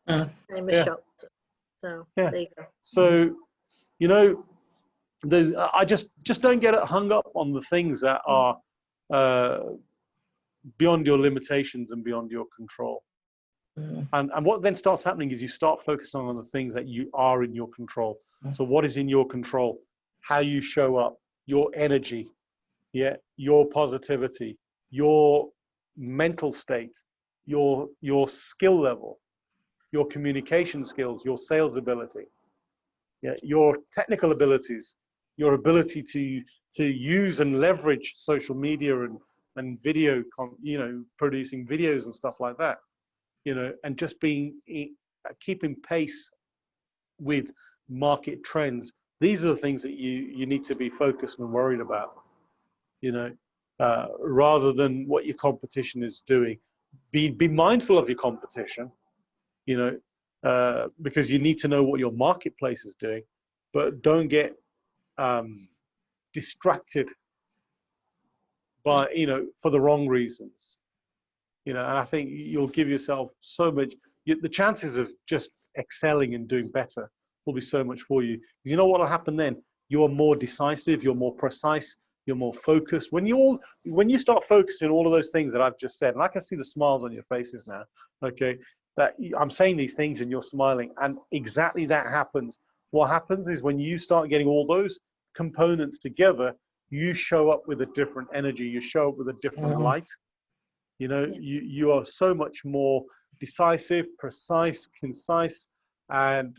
Same as shop. So yeah. there you go. So, you know, I just don't get hung up on the things that are beyond your limitations and beyond your control. And what then starts happening is you start focusing on the things that you are in your control. So what is in your control? How you show up, your energy, your positivity, your mental state, your skill level, your communication skills, your sales ability, your technical abilities, your ability to use and leverage social media and video, producing videos and stuff like that, and just keeping pace with market trends. These are the things that you need to be focused and worried about, rather than what your competition is doing. Be mindful of your competition, because you need to know what your marketplace is doing, but don't get distracted by, for the wrong reasons. And I think you'll give yourself so much, the chances of just excelling and doing better will be so much for you. You know what will happen then? You're more decisive, you're more precise, you're more focused. When you start focusing all of those things that I've just said, and I can see the smiles on your faces now, okay, that I'm saying these things and you're smiling, and exactly that happens. What happens is when you start getting all those components together, you show up with a different energy, you show up with a different light. You are so much more decisive, precise, concise, and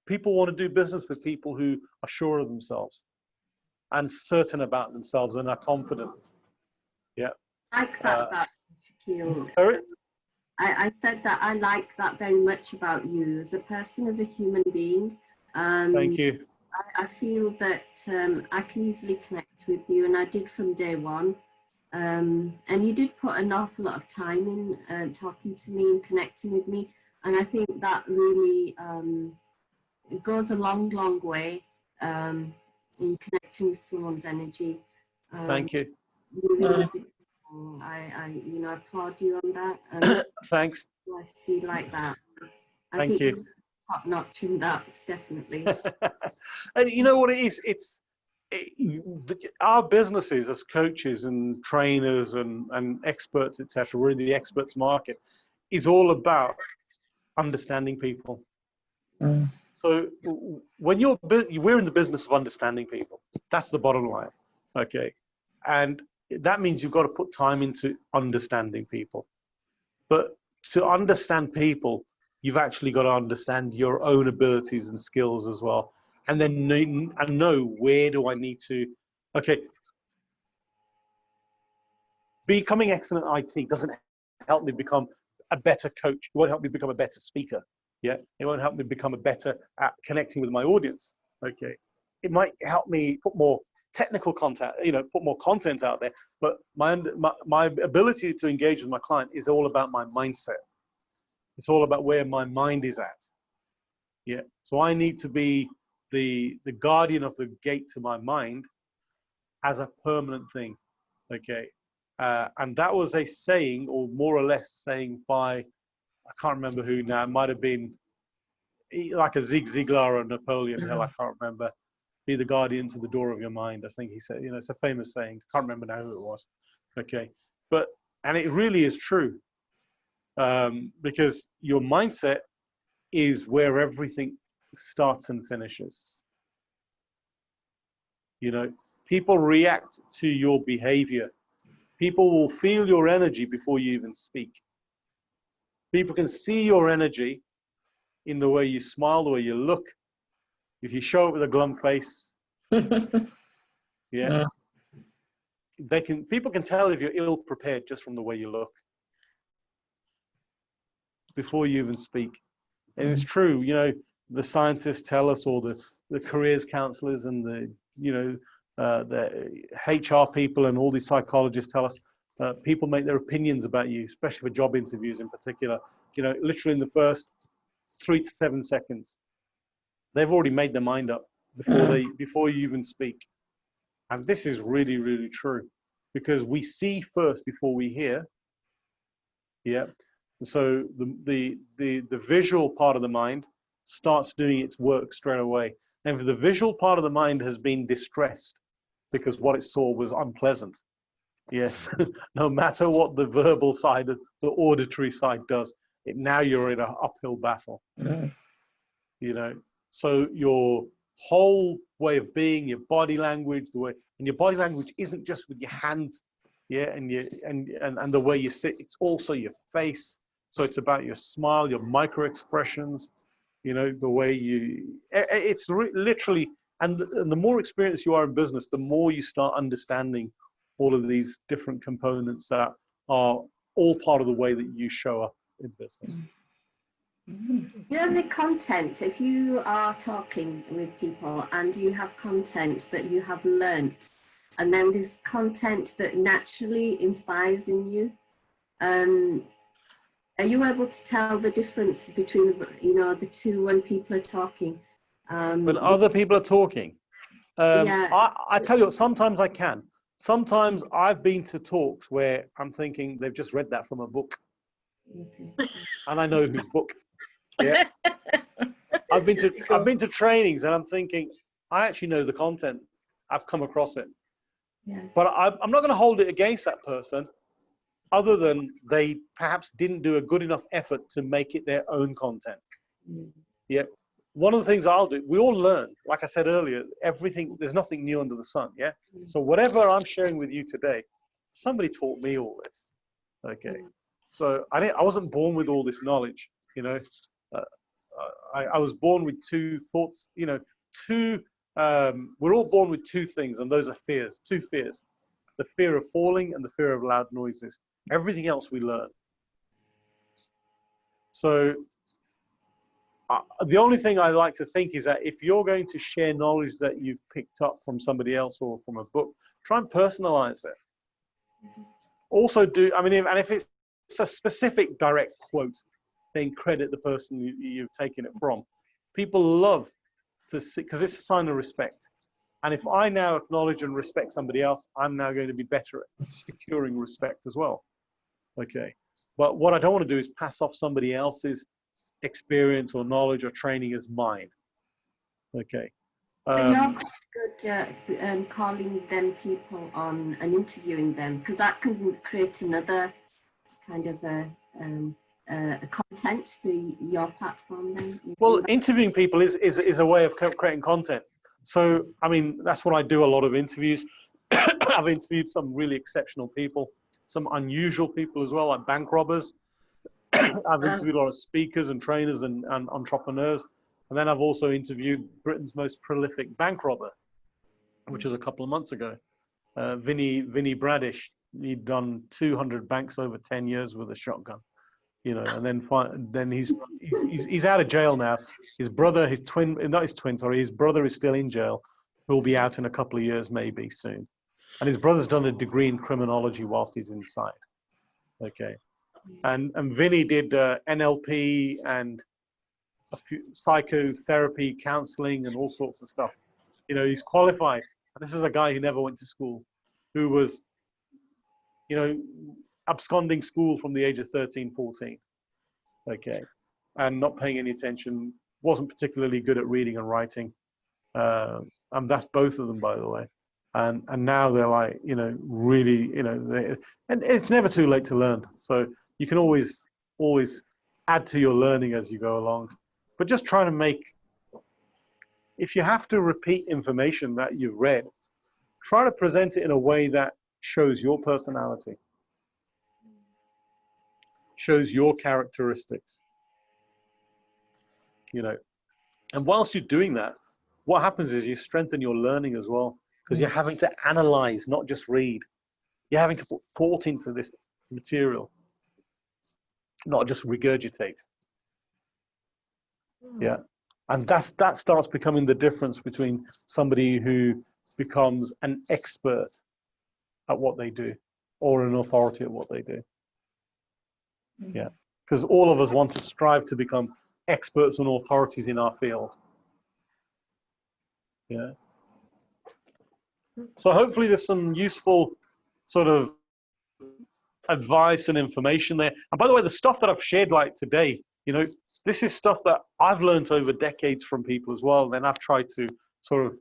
people want to do business with people who are sure of themselves and certain about themselves and are confident. Yeah. I like that, Shukeel. Sorry? I said that I like that very much about you as a person, as a human being. Thank you. I feel that I can easily connect with you, and I did from day one. And you did put an awful lot of time in talking to me and connecting with me. And I think that really it goes a long, long way in connecting with someone's energy. Thank you. You really did. I applaud you on that. And thanks. I see like that. I Thank think you. Top notch in that, definitely. And you know what it is? Our businesses as coaches and trainers and experts, etc., we're in the experts market, is all about understanding people. So when we're in the business of understanding people. That's the bottom line, okay? And that means you've got to put time into understanding people. But to understand people, you've actually got to understand your own abilities and skills as well. And then know where do I need to, okay. Becoming excellent at IT doesn't help me become a better coach. It won't help me become a better speaker. Yeah, it won't help me become a better at connecting with my audience. Okay, it might help me put more technical content, put more content out there. But my ability to engage with my client is all about my mindset. It's all about where my mind is at. Yeah, so I need to be the guardian of the gate to my mind as a permanent thing. Okay, and that was a saying, or more or less saying by, I can't remember who now. It might have been like a Zig Ziglar or Napoleon Hill. I can't remember. Be the guardian to the door of your mind. I think he said. It's a famous saying. I can't remember now who it was. Okay, and it really is true, because your mindset is where everything starts and finishes. People react to your behavior. People will feel your energy before you even speak. People can see your energy in the way you smile, the way you look. If you show up with a glum face, people can tell if you're ill prepared just from the way you look before you even speak. And it's true, the scientists tell us, or the careers counselors and the HR people and all these psychologists tell us, people make their opinions about you, especially for job interviews in particular, literally in the first 3 to 7 seconds. They've already made their mind up before you even speak. And this is really, really true, because we see first before we hear. Yeah. So the visual part of the mind starts doing its work straight away. And if the visual part of the mind has been distressed because what it saw was unpleasant, yeah, no matter what the verbal side, the auditory side does, now you're in an uphill battle. You know, so your whole way of being, your body language, and your body language isn't just with your hands, yeah, and the way you sit. It's also your face. So it's about your smile, your micro expressions, you know, the way it's literally, and the more experienced you are in business, the more you start understanding all of these different components that are all part of the way that you show up in business. You know, the content, if you are talking with people and you have content that you have learnt, and then this content that naturally inspires in you, are you able to tell the difference between, you know, the two when people are talking? When other people are talking, yeah. I tell you what, sometimes I can. Sometimes I've been to talks where I'm thinking they've just read that from a book. Okay. And I know whose book. Yeah. I've been to trainings and I'm thinking, I actually know the content. I've come across it. Yes. But I'm not going to hold it against that person, other than they perhaps didn't do a good enough effort to make it their own content. Yeah. One of the things I'll do, we all learn, like I said earlier, everything, there's nothing new under the sun. Yeah. So whatever I'm sharing with you today, somebody taught me all this. Okay. So I wasn't born with all this knowledge, you know. I was born with two thoughts, you know, we're all born with two things, and those are fears, two fears. The fear of falling and the fear of loud noises. Everything else we learn. So the only thing I like to think is that if you're going to share knowledge that you've picked up from somebody else or from a book, try and personalize it. Also if it's a specific direct quote, then credit the person you've taken it from. People love to see, because it's a sign of respect. And if I now acknowledge and respect somebody else, I'm now going to be better at securing respect as well. Okay. But what I don't want to do is pass off somebody else's experience or knowledge or training as mine. Okay. You're quite good calling them people on and interviewing them, because that can create another kind of a content for your platform then. Well, interviewing people is a way of creating content. So, I mean, that's what I do, a lot of interviews. I've interviewed some really exceptional people, some unusual people as well, like bank robbers. I've interviewed a lot of speakers and trainers and entrepreneurs. And then I've also interviewed Britain's most prolific bank robber, which was a couple of months ago. Vinnie Bradish. He'd done 200 banks over 10 years with a shotgun. You know, and then he's out of jail now. His brother, his brother is still in jail. He'll be out in a couple of years, maybe soon. And his brother's done a degree in criminology whilst he's inside. Okay, and Vinny did NLP and a few psychotherapy, counselling, and all sorts of stuff. You know, he's qualified. And this is a guy who never went to school, who was, you know, absconding school from the age of 13, 14, okay, and not paying any attention, wasn't particularly good at reading and writing, and that's both of them, by the way, and now they're like, you know, really, you know, and it's never too late to learn, so you can always add to your learning as you go along, but just try to make, if you have to repeat information that you've read, try to present it in a way that shows your personality, shows your characteristics, you know. And whilst you're doing that, what happens is you strengthen your learning as well, because you're having to analyze, not just read. You're having to put thought into this material, not just regurgitate. Yeah. And that starts becoming the difference between somebody who becomes an expert at what they do or an authority at what they do. Yeah, because all of us want to strive to become experts and authorities in our field. Yeah. So hopefully there's some useful sort of advice and information there. And by the way, the stuff that I've shared like today, You know, this is stuff that I've learned over decades from people as well. Then I've tried to sort of,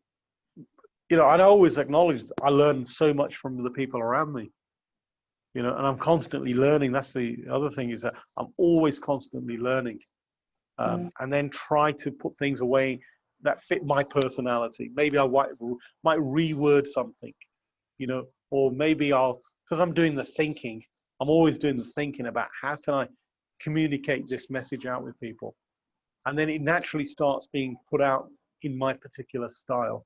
you know, and I always acknowledge I learn so much from the people around me. You know, and I'm constantly learning. That's the other thing, is that I'm always constantly learning. And then try to put things away that fit my personality. Maybe I might reword something, you know, or maybe because I'm doing the thinking, I'm always doing the thinking about how can I communicate this message out with people. And then it naturally starts being put out in my particular style,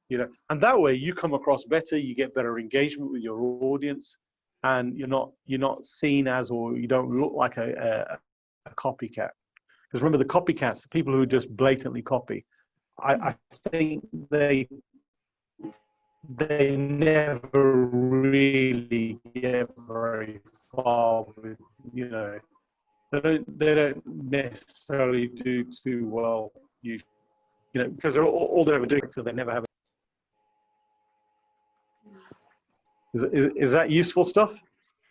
you know, and that way you come across better, you get better engagement with your audience, and you're not seen as, or you don't look like a copycat. Because remember, the copycats, the people who just blatantly copy, I think they never really get very far with, you know, they don't necessarily do too well, usually, you know, because they're all they're ever doing, so they never have. Is that useful stuff?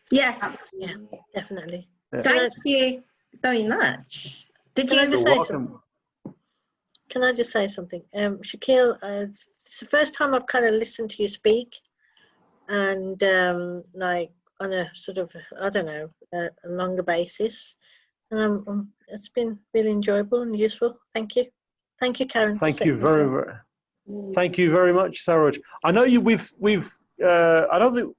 Yes. Yeah, definitely. Yeah. Thank you very much. Can I just say something? Can I just say something? Shukeel, it's the first time I've kind of listened to you speak, and like on a sort of, I don't know, a longer basis. And it's been really enjoyable and useful. Thank you. Thank you, Karen. Thank you very much, Saroj. I know you. I don't think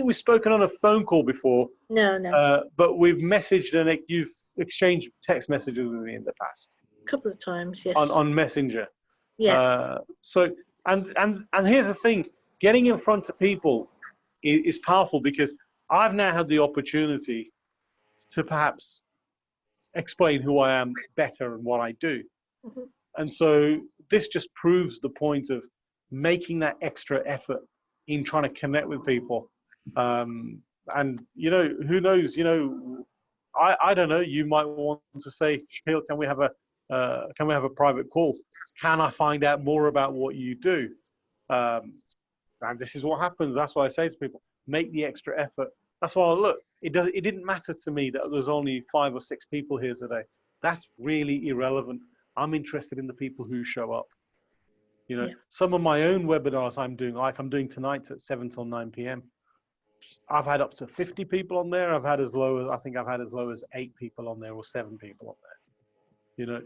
we've spoken on a phone call before. No. But we've messaged, and you've exchanged text messages with me in the past. A couple of times, yes. On Messenger. Yeah. So and here's the thing: getting in front of people is powerful, because I've now had the opportunity to perhaps explain who I am better and what I do. Mm-hmm. And so this just proves the point of making that extra effort in trying to connect with people. And, you know, who knows, you know, I don't know, you might want to say, Shukeel, can we have a private call? Can I find out more about what you do? And this is what happens. That's why I say to people, make the extra effort. That's why, look, it didn't matter to me that there's only 5 or 6 people here today. That's really irrelevant. I'm interested in the people who show up. You know, some of my own webinars I'm doing, like I'm doing tonight at 7 till 9 p.m. I've had up to 50 people on there. I think I've had as low as 8 people on there, or 7 people on there. You know,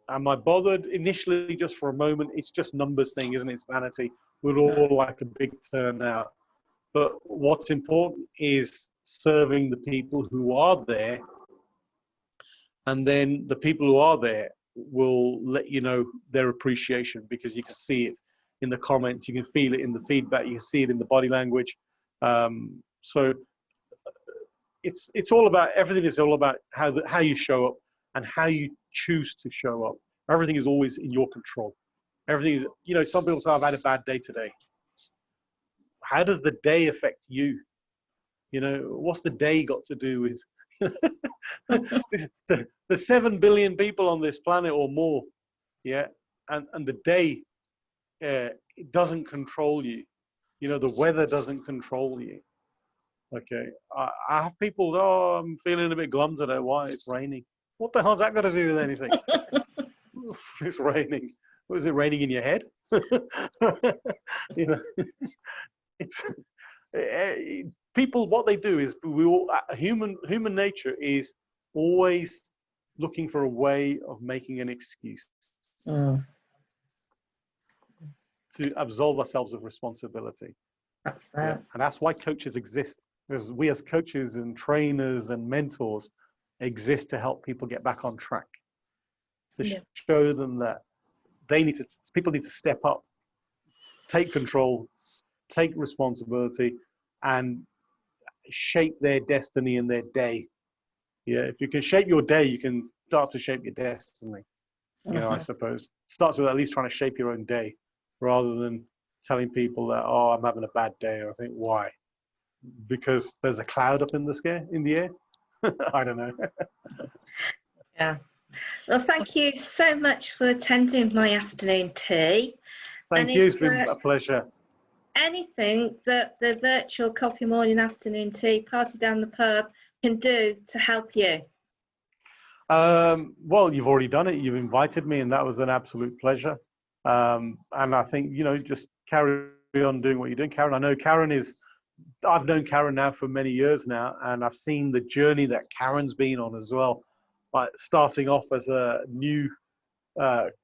am I bothered initially? Just for a moment, it's just numbers thing, isn't it? It's vanity. We'd all like a big turnout. But what's important is serving the people who are there, and then the people who are there will let you know their appreciation, because you can see it in the comments, you can feel it in the feedback, you can see it in the body language. So it's all about, everything is all about how you show up and how you choose to show up. Everything is always in your control. Everything is, you know, some people say, I've had a bad day today. How does the day affect you? You know, what's the day got to do with the 7 billion people on this planet or more? Yeah, and the day, it doesn't control you. You know, the weather doesn't control you. Okay, I have people, oh, I'm feeling a bit glum today. Why? It's raining. What the hell's that got to do with anything? It's raining. Was it raining in your head? You know, it's people. What they do is, human nature is always looking for a way of making an excuse to absolve ourselves of responsibility. Yeah. And that's why coaches exist. Because we as coaches and trainers and mentors exist to help people get back on track, to show them that people need to step up, take control, take responsibility, and shape their destiny and their day. Yeah, if you can shape your day, you can start to shape your destiny. You know, I suppose starts with at least trying to shape your own day, rather than telling people that, oh, I'm having a bad day. Or I think, why? Because there's a cloud up in the air. I don't know. Yeah. Well, thank you so much for attending my afternoon tea. Thank you. It's been a pleasure. Anything that the virtual coffee morning afternoon tea, party down the pub, can do to help you? Well, you've already done it. You've invited me, and that was an absolute pleasure. And I think, you know, just carry on doing what you're doing, Karen. I know Karen is, I've known Karen now for many years now, and I've seen the journey that Karen's been on as well. Like starting off as a new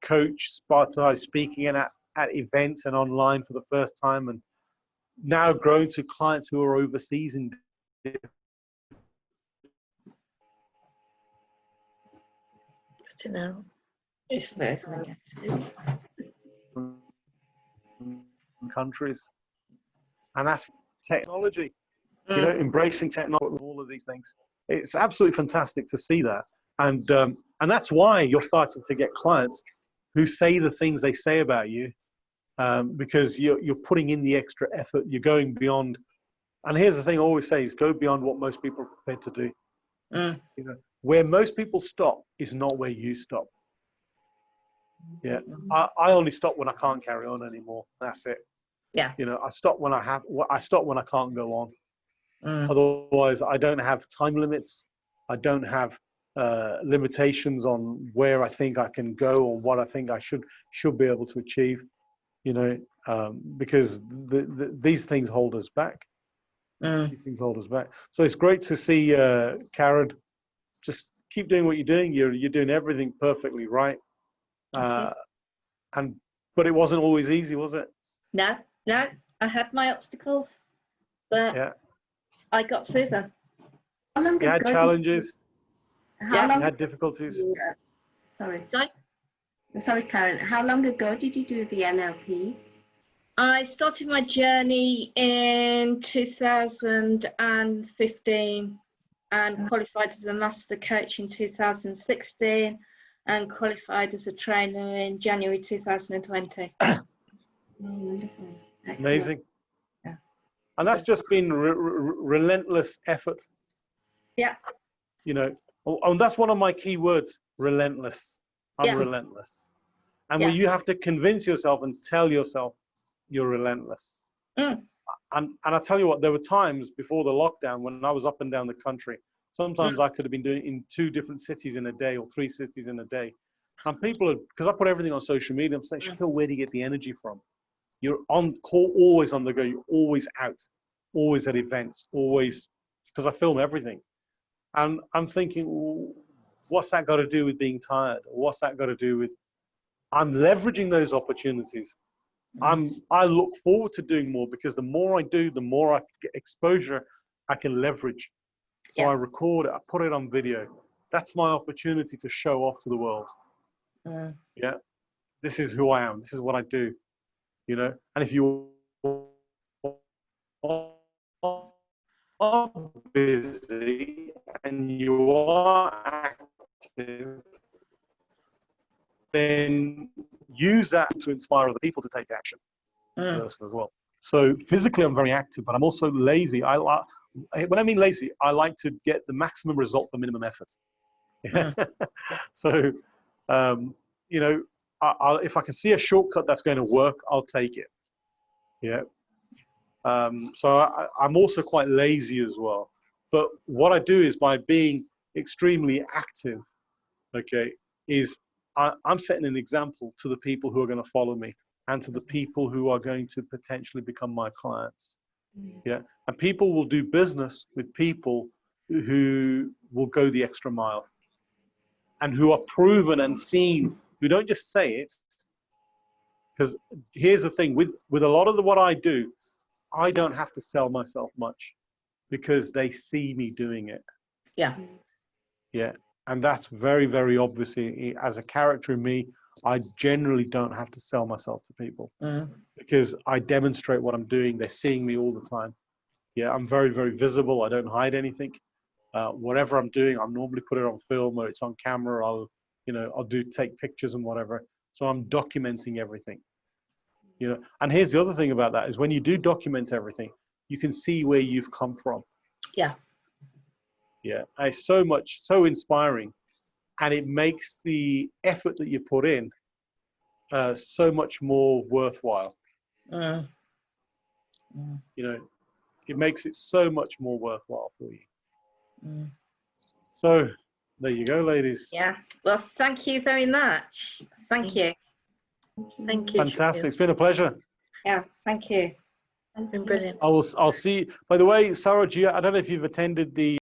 coach, started speaking at events and online for the first time, and now growing to clients who are overseas in to know. countries, and that's technology. You know, embracing technology, all of these things. It's absolutely fantastic to see that, and that's why you're starting to get clients who say the things they say about you, because you're putting in the extra effort. You're going beyond. And here's the thing I always say: is go beyond what most people are prepared to do. You know, where most people stop is not where you stop. Yeah, I only stop when I can't carry on anymore. That's it. Yeah. You know, I stop when I stop when I can't go on. Otherwise, I don't have time limits. I don't have limitations on where I think I can go or what I think I should be able to achieve. You know, because these things hold us back. These things hold us back. So it's great to see Karen. Just keep doing what you're doing. You're doing everything perfectly right. But it wasn't always easy, was it? No. I had my obstacles, but yeah. I got through them. You had challenges. You had difficulties. Sorry, Karen. How long ago did you do the NLP? I started my journey in 2015 and qualified as a master coach in 2016 and qualified as a trainer in January 2020. Oh, wonderful. Excellent. Amazing. Yeah. And that's just been relentless effort. Yeah. You know, and that's one of my key words, relentless. I'm relentless. And when you have to convince yourself and tell yourself you're relentless. And I tell you what, there were times before the lockdown when I was up and down the country. Sometimes I could have been doing in 2 different cities in a day or 3 cities in a day. And people, because I put everything on social media, I'm saying, Shukeel, where do you get the energy from? You're on call, always on the go. You're always out, always at events, always, because I film everything. And I'm thinking, well, what's that got to do with being tired? Or what's that got to do with, I'm leveraging those opportunities. I look forward to doing more, because the more I do, the more I get exposure I can leverage. So I record it, I put it on video. That's my opportunity to show off to the world. Yeah, this is who I am. This is what I do. You know, and if you are busy and you are active, then use that to inspire other people to take action as well. So physically, I'm very active, but I'm also lazy. When I mean lazy, I like to get the maximum result for minimum effort. So, you know, if I can see a shortcut that's going to work, I'll take it. Yeah. So I'm also quite lazy as well. But what I do is, by being extremely active, okay, is I'm setting an example to the people who are going to follow me and to the people who are going to potentially become my clients. Yeah. And people will do business with people who will go the extra mile and who are proven and seen, who don't just say it. Because here's the thing, with a lot of what I do, I don't have to sell myself much because they see me doing it. Yeah. Yeah. And that's very, very obvious. As a character in me, I generally don't have to sell myself to people because I demonstrate what I'm doing. They're seeing me all the time. Yeah, I'm very, very visible. I don't hide anything. Whatever I'm doing, I'll normally put it on film or it's on camera. I'll take pictures and whatever. So I'm documenting everything. You know, and here's the other thing about that is when you do document everything, you can see where you've come from. Yeah. Yeah, it's so inspiring, and it makes the effort that you put in so much more worthwhile. You know, it makes it so much more worthwhile for you. So there you go, ladies. Yeah. Well, thank you very much. Thank you. Thank you. Fantastic. It's been a pleasure. Yeah. Thank you. It's been brilliant. I'll see. By the way, Sarah, I don't know if you've attended the